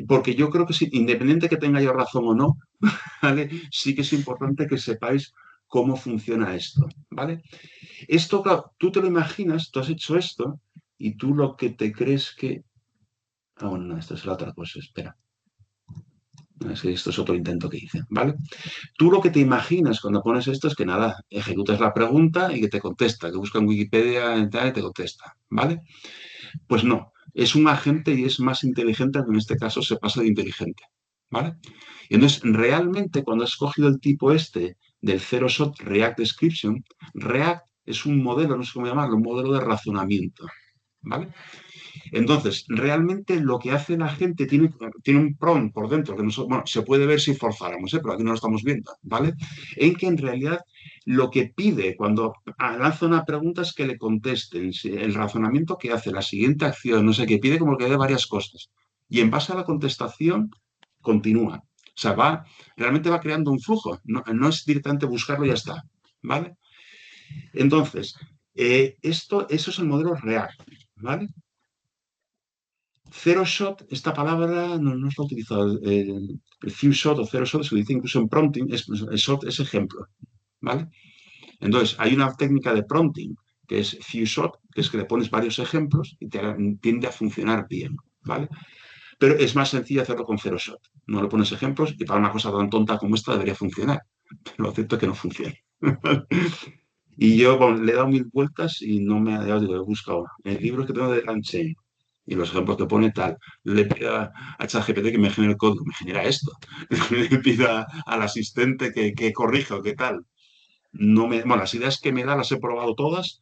Porque yo creo que independiente que tenga yo razón o no, ¿vale? Sí que es importante que sepáis cómo funciona esto, ¿vale? Esto, claro, tú te lo imaginas, tú has hecho esto y tú lo que te crees que... Ah, bueno, no, esto es la otra cosa, espera. No, es que esto es otro intento que hice, ¿vale? Tú lo que te imaginas cuando pones esto es que nada, ejecutas la pregunta y que te contesta, que busca en Wikipedia y tal, y te contesta, ¿vale? Pues no, es un agente y es más inteligente, aunque en este caso se pasa de inteligente, ¿vale? Y entonces, realmente, cuando has cogido el tipo este del Zero Shot React Description, React es un modelo, no sé cómo llamarlo, un modelo de razonamiento, ¿vale? Entonces, realmente lo que hace la gente tiene un prompt por dentro, que nosotros, bueno, se puede ver si forzáramos, pero aquí no lo estamos viendo, ¿vale? En que en realidad lo que pide cuando lanza una pregunta es que le contesten el razonamiento que hace, la siguiente acción, no sé qué, pide como que dé varias cosas. Y en base a la contestación, continúa. O sea, realmente va creando un flujo, no es directamente buscarlo y ya está, ¿vale? Entonces, eso es el modelo real, ¿vale? Zero shot, esta palabra no se ha utilizado. El few shot o zero shot se utiliza incluso en prompting, el shot es ejemplo, ¿vale? Entonces, hay una técnica de prompting que es few shot, que es que le pones varios ejemplos y tiende a funcionar bien, ¿vale? Pero es más sencillo hacerlo con zero shot. No le pones ejemplos y para una cosa tan tonta como esta debería funcionar. Pero lo cierto es que no funciona. Y yo bueno, le he dado mil vueltas y no me ha dado, digo, he buscado el libro que tengo de Ranchain y los ejemplos que pone tal. Le pido a ChatGPT que me genere el código, me genera esto. Le pido al asistente que corrija o qué tal. Bueno, las ideas que me da las he probado todas.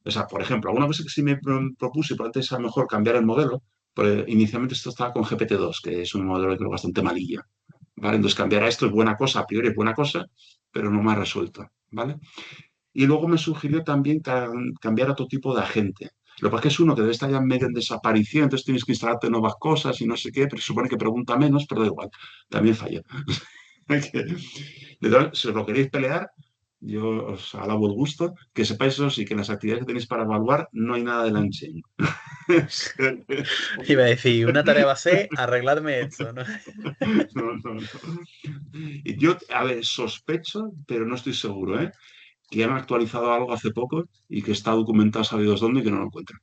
O sea, por ejemplo, alguna cosa que sí me propuse, pero antes a lo mejor cambiar el modelo. Pero inicialmente esto estaba con GPT-2, que es un modelo creo bastante malilla. ¿Vale? Entonces cambiar a esto es buena cosa, a priori es buena cosa, pero no me ha resuelto. ¿Vale? Y luego me sugirió también cambiar a otro tipo de agente. Lo que pasa es que es uno que debe estar ya medio en desaparición, entonces tienes que instalarte nuevas cosas y no sé qué, pero se supone que pregunta menos, pero da igual, también falló. Si os lo queréis pelear, yo os alabo el gusto, que sepáis eso sí, que en las actividades que tenéis para evaluar no hay nada de Langchain. Iba a decir, una tarea va a ser arreglarme esto, ¿no? No, no, no. Y yo, a ver, sospecho, pero no estoy seguro, ¿eh? Que han actualizado algo hace poco y que está documentado sabidos dónde y que no lo encuentran.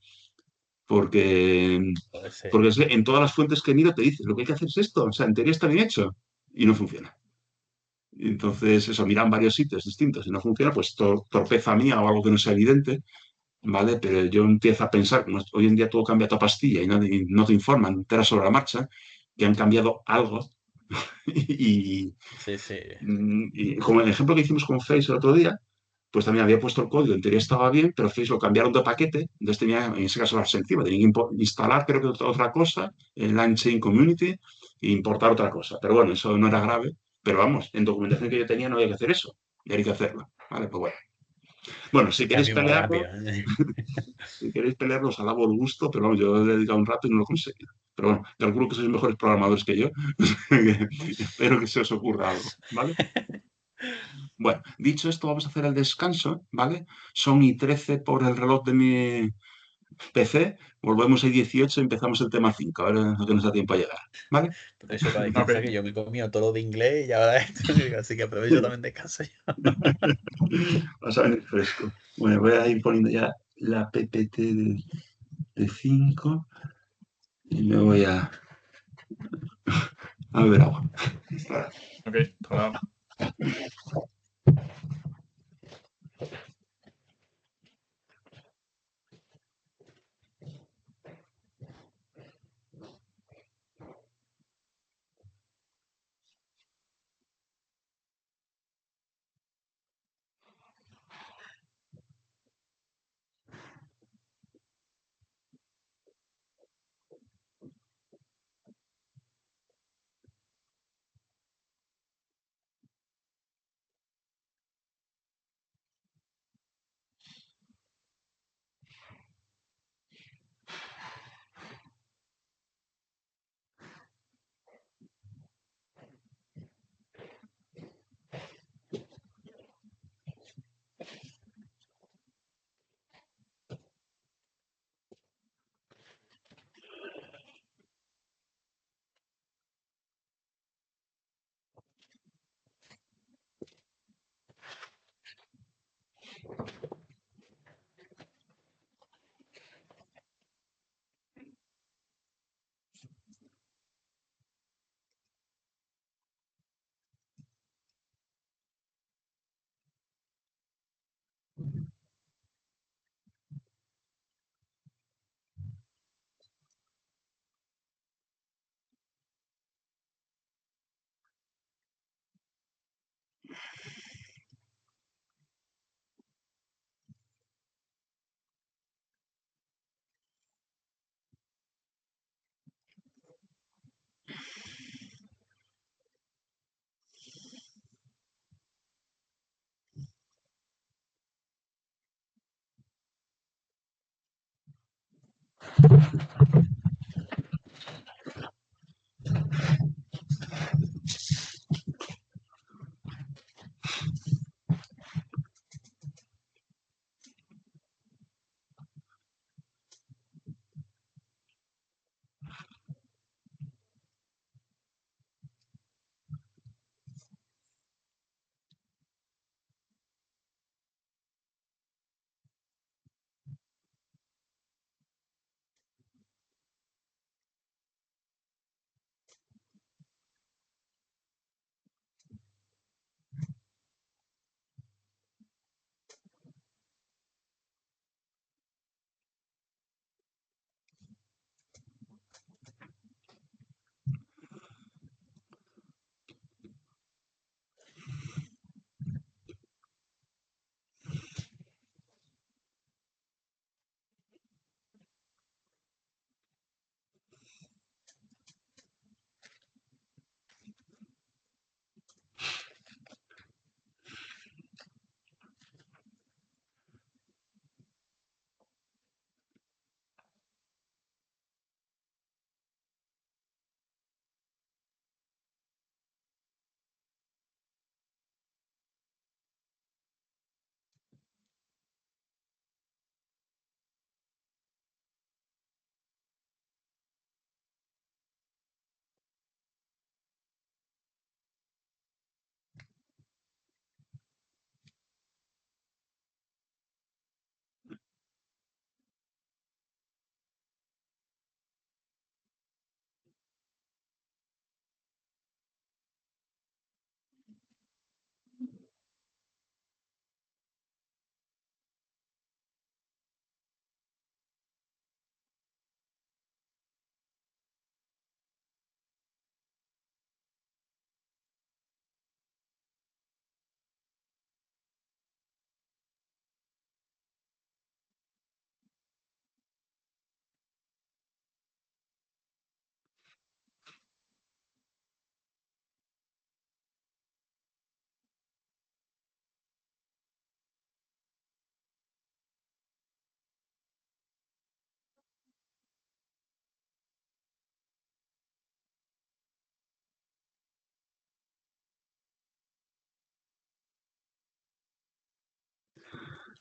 Porque, Puede ser. porque es que en todas las fuentes que miro te dicen, lo que hay que hacer es esto, o sea, en teoría está bien hecho y no funciona. Y entonces, eso, miran varios sitios distintos y no funciona, pues torpeza mía o algo que no sea evidente, ¿vale? Pero yo empiezo a pensar, como hoy en día todo cambia a toda pastilla y no te informan, te enteras sobre la marcha, que han cambiado algo y, Sí, sí. y como el ejemplo que hicimos con Face el otro día, pues también había puesto el código, en teoría estaba bien, pero Face lo cambiaron de paquete, entonces tenía, en ese caso, la encima, tenía que instalar, creo que otra cosa, en Langchain Community, e importar otra cosa. Pero bueno, eso no era grave, pero vamos, en documentación que yo tenía no había que hacer eso, y había que hacerlo. Vale, pues bueno. Bueno, si Y queréis cambio muy rápido. pelearlo, si queréis pelearlo, os alabo el gusto, pero vamos, yo he dedicado un rato y no lo conseguí. Pero bueno, calculo que sois mejores programadores que yo. Espero que se os ocurra algo, ¿vale? Bueno, dicho esto, vamos a hacer el descanso, ¿vale? Son y 13 por el reloj PC, volvemos a 18 y empezamos el tema 5, a ver lo que nos da tiempo a llegar. ¿Vale? Pero eso para descansar, Ok. que yo me he comido todo lo de inglés y ahora esto, así que aprovecho también descanso yo. Vas a venir fresco. Bueno, voy a ir poniendo ya la PPT de 5 y me voy a beber agua. Ok, hasta ahora.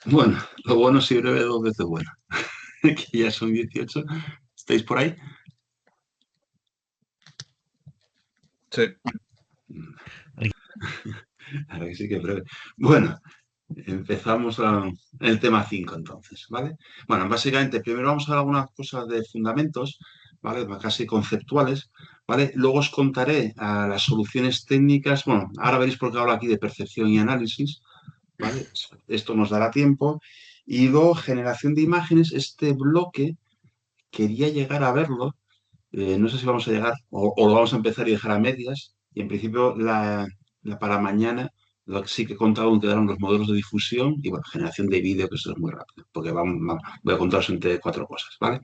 Bueno, lo bueno si breve dos veces bueno. que ya son 18. ¿Estáis por ahí? Sí. Ahora que sí que breve. Bueno, empezamos el tema 5 entonces, ¿vale? Bueno, básicamente primero vamos a ver algunas cosas de fundamentos, ¿vale? Casi conceptuales, ¿vale? Luego os contaré las soluciones técnicas. Bueno, ahora veréis por qué hablo aquí de percepción y análisis, ¿vale? Esto nos dará tiempo. Y luego generación de imágenes, este bloque quería llegar a verlo. No sé si vamos a llegar o lo vamos a empezar y dejar a medias. Y en principio para mañana lo que sí que he contado quedaron los modelos de difusión y bueno, generación de vídeo, que eso es muy rápido, porque voy a contaros entre 4 cosas, ¿vale?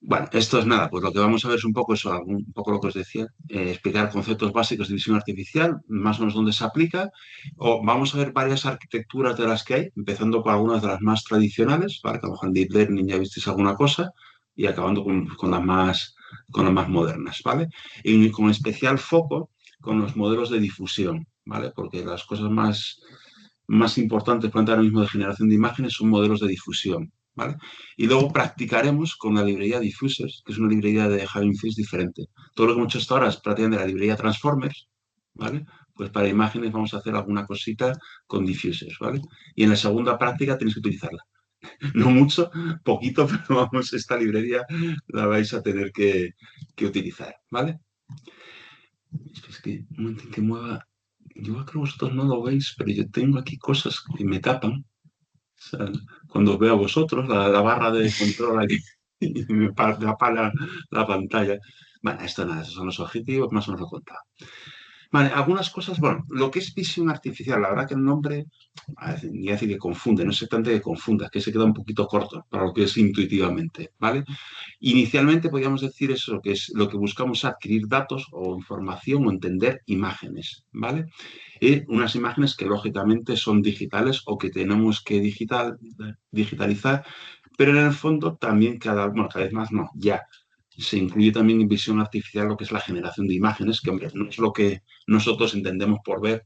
Bueno, esto es nada, pues lo que vamos a ver es un poco eso, un poco lo que os decía, explicar conceptos básicos de visión artificial, más o menos dónde se aplica, o vamos a ver varias arquitecturas de las que hay, empezando por algunas de las más tradicionales, ¿vale? Que a lo mejor en Deep Learning ya visteis alguna cosa, y acabando con las más modernas, ¿vale? Y con especial foco con los modelos de difusión, ¿vale? Porque las cosas más importantes para ahora mismo de generación de imágenes son modelos de difusión, ¿vale? Y luego practicaremos con la librería Diffusers, que es una librería de Hugging Face diferente. Todo lo que hemos hecho hasta ahora es prácticamente la librería Transformers, ¿vale? Pues para imágenes vamos a hacer alguna cosita con Diffusers, ¿vale? Y en la segunda práctica tenéis que utilizarla. No mucho, poquito, pero vamos, esta librería la vais a tener que utilizar, ¿vale? Es que un momento en que mueva. Yo creo que vosotros no lo veis, pero yo tengo aquí cosas que me tapan. O sea, cuando os veo a vosotros, la barra de control aquí y me tapa la pantalla. Bueno, esto nada, esos son los objetivos, más o menos lo he contado. Vale, algunas cosas, bueno, lo que es visión artificial, la verdad que el nombre, ni decir que confunde, no sé tanto que confunda, que se queda un poquito corto para lo que es intuitivamente, ¿vale? Inicialmente podríamos decir eso, que es lo que buscamos adquirir datos o información o entender imágenes, ¿vale? Y unas imágenes que lógicamente son digitales o que tenemos que digitalizar, pero en el fondo también bueno, cada vez más no, ya se incluye también en visión artificial lo que es la generación de imágenes, que hombre, no es lo que nosotros entendemos por ver,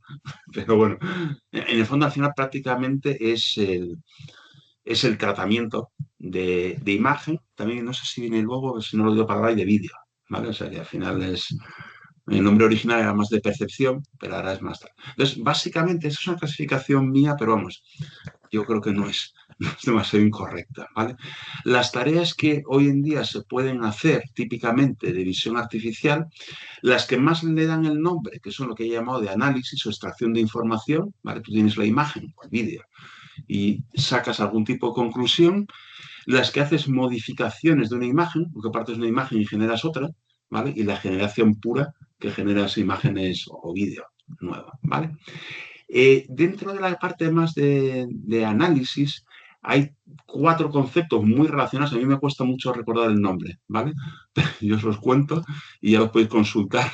pero bueno, en el fondo al final prácticamente es el tratamiento de imagen, también no sé si viene luego, si no lo digo para hablar, y de vídeo, ¿vale? O sea que al final el nombre original era más de percepción, pero ahora es más tal. Entonces, básicamente, esa es una clasificación mía, pero vamos, yo creo que no es demasiado incorrecta, ¿vale? Las tareas que hoy en día se pueden hacer típicamente de visión artificial, las que más le dan el nombre, que son lo que he llamado de análisis o extracción de información, ¿vale? Tú tienes la imagen o el vídeo y sacas algún tipo de conclusión, las que haces modificaciones de una imagen, porque partes de una imagen y generas otra, ¿vale? Y la generación pura, que generas imágenes o vídeo nueva, ¿vale? Dentro de la parte más de análisis, hay 4 conceptos muy relacionados. A mí me cuesta mucho recordar el nombre, ¿vale? Yo os los cuento y ya los podéis consultar,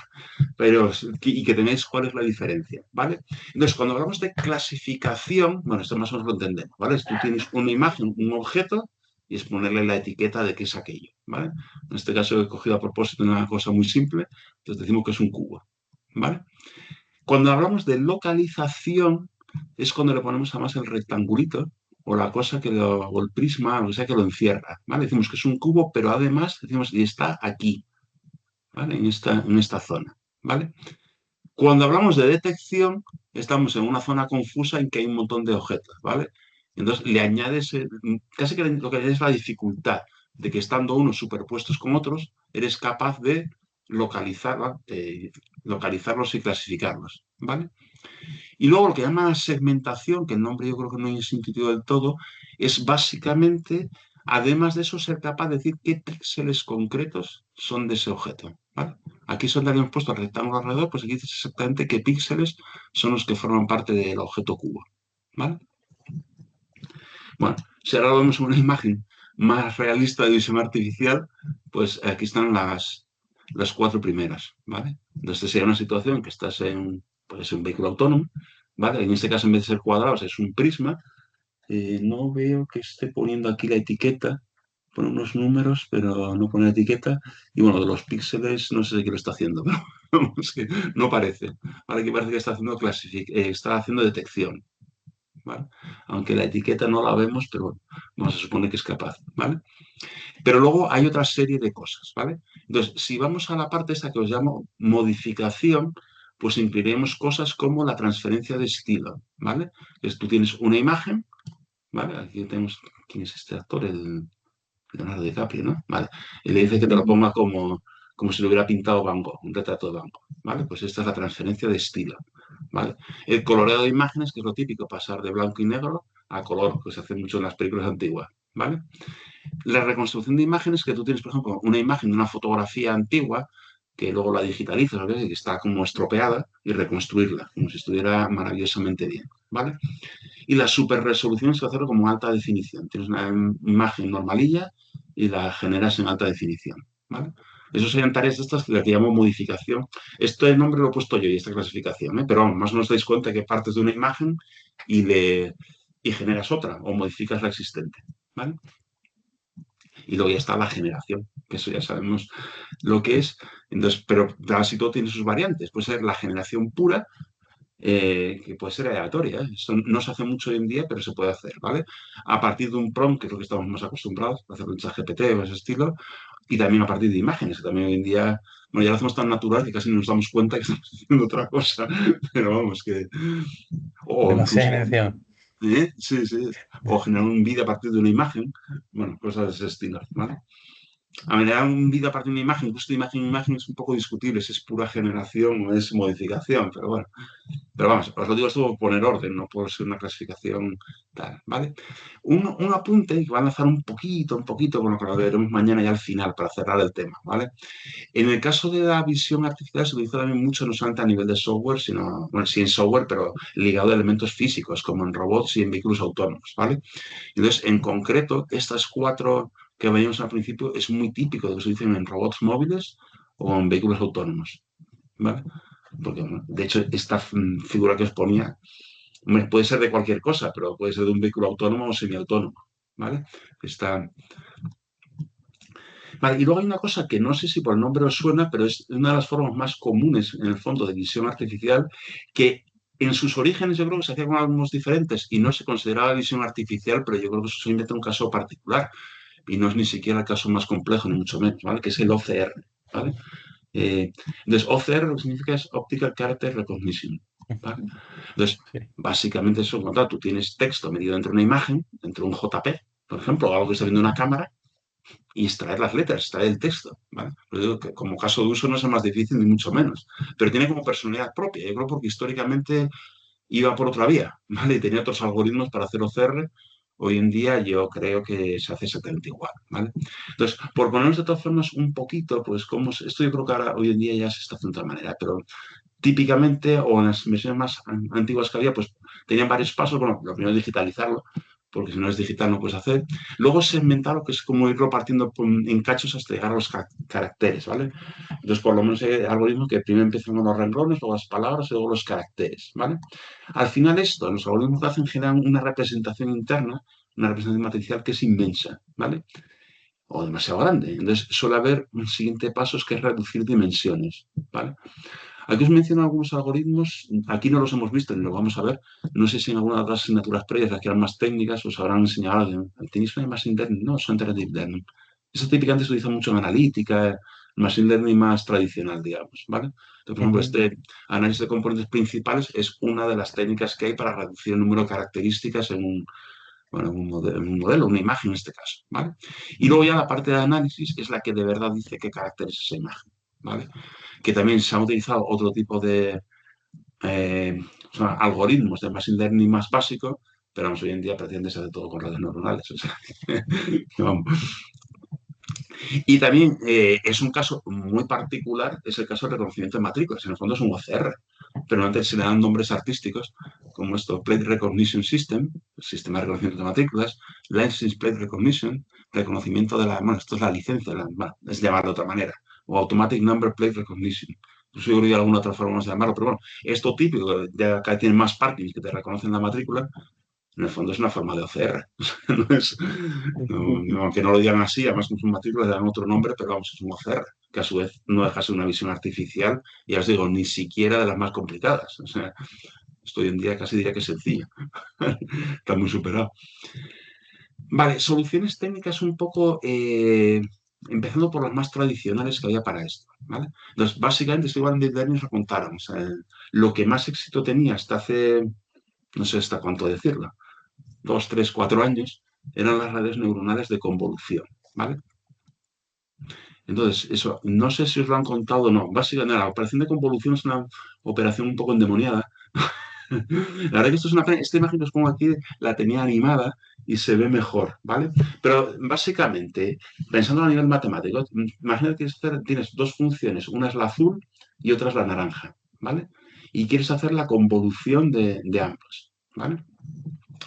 pero y que tenéis cuál es la diferencia, ¿vale? Entonces, cuando hablamos de clasificación, bueno, esto más o menos lo entendemos, ¿vale? Tú tienes una imagen, un objeto, y es ponerle la etiqueta de qué es aquello, ¿vale? En este caso he cogido a propósito una cosa muy simple, entonces decimos que es un cubo, ¿vale? Cuando hablamos de localización, es cuando le ponemos además el rectangulito o la cosa o el prisma, o lo que sea que lo encierra, ¿vale? Decimos que es un cubo, pero además decimos, y está aquí, ¿vale? En esta zona, ¿vale? Cuando hablamos de detección, estamos en una zona confusa en que hay un montón de objetos, ¿vale? Entonces le añades, casi que lo que añades es la dificultad de que estando unos superpuestos con otros, eres capaz de localizarlos y clasificarlos, ¿vale? Y luego lo que llama segmentación, que el nombre yo creo que no es intuitivo del todo, es básicamente, además de eso, ser capaz de decir qué píxeles concretos son de ese objeto, ¿vale? Aquí son hemos puesto el rectángulo alrededor, pues aquí dices exactamente qué píxeles son los que forman parte del objeto cubo, ¿vale? Bueno, si ahora lo vemos en una imagen más realista de visión artificial, pues aquí están las 4 primeras, ¿vale? Entonces sería una situación en que estás pues, en un vehículo autónomo, ¿vale? En este caso, en vez de ser cuadrados, es un prisma. No veo que esté poniendo aquí la etiqueta, pone unos números, pero no pone la etiqueta. Y bueno, de los píxeles, no sé si qué lo está haciendo, pero vamos, que no parece. Vale, que parece que está haciendo detección, ¿vale? Aunque la etiqueta no la vemos, pero bueno, Bueno, se supone que es capaz, ¿vale? Pero luego hay otra serie de cosas, ¿vale? Entonces, si vamos a la parte esta que os llamo modificación, pues incluiremos cosas como la transferencia de estilo, ¿vale? Entonces, tú tienes una imagen, ¿vale? Aquí tenemos, ¿quién es este actor? El Leonardo DiCaprio, ¿no? Vale. Y le dice que te lo ponga como si lo hubiera pintado Van Gogh, un retrato de Van Gogh, ¿vale? Pues esta es la transferencia de estilo, ¿vale? El coloreo de imágenes, que es lo típico, pasar de blanco y negro a color, que se hace mucho en las películas antiguas, ¿vale? La reconstrucción de imágenes, que tú tienes, por ejemplo, una imagen de una fotografía antigua, que luego la digitalizas, ¿vale? Que está como estropeada, y reconstruirla, como si estuviera maravillosamente bien, ¿vale? Y la superresolución es hacerlo como alta definición. Tienes una imagen normalilla y la generas en alta definición, ¿vale? Eso serían tareas de estas que llamo modificación. Este nombre lo he puesto yo y esta clasificación, ¿eh? Pero vamos, más o menos os dais cuenta que partes de una imagen y, y generas otra o modificas la existente, ¿vale? Y luego ya está la generación, que eso ya sabemos lo que es. Entonces, pero casi todo tiene sus variantes. Puede ser la generación pura, que puede ser aleatoria. ¿Eh? Esto no se hace mucho hoy en día, pero se puede hacer, ¿vale? A partir de un prompt, que es lo que estamos más acostumbrados, a hacer un ChatGPT o ese estilo, y también a partir de imágenes, que también hoy en día, bueno, ya lo hacemos tan natural que casi no nos damos cuenta que estamos haciendo otra cosa, pero vamos, que... O Demasiada incluso... generación. ¿eh? Sí, sí. O generar un vídeo a partir de una imagen, bueno, cosas de ese estilo, ¿vale? A generar un vídeo a partir de una imagen, justo imagen es un poco discutible si es pura generación o es modificación, pero bueno. Pero vamos, os lo digo esto por poner orden, no por ser una clasificación tal, ¿vale? Un apunte que va a enlazar un poquito con lo que lo veremos mañana ya al final para cerrar el tema, ¿vale? En el caso de la visión artificial se utiliza también mucho no solamente a nivel de software, sino, bueno, sí en software, pero ligado a elementos físicos, como en robots y en vehículos autónomos, ¿vale? Entonces, en concreto, estas cuatro que veíamos al principio es muy típico de que se dicen en robots móviles o en vehículos autónomos, ¿vale? Porque, bueno, de hecho, esta figura que os ponía puede ser de cualquier cosa, pero puede ser de un vehículo autónomo o semiautónomo, ¿vale? Está... Vale, y luego hay una cosa que no sé si por el nombre os suena, pero es una de las formas más comunes en el fondo de visión artificial, que en sus orígenes yo creo que se hacían con algunos diferentes y no se consideraba visión artificial, pero yo creo que eso se inventa un caso particular y no es ni siquiera el caso más complejo, ni mucho menos, ¿vale? Que es el OCR, ¿vale? Entonces, OCR lo que significa es Optical Character Recognition, ¿vale? Entonces, Sí. básicamente eso, cuando tú tienes texto medido dentro de una imagen, dentro de un JP, por ejemplo, o algo que está viendo una cámara, y extraer las letras, extraer el texto, ¿vale? Pero digo que como caso de uso no es el más difícil, ni mucho menos, pero tiene como personalidad propia, yo creo porque históricamente iba por otra vía, ¿vale? Y tenía otros algoritmos para hacer OCR. Hoy en día yo creo que se hace exactamente igual, ¿vale? Entonces, por ponernos de todas formas un poquito, pues como esto yo creo que ahora hoy en día ya se está haciendo de otra manera, pero típicamente, o en las versiones más antiguas que había, pues tenían varios pasos. Bueno, lo primero es digitalizarlo, porque si no es digital no puedes hacer. Luego segmentar lo que es como irlo partiendo en cachos hasta llegar a los caracteres, ¿vale? Entonces, por lo menos hay algoritmos que primero empiezan con los renglones, luego las palabras y luego los caracteres, ¿vale? Al final esto, los algoritmos que hacen generan una representación interna, una representación matricial que es inmensa, ¿vale? O demasiado grande. Entonces, suele haber un siguiente paso, es que es reducir dimensiones, ¿vale? Aquí os menciono algunos algoritmos, aquí no los hemos visto ni los vamos a ver. No sé si en alguna de las asignaturas previas, las que eran más técnicas, os habrán enseñado algo. ¿Tenéis una de Machine Learning? No, son Deep Learning. Eso típicamente se utiliza mucho en analítica, Machine Learning más tradicional, digamos, ¿vale? Entonces, por ejemplo, este análisis de componentes principales es una de las técnicas que hay para reducir el número de características en un, bueno, en un modelo, una imagen en este caso, ¿vale? Y luego ya la parte de análisis es la que de verdad dice qué carácter es esa imagen, ¿vale? Que también se han utilizado otro tipo de o sea, algoritmos de machine learning más básico, pero vamos, hoy en día pretende ser de todo con redes neuronales. O sea, vamos. Y también es un caso muy particular, es el caso del reconocimiento de matrículas. En el fondo es un OCR, pero antes se le dan nombres artísticos como esto, Plate Recognition System, sistema de reconocimiento de matrículas, License Plate Recognition, reconocimiento de la, bueno, esto es la licencia, bueno, es llamarlo de otra manera, o Automatic Number Plate Recognition. No sé si hay alguna otra forma de llamarlo, pero bueno, esto típico, ya acá tienen más parkings que te reconocen la matrícula, en el fondo es una forma de OCR. No es, aunque no lo digan así, además con sus matrículas le dan otro nombre, pero vamos, es un OCR, que a su vez no deja de ser una visión artificial, y ya os digo, ni siquiera de las más complicadas. O sea, esto hoy en día casi diría que es sencillo. Está muy superado. Vale, soluciones técnicas un poco, empezando por las más tradicionales que había para esto, ¿vale? Entonces, básicamente, esto igual en Deep Learning lo contaron. O sea, lo que más éxito tenía hasta hace, no sé hasta cuánto decirlo, 2, 3, 4 años, eran las redes neuronales de convolución, ¿vale? Entonces, eso, no sé si os lo han contado o no. Básicamente, la operación de convolución es una operación un poco endemoniada. La verdad que esto es esta imagen que os pongo aquí la tenía animada y se ve mejor, ¿vale? Pero básicamente, pensando a nivel matemático, imagínate que tienes dos funciones, una es la azul y otra es la naranja, ¿vale? Y quieres hacer la convolución de ambas, ¿vale?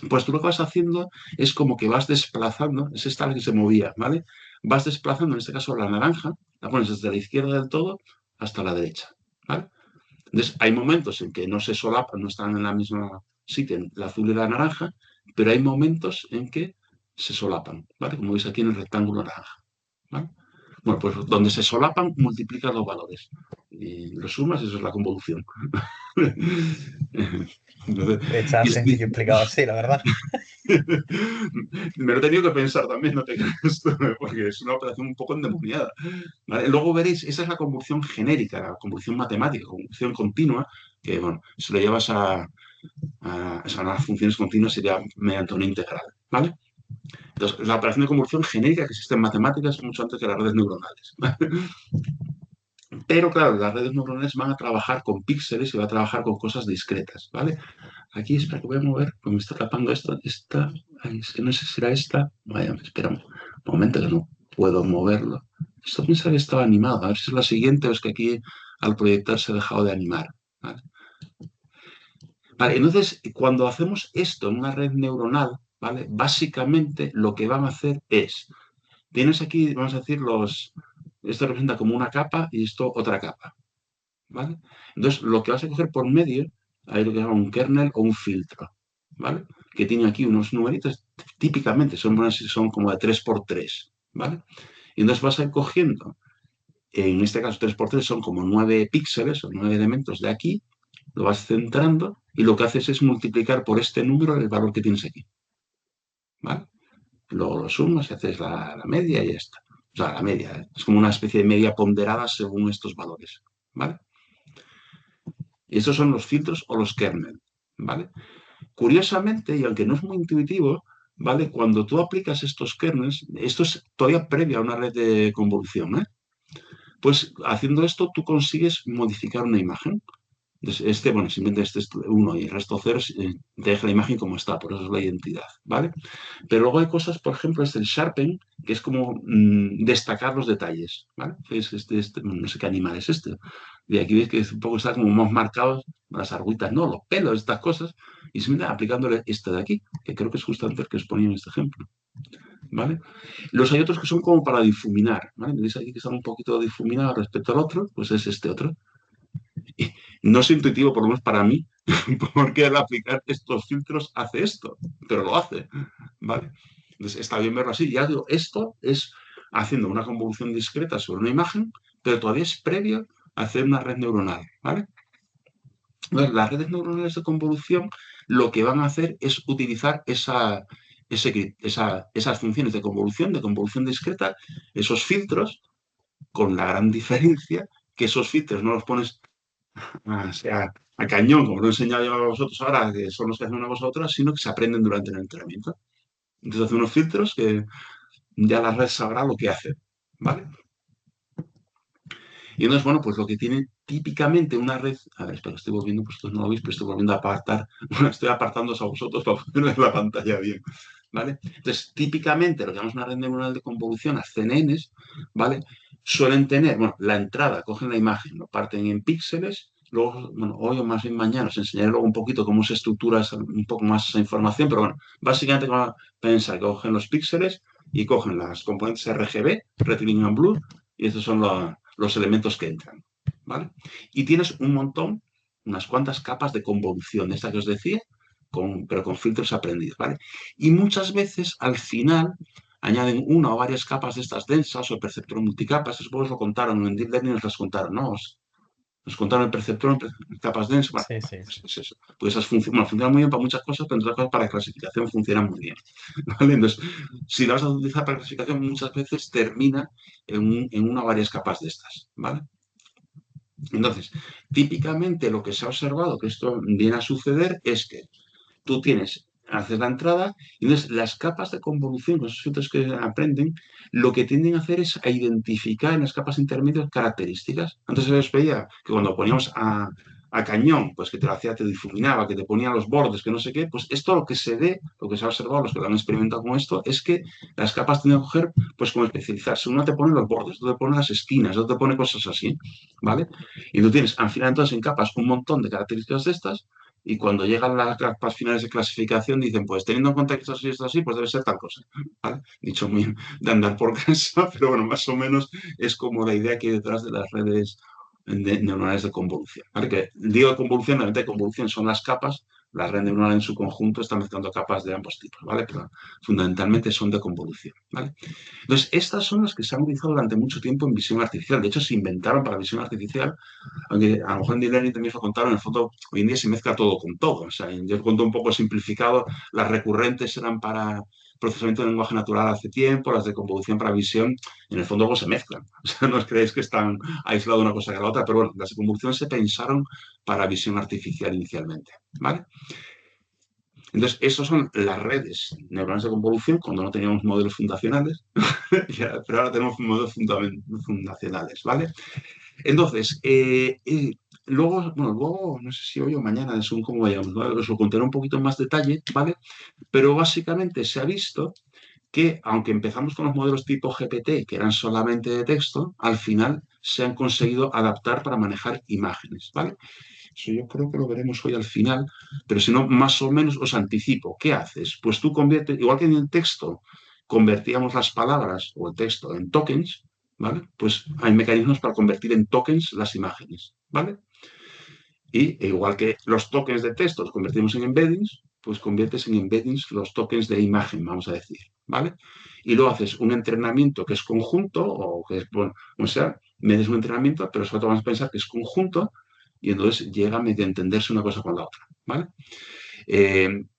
Pues tú lo que vas haciendo es como que vas desplazando, es esta la que se movía, ¿vale? Vas desplazando, en este caso la naranja, la pones desde la izquierda del todo hasta la derecha, ¿vale? Entonces, hay momentos en que no se solapan, no están en la misma sitio, la azul y la naranja, pero hay momentos en que se solapan, ¿vale? Como veis aquí en el rectángulo naranja, ¿vale? Bueno, pues donde se solapan, multiplicas los valores. Y los sumas, eso es la convolución. Entonces, Está sencillo explicado así, la verdad. me lo he tenido que pensar también, no te creas, porque es una operación un poco endemoniada. ¿Vale? Luego veréis, esa es la convolución genérica, la convolución matemática, convolución continua, que bueno, si lo llevas o sea, las funciones continuas sería mediante una integral. ¿Vale? Entonces, la operación de convolución genérica que existe en matemáticas mucho antes que las redes neuronales. Pero claro, las redes neuronales van a trabajar con píxeles y van a trabajar con cosas discretas, ¿vale? Aquí, espera, que voy a mover, pues me está tapando esta, ay, es que no sé si era esta, vaya, espera un momento que no puedo moverlo. Esto pensaba que estaba animado, a ver si es la siguiente o es que aquí al proyectar se ha dejado de animar. ¿Vale? Vale, entonces, cuando hacemos esto en una red neuronal, ¿vale? Básicamente lo que van a hacer es, tienes aquí, vamos a decir, esto representa como una capa y esto otra capa, ¿vale? Entonces, lo que vas a coger por medio, hay lo que se llama un kernel o un filtro, ¿vale? Que tiene aquí unos numeritos, típicamente son como de 3×3, ¿vale? Y entonces vas a ir cogiendo, en este caso 3×3 son como 9 píxeles o 9 elementos de aquí, lo vas centrando y lo que haces es multiplicar por este número el valor que tienes aquí, ¿vale? Luego lo sumas y haces la media y ya está. O sea, la media, ¿eh? Es como una especie de media ponderada según estos valores, ¿vale? Y estos son los filtros o los kernel, ¿vale? Curiosamente, y aunque no es muy intuitivo, ¿vale? Cuando tú aplicas estos kernels, esto es todavía previo a una red de convolución, ¿eh? Pues haciendo esto tú consigues modificar una imagen. Entonces, bueno, simplemente este es 1 y el resto 0, te deja la imagen como está, por eso es la identidad, ¿vale? Pero luego hay cosas, por ejemplo, el sharpen, que es como destacar los detalles, ¿vale? No sé qué animal es este. Y aquí veis que un poco está como más marcados las argüitas, no, los pelos, estas cosas, y simplemente aplicándole este de aquí, que creo que es justamente el que os ponía en este ejemplo, ¿vale? Los hay otros que son como para difuminar, ¿vale? Veis aquí que están un poquito difuminados respecto al otro, pues es este otro. Y no es intuitivo, por lo menos para mí, porque al aplicar estos filtros hace esto, pero lo hace, ¿vale? Entonces está bien verlo así. Ya digo, esto es haciendo una convolución discreta sobre una imagen, pero todavía es previo a hacer una red neuronal, ¿vale? Entonces, las redes neuronales de convolución lo que van a hacer es utilizar esas funciones de convolución discreta, esos filtros, con la gran diferencia que esos filtros no los pones a cañón, como lo he enseñado yo a vosotros ahora, que son los que hacen una cosa u otra, sino que se aprenden durante el entrenamiento. Entonces hace unos filtros que ya la red sabrá lo que hace, ¿vale? Y entonces, bueno, pues lo que tiene típicamente una red, a ver, espera, estoy volviendo, pues esto no lo veis, pero estoy volviendo a apartar, bueno, estoy apartándoos a vosotros para poder ver la pantalla bien, ¿vale? Entonces, típicamente lo que llamamos una red neuronal de convolución, las CNNs, ¿vale? Suelen tener, bueno, la entrada, cogen la imagen, lo parten en píxeles, luego, bueno, hoy o más bien mañana os enseñaré luego un poquito cómo se estructura un poco más esa información, pero bueno, básicamente pensar que cogen los píxeles y cogen las componentes RGB, Red, Green and Blue, y estos son los elementos que entran, ¿vale? Y tienes un montón, unas cuantas capas de convolución, de esta que os decía, pero con filtros aprendidos, ¿vale? Y muchas veces, al final, añaden una o varias capas de estas densas o perceptores multicapas, eso vos lo contaron, en Deep Learning os las contaron, ¿no? Nos contaron el perceptrón, capas densas, bueno, Sí, sí, pues sí. es eso. Pues esas funcionan muy bien para muchas cosas, pero entre otras cosas para clasificación funcionan muy bien. ¿Vale? Entonces, si la vas a utilizar para clasificación, muchas veces termina en una o varias capas de estas, ¿vale? Entonces, típicamente lo que se ha observado que esto viene a suceder es que tú haces la entrada y entonces las capas de convolución, con esos filtros que aprenden, lo que tienden a hacer es a identificar en las capas intermedias características. Antes se les veía que cuando poníamos a cañón, pues que te lo hacía, te difuminaba, que te ponía los bordes, que no sé qué, pues esto lo que se ve, lo que se ha observado, los que lo han experimentado con esto, es que las capas tienden a coger, pues como especializarse. Una te pone los bordes, otra te pone las esquinas, otra te pone cosas así, ¿vale? Y tú tienes, al final entonces en capas un montón de características de estas, y cuando llegan las capas finales de clasificación dicen, pues teniendo en cuenta que esto es así, pues debe ser tal cosa. ¿Vale? Dicho muy de andar por casa, pero bueno, más o menos es como la idea que hay detrás de las redes neuronales de convolución. ¿Vale? Que digo convolución, realmente convolución son las capas, la red neuronal en su conjunto está mezclando capas de ambos tipos, ¿vale? Pero fundamentalmente son de convolución, ¿vale? Entonces, estas son las que se han utilizado durante mucho tiempo en visión artificial. De hecho, se inventaron para visión artificial, aunque a lo mejor en Deep Learning también se contaron, en el fondo, hoy en día se mezcla todo con todo. O sea, yo cuento un poco simplificado, las recurrentes eran para procesamiento de lenguaje natural hace tiempo, las de convolución para visión, en el fondo luego se mezclan. O sea, no os creéis que están aislados una cosa que la otra, pero bueno, las de convolución se pensaron para visión artificial inicialmente, ¿vale? Entonces, esas son las redes neuronales de convolución cuando no teníamos modelos fundacionales, pero ahora tenemos modelos fundacionales, ¿vale? Entonces, luego, no sé si hoy o mañana, según cómo vayamos, ¿vale? Os lo contaré un poquito en más detalle, ¿vale? Pero básicamente se ha visto que, aunque empezamos con los modelos tipo GPT, que eran solamente de texto, al final se han conseguido adaptar para manejar imágenes, ¿vale? Eso yo creo que lo veremos hoy al final, pero si no, más o menos os anticipo. ¿Qué haces? Pues tú conviertes, igual que en el texto convertíamos las palabras o el texto en tokens, ¿vale? Pues hay mecanismos para convertir en tokens las imágenes, ¿vale? Y igual que los tokens de texto los convertimos en embeddings, pues conviertes en embeddings los tokens de imagen, vamos a decir, ¿vale? Y luego haces un entrenamiento que es conjunto, o que es, bueno, o sea, medes un entrenamiento, pero sobre todo vamos a pensar que es conjunto, y entonces llega a medio entenderse una cosa con la otra, ¿vale? En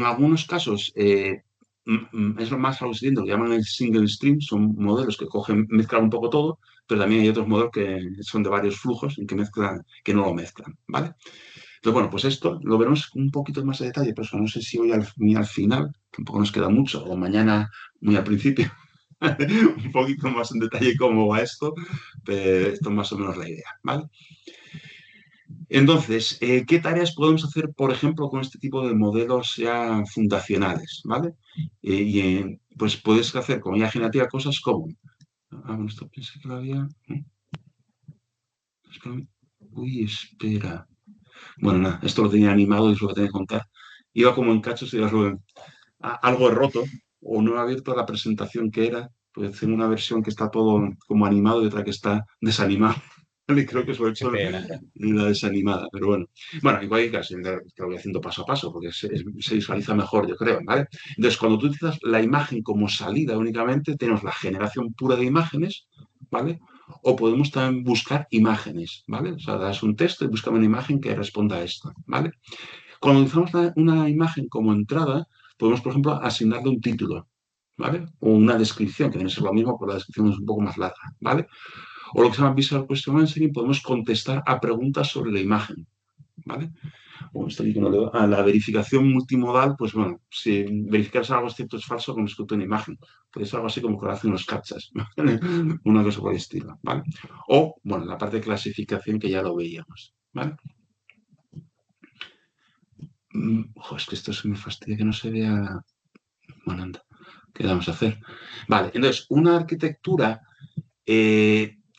algunos casos es lo más lo que llaman el single stream, son modelos que mezclan un poco todo, pero también hay otros modelos que son de varios flujos y que no lo mezclan, ¿vale? Entonces, bueno, pues esto lo veremos un poquito más de detalle, pero no sé si hoy ni al final, que un poco nos queda mucho, o mañana muy al principio, un poquito más en detalle cómo va esto, pero esto es más o menos la idea, ¿vale? Entonces, ¿qué tareas podemos hacer, por ejemplo, con este tipo de modelos ya fundacionales? ¿Vale? Pues puedes hacer con IA generativa cosas como... bueno, esto pensé que lo había... Uy, espera. Bueno, nada, esto lo tenía animado y os lo tenía que contar. Iba como en cachos y algo he roto o no he abierto la presentación que era. Pues tengo una versión que está todo como animado y otra que está desanimado. Y creo que eso lo he Qué hecho pena. en la desanimada, pero bueno. Bueno, igual que casi lo voy haciendo paso a paso porque se visualiza mejor, yo creo, ¿vale? Entonces, cuando tú utilizas la imagen como salida únicamente, tenemos la generación pura de imágenes, ¿vale? O podemos también buscar imágenes, ¿vale? O sea, das un texto y buscamos una imagen que responda a esto, ¿vale? Cuando utilizamos una imagen como entrada, podemos, por ejemplo, asignarle un título, ¿vale? O una descripción, que viene a ser lo mismo, pero la descripción es un poco más larga, ¿vale? O lo que se llama Visual Question Answering, podemos contestar a preguntas sobre la imagen, ¿vale? O esto aquí que no leo. La verificación multimodal, pues bueno, si verificar si algo es cierto o es falso con respecto a una imagen, puede ser algo así como que hacen los captchas, ¿vale? Una cosa por el estilo, ¿vale? O, bueno, la parte de clasificación que ya lo veíamos, ¿vale? Es que esto se me fastidia que no se vea. Bueno, anda, ¿qué vamos a hacer? Vale, entonces, una arquitectura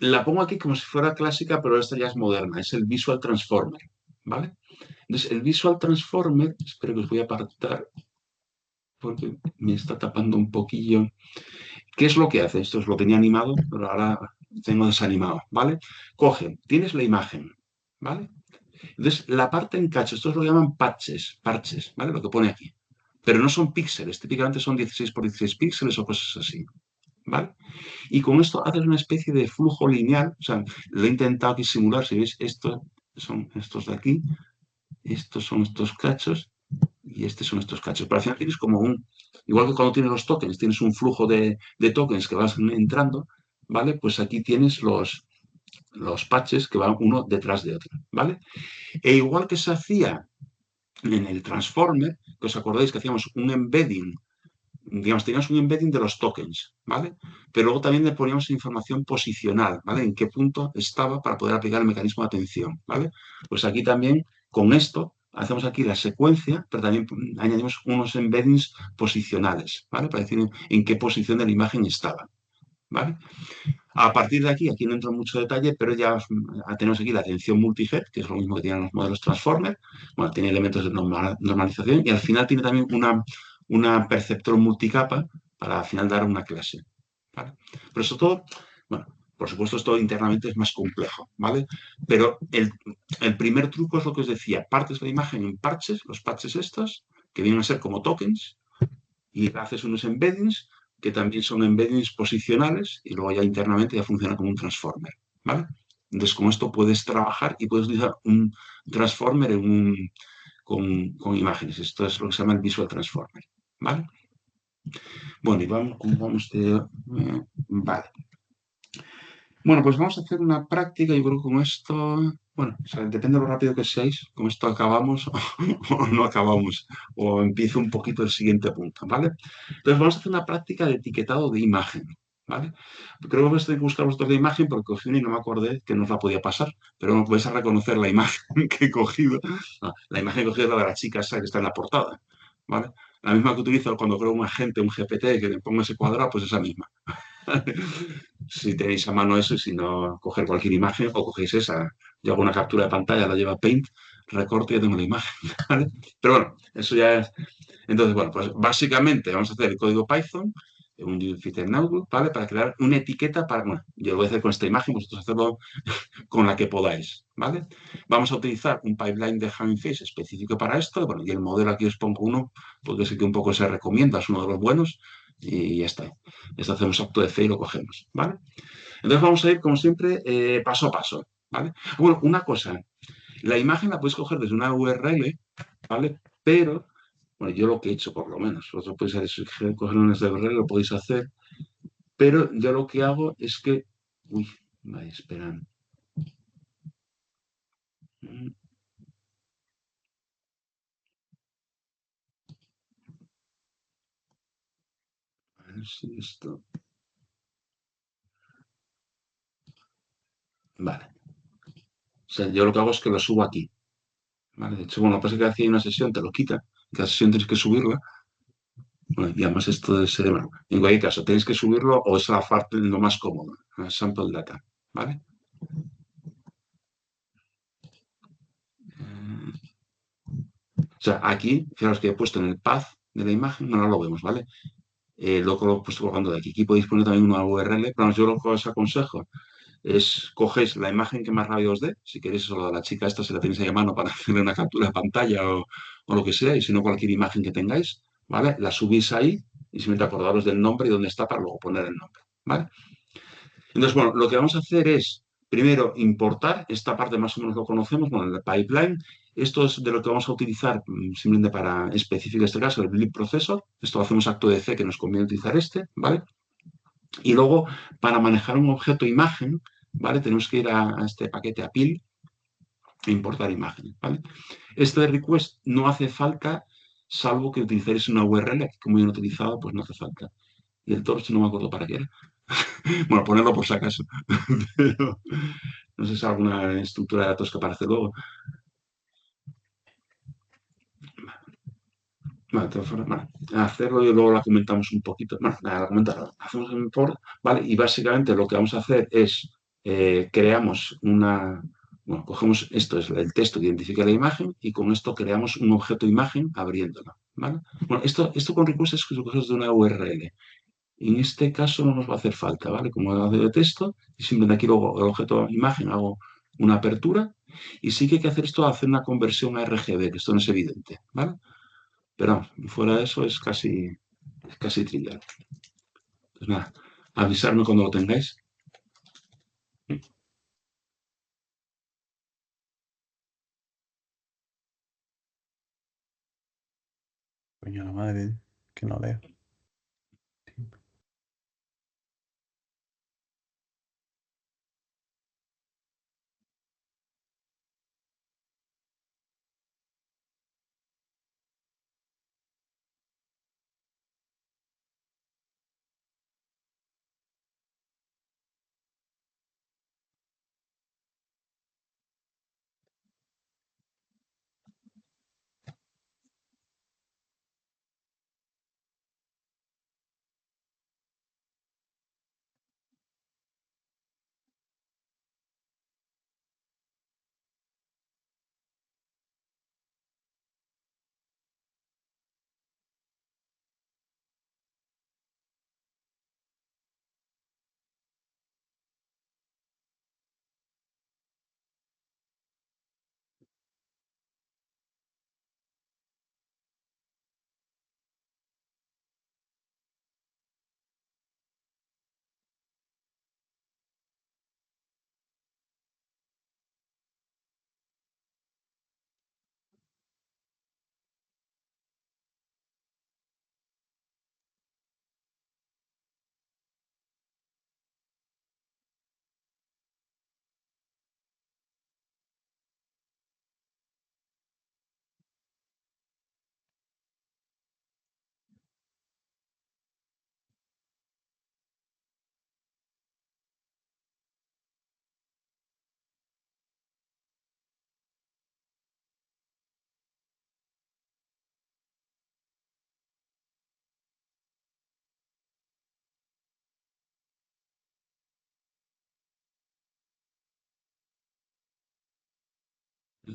la pongo aquí como si fuera clásica, pero esta ya es moderna, es el Visual Transformer, ¿vale? Entonces, el Visual Transformer, espero que os voy a apartar porque me está tapando un poquillo. ¿Qué es lo que hace? Esto os lo tenía animado, pero ahora tengo desanimado, ¿vale? Coge, tienes la imagen, ¿vale? Entonces, la parte en cacho, estos lo llaman parches, ¿vale? Lo que pone aquí. Pero no son píxeles, típicamente son 16 por 16 píxeles o cosas así, ¿vale? Y con esto haces una especie de flujo lineal, o sea, lo he intentado aquí simular, si veis, estos son estos de aquí, estos son estos cachos, y estos son estos cachos. Pero al final tienes como igual que cuando tienes los tokens, tienes un flujo de tokens que vas entrando, ¿vale? Pues aquí tienes los patches que van uno detrás de otro, ¿vale? E igual que se hacía en el transformer, que os acordáis que hacíamos un embedding, digamos, teníamos un embedding de los tokens, ¿vale? Pero luego también le poníamos información posicional, ¿vale? En qué punto estaba para poder aplicar el mecanismo de atención, ¿vale? Pues aquí también, con esto, hacemos aquí la secuencia, pero también añadimos unos embeddings posicionales, ¿vale? Para decir en qué posición de la imagen estaba, ¿vale? A partir de aquí no entro en mucho detalle, pero ya tenemos aquí la atención multihead, que es lo mismo que tienen los modelos Transformer. Bueno, tiene elementos de normalización y al final tiene también una perceptor multicapa para al final dar una clase, ¿vale? Pero sobre todo, bueno, por supuesto esto internamente es más complejo, ¿vale? Pero el primer truco es lo que os decía, partes la imagen en parches, los parches estos, que vienen a ser como tokens, y haces unos embeddings que también son embeddings posicionales y luego ya internamente ya funciona como un transformer, ¿vale? Entonces con esto puedes trabajar y puedes utilizar un transformer con imágenes. Esto es lo que se llama el Visual Transformer, ¿vale? Bueno, y vamos vale. Bueno, pues vamos a hacer una práctica. Yo creo que con esto, bueno, o sea, depende de lo rápido que seáis, con esto acabamos o no acabamos, o empiezo un poquito el siguiente punto, ¿vale? Entonces vamos a hacer una práctica de etiquetado de imagen, ¿vale? Creo que estoy buscando vosotros la imagen porque cogí una y no me acordé que no os la podía pasar, pero vais a reconocer la imagen que he cogido. No, la imagen que he cogido es la de la chica esa que está en la portada, ¿vale? La misma que utilizo cuando creo un agente, un GPT, que le pongo ese cuadrado, pues esa misma. Si tenéis a mano eso y si no, coger cualquier imagen o cogéis esa. Yo hago una captura de pantalla, la lleva Paint, recorte y ya tengo la imagen, ¿vale? Pero bueno, eso ya es. Entonces, bueno, pues básicamente vamos a hacer el código Python, un Jupyter Notebook, ¿vale? Para crear una etiqueta para, bueno, yo lo voy a hacer con esta imagen, vosotros hacerlo con la que podáis, ¿vale? Vamos a utilizar un pipeline de Hugging Face específico para esto, bueno, y el modelo aquí os pongo uno, porque es el que un poco se recomienda, es uno de los buenos, y ya está. Esto hacemos acto de fe y lo cogemos, ¿vale? Entonces vamos a ir, como siempre, paso a paso, ¿vale? Bueno, una cosa, la imagen la podéis coger desde una URL, ¿vale? Pero, bueno, yo lo que he hecho por lo menos, vosotros podéis cogerlo en esta URL, lo podéis hacer, pero yo lo que hago es que, uy, vaya, esperan. A ver si esto... Vale. O sea, yo lo que hago es que lo subo aquí. ¿Vale? De hecho, bueno, lo que pasa es que aquí hay una sesión, te lo quita. Cada sesión tienes que subirla. Bueno, y además esto de ser, bueno, en cualquier caso, tenéis que subirlo o es la parte lo más cómodo, sample data, ¿vale? O sea, aquí, fijaros que he puesto en el path de la imagen, no lo vemos, ¿vale? Luego lo he puesto colgando de aquí. Aquí podéis poner también una URL, pero yo lo que os aconsejo es cogéis la imagen que más rápido os dé, si queréis solo de la chica esta, si la tenéis ahí a mano para hacerle una captura de pantalla o lo que sea, y si no cualquier imagen que tengáis, ¿vale? La subís ahí y simplemente acordaros del nombre y dónde está para luego poner el nombre, ¿vale? Entonces, bueno, lo que vamos a hacer es, primero, importar, esta parte más o menos lo conocemos, bueno, el pipeline, esto es de lo que vamos a utilizar simplemente para específico este caso, el Blip Processor, esto lo hacemos acto de C que nos conviene utilizar este, ¿vale? Y luego, para manejar un objeto imagen, ¿vale? Tenemos que ir a este paquete APIL e importar imágenes, ¿vale? Este request no hace falta, salvo que utilicéis una URL, que como yo no he utilizado, pues no hace falta. Y el torch no me acuerdo para qué era. Bueno, ponerlo por si acaso. Pero no sé si es alguna estructura de datos que aparece luego. Vale, de todas formas, vale. Hacerlo y luego la comentamos un poquito. Bueno, nada, la comentarlo. Hacemos un import, ¿vale? Y básicamente lo que vamos a hacer es creamos una. Bueno, cogemos esto, es el texto que identifica la imagen, y con esto creamos un objeto imagen abriéndolo, ¿vale? Bueno, esto con request es que lo coges de una URL. En este caso no nos va a hacer falta, ¿vale? Como hago de texto, y simplemente aquí luego el objeto imagen hago una apertura, y sí que hay que hacer esto, hacer una conversión a RGB, que esto no es evidente, ¿vale? Pero fuera de eso es casi trivial. Pues nada, Avisarme cuando lo tengáis. Coño, la madre, que no leo.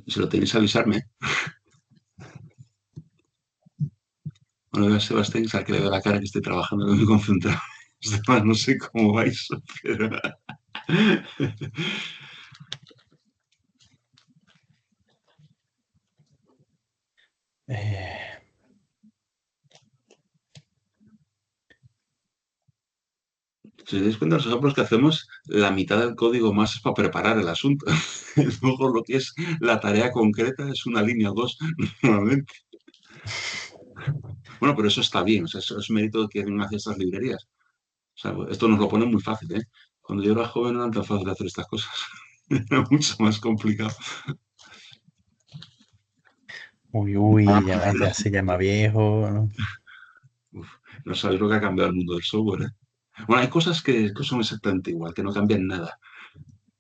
Si lo tenéis, avisarme. Bueno, veo a Sebastián, es al que le veo la cara que estoy trabajando muy concentrado. Además, no sé cómo vais, pero... Eh, Si os dais cuenta, los ejemplos que hacemos, la mitad del código más es para preparar el asunto. Luego lo que es la tarea concreta es una línea o dos, normalmente. Bueno, pero eso está bien, o sea, eso es mérito de quien hace estas librerías. O sea, esto nos lo pone muy fácil, ¿eh? Cuando yo era joven no era tan fácil hacer estas cosas. Era mucho más complicado. uy, ya se llama viejo, ¿no? Uf, no sabéis lo que ha cambiado el mundo del software, ¿eh? Bueno, hay cosas que son exactamente igual, que no cambian nada,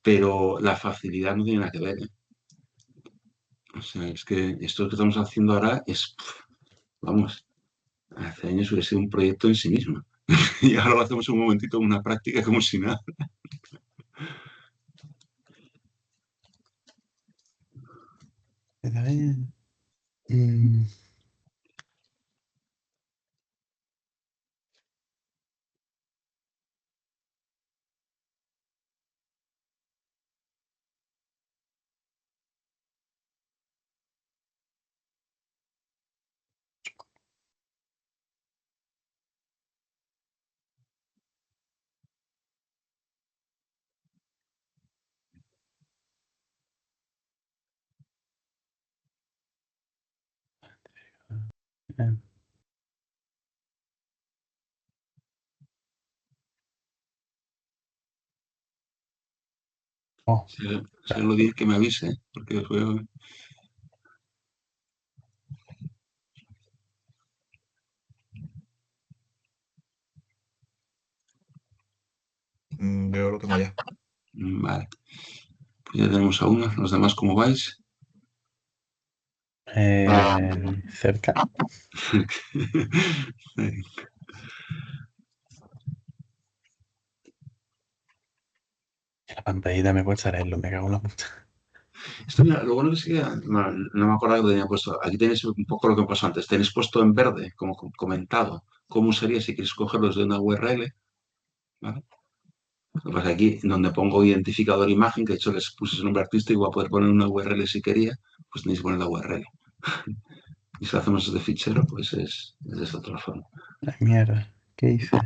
pero la facilidad no tiene nada que ver, ¿eh? O sea, es que esto que estamos haciendo ahora es, vamos, hace años hubiera sido un proyecto en sí mismo. Y ahora lo hacemos un momentito, una práctica como si nada. Está bien. Mm, eh, oh, Si lo dice que me avise, ¿eh? Porque os veo... Yo lo tengo ya. Vale, pues ya tenemos a una. Los demás, ¿cómo vais? cerca. La pantallita me cuesta leerlo, me cago en la puta. Esto, mira, lo bueno que sí que no me acordaba que lo tenía puesto. Aquí tenéis un poco lo que pasó antes. Tenéis puesto en verde, como comentado, cómo sería si queréis cogerlos de una URL, ¿vale? Lo que pasa es que aquí, donde pongo identificador imagen, que de hecho les puse su nombre artístico, voy a poder poner una URL si quería, pues tenéis que poner la URL. Y si lo hacemos desde fichero, pues es de esta otra forma. Ay, mierda, ¿qué hice?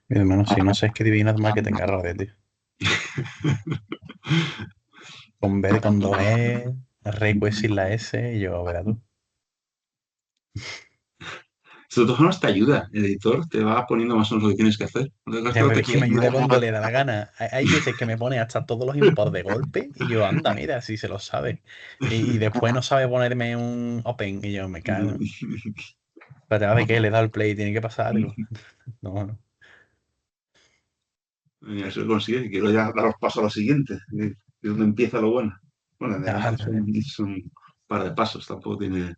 Mi hermano, si no sé, es que adivinas más que tenga radio, tío. Con B, con dos E, Request sin la S, y yo, verás tú. De todas formas te ayuda, el editor te va poniendo más o menos lo que tienes que hacer. Ya, pero es que me ayuda cuando le da la gana. Hay veces que me pone hasta todos los imports de golpe y yo, anda, mira, si se lo sabe. Y después no sabe ponerme un open y yo me cago. ¿Para de qué? Le da el play, tiene que pasar algo. No, no. Mira, eso lo consigue y quiero ya daros paso a lo siguiente, de donde empieza lo bueno. Bueno, de Ah, son un par de pasos, tampoco tiene...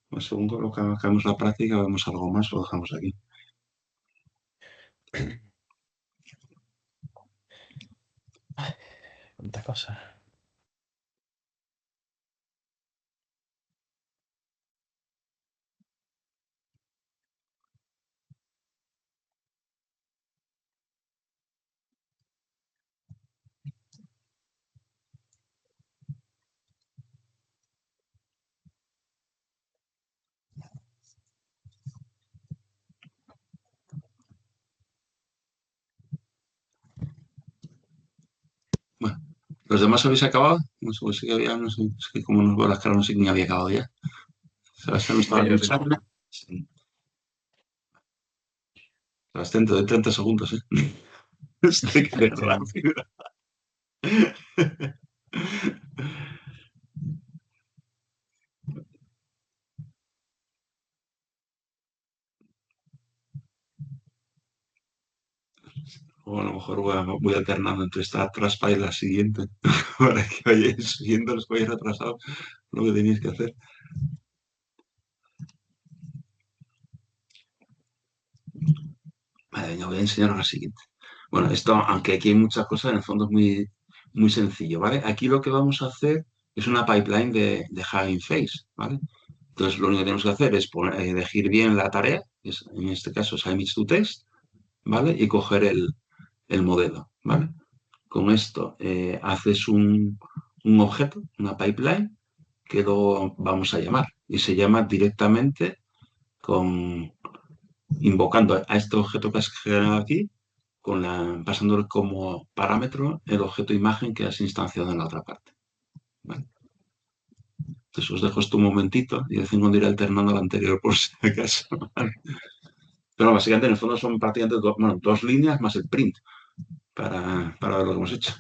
Pues según lo que hagamos la práctica, vemos algo más o lo dejamos aquí. cuántas cosas. Bueno, ¿los demás habéis acabado? No sé, pues sí que había, no sé, es que como nos veo las caras, no sé quién había acabado ya. Sebastián no estaba Sí, en yo el sí. chat. Sí. Sebastián, te doy 30 segundos, ¿eh? Estoy que rápido. O a lo mejor voy alternando entre esta traspa y la siguiente para que vayáis siguiendo los que vayáis retrasados lo que tenéis que hacer. Vale, venga, voy a enseñaros la siguiente. Bueno, esto, aunque aquí hay muchas cosas, en el fondo es muy, muy sencillo, ¿vale? Aquí lo que vamos a hacer es una pipeline de Hugging Face, ¿vale? Entonces, lo único que tenemos que hacer es elegir bien la tarea, en este caso es image to text, ¿vale? Y coger el modelo, ¿vale? Con esto haces un objeto, una pipeline, que luego vamos a llamar. Y se llama directamente invocando a este objeto que has generado aquí, pasándole como parámetro el objeto imagen que has instanciado en la otra parte. ¿Vale? Entonces os dejo esto un momentito y de vez en cuando iré alternando al anterior por si acaso. ¿Vale? Pero básicamente en el fondo son prácticamente dos líneas más el print para ver lo que hemos hecho.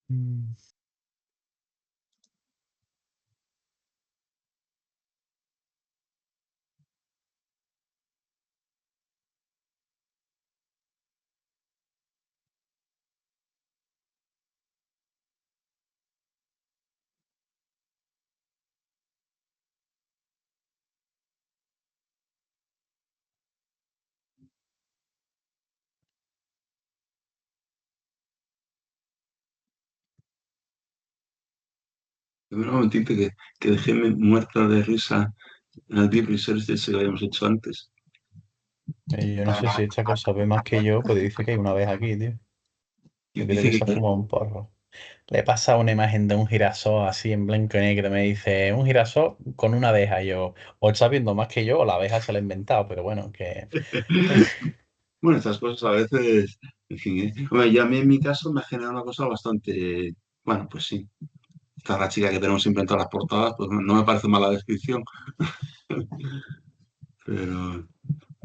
Mm. Un momentito que dejé muerta de risa al Deep Research de ese que habíamos hecho antes. Y yo no sé si esta cosa ve más que yo, pero dice que hay una vez aquí, tío. Yo creo Dice que se ha que fumado un porro. Le pasa una imagen de un girasol así en blanco y negro. Me dice, un girasol con una abeja. Y yo, o está viendo más que yo, o la abeja se la ha inventado, pero bueno, que. bueno, estas cosas a veces, en fin, Hombre, ya a mí en mi caso me ha generado una cosa bastante, bueno, pues sí. Esta es la chica que tenemos siempre en todas las portadas, pues no me parece mala descripción, pero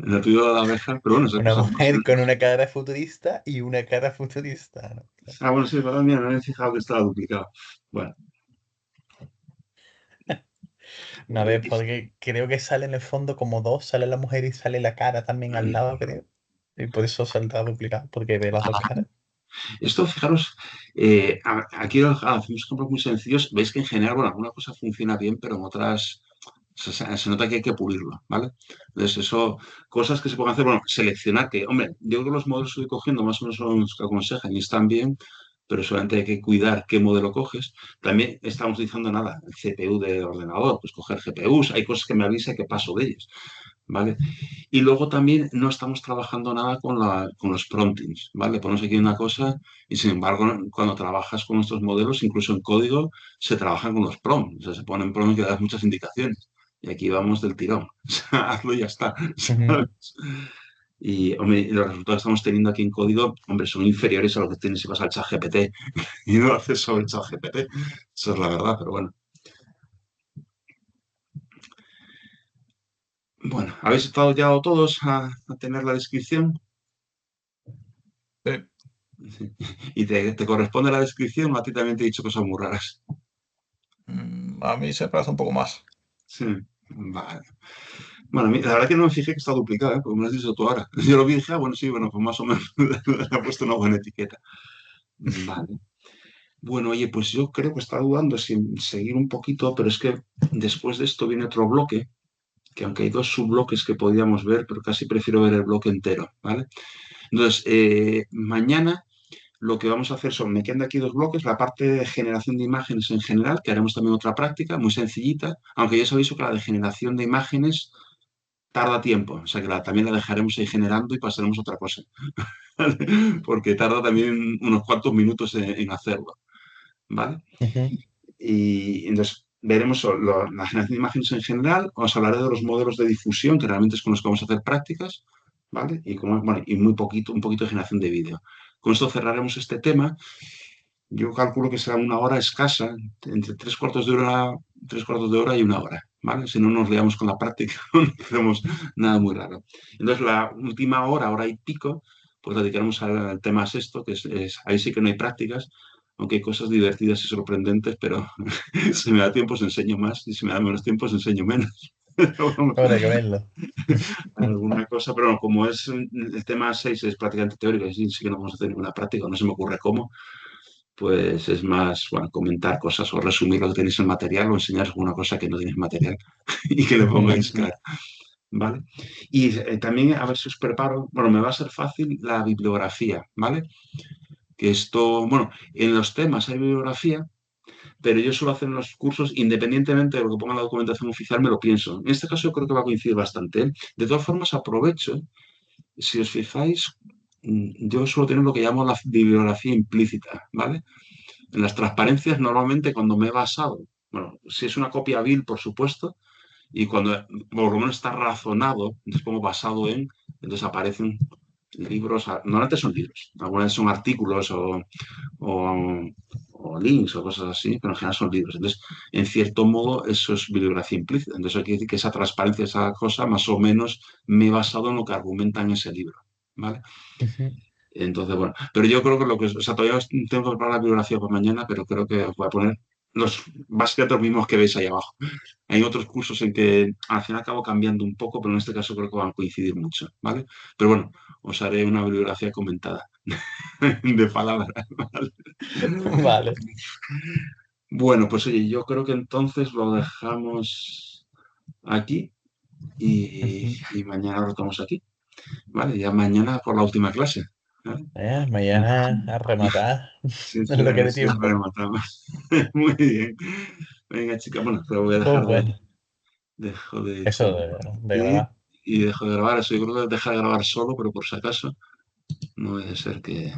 En el tuyo de la abeja, pero bueno, esas Una cosas mujer pasan. con una cara futurista y una cara futurista, ¿no? Ah, bueno, sí, pero mira, no me he fijado que estaba duplicado. Bueno, No, a ver, porque creo que sale en el fondo como dos, sale la mujer y sale la cara también al lado, creo. Y por eso saldrá duplicado, porque ve las dos caras. esto, fijaros, aquí hacemos ejemplos muy sencillos. Veis que en general, bueno, alguna cosa funciona bien, pero en otras se nota que hay que pulirlo, ¿vale? Entonces, eso, cosas que se pueden hacer, bueno, seleccionar, que, hombre, yo creo que los modelos que estoy cogiendo más o menos son los que aconsejan y están bien, pero solamente hay que cuidar qué modelo coges. También estamos utilizando nada, el CPU de ordenador, pues coger GPUs, hay cosas que me avisa que paso de ellas, ¿vale? Y luego también no estamos trabajando nada con los promptings, ¿vale? Ponemos aquí una cosa y sin embargo cuando trabajas con estos modelos, incluso en código, se trabajan con los prompts. O sea, se ponen prompts que dan muchas indicaciones. Y aquí vamos del tirón. O sea, hazlo y ya está. Ujú. ¿Sabes? Y, hombre, y los resultados que estamos teniendo aquí en código, hombre, son inferiores a lo que tienes si vas al ChatGPT y no lo haces sobre el ChatGPT. Eso es la verdad, pero bueno. Bueno, ¿habéis estado ya todos a tener la descripción? Sí. Sí. ¿Y te corresponde la descripción o a ti también te he dicho cosas muy raras? A mí se parece un poco más. Sí, vale. Bueno, la verdad que no me fijé que está duplicada, ¿eh? Porque me lo has dicho tú ahora. Yo lo vi y dije, bueno, sí, bueno, pues más o menos le ha puesto una buena etiqueta. Vale. Bueno, oye, pues yo creo que está dudando si seguir un poquito, pero es que después de esto viene otro bloque, que aunque hay dos subbloques que podríamos ver, pero casi prefiero ver el bloque entero, ¿vale? Entonces, mañana lo que vamos a hacer son, me quedan aquí dos bloques, la parte de generación de imágenes en general, que haremos también otra práctica muy sencillita, aunque ya os aviso que la de generación de imágenes tarda tiempo, o sea que también la dejaremos ahí generando y pasaremos a otra cosa, ¿vale? Porque tarda también unos cuantos minutos en hacerlo, ¿vale? Ujú. Y entonces veremos la generación de imágenes en general, os hablaré de los modelos de difusión, que realmente es con los que vamos a hacer prácticas, ¿vale? Y, bueno, y un poquito de generación de vídeo. Con esto cerraremos este tema. Yo calculo que será una hora escasa, entre tres cuartos de hora y una hora, ¿vale? Si no nos liamos con la práctica, no hacemos nada muy raro. Entonces, la última hora, hora y pico, pues la dedicaremos al tema sexto, que ahí sí que no hay prácticas, aunque hay cosas divertidas y sorprendentes, pero si me da tiempo os enseño más y si me da menos tiempo os enseño menos. Pero vamos, Habrá que verlo. alguna cosa, pero no, como es el tema 6 es prácticamente teórico, y sí que no vamos a hacer ninguna práctica, no se me ocurre cómo, pues es más, bueno, comentar cosas o resumir lo que tenéis en material o enseñaros alguna cosa que no tenéis material y que le pongáis cara, ¿vale? Y también a ver si os preparo, bueno, me va a ser fácil la bibliografía, ¿vale? Que esto, bueno, en los temas hay bibliografía, pero yo suelo hacer en los cursos, independientemente de lo que ponga en la documentación oficial, me lo pienso. En este caso yo creo que va a coincidir bastante, ¿eh? De todas formas, aprovecho, si os fijáis, yo suelo tener lo que llamo la bibliografía implícita, ¿vale? En las transparencias, normalmente cuando me he basado, bueno, si es una copia vil, por supuesto, y cuando por lo menos está razonado, entonces pongo basado en, entonces aparecen libros, normalmente son libros, algunas son artículos o, o links o cosas así, pero en general son libros. Entonces, en cierto modo, eso es bibliografía implícita. Entonces, eso quiere decir que esa transparencia, esa cosa, más o menos me he basado en lo que argumenta en ese libro, ¿vale? Ujú. Entonces, bueno, pero yo creo que lo que, o sea, todavía tengo que preparar la bibliografía para mañana, pero creo que os voy a poner básicamente los mismos que veis ahí abajo. Hay otros cursos en que al final acabo cambiando un poco, pero en este caso creo que van a coincidir mucho, ¿vale? Pero bueno, os haré una bibliografía comentada de palabras, ¿vale? Vale. Bueno, pues oye, yo creo que entonces lo dejamos aquí Ujú. y mañana lo estamos aquí, ¿vale? Ya mañana por la última clase, ¿vale? Mañana a rematar Sí, sí, en a lo que ver de si nos tiempo. rematamos. Muy bien. Venga, chica, bueno, pero voy a Pues dejar bueno, dejo de eso de compartir grabar. y dejo de grabar. Eso yo creo que deja de grabar solo, pero por si acaso, no debe ser que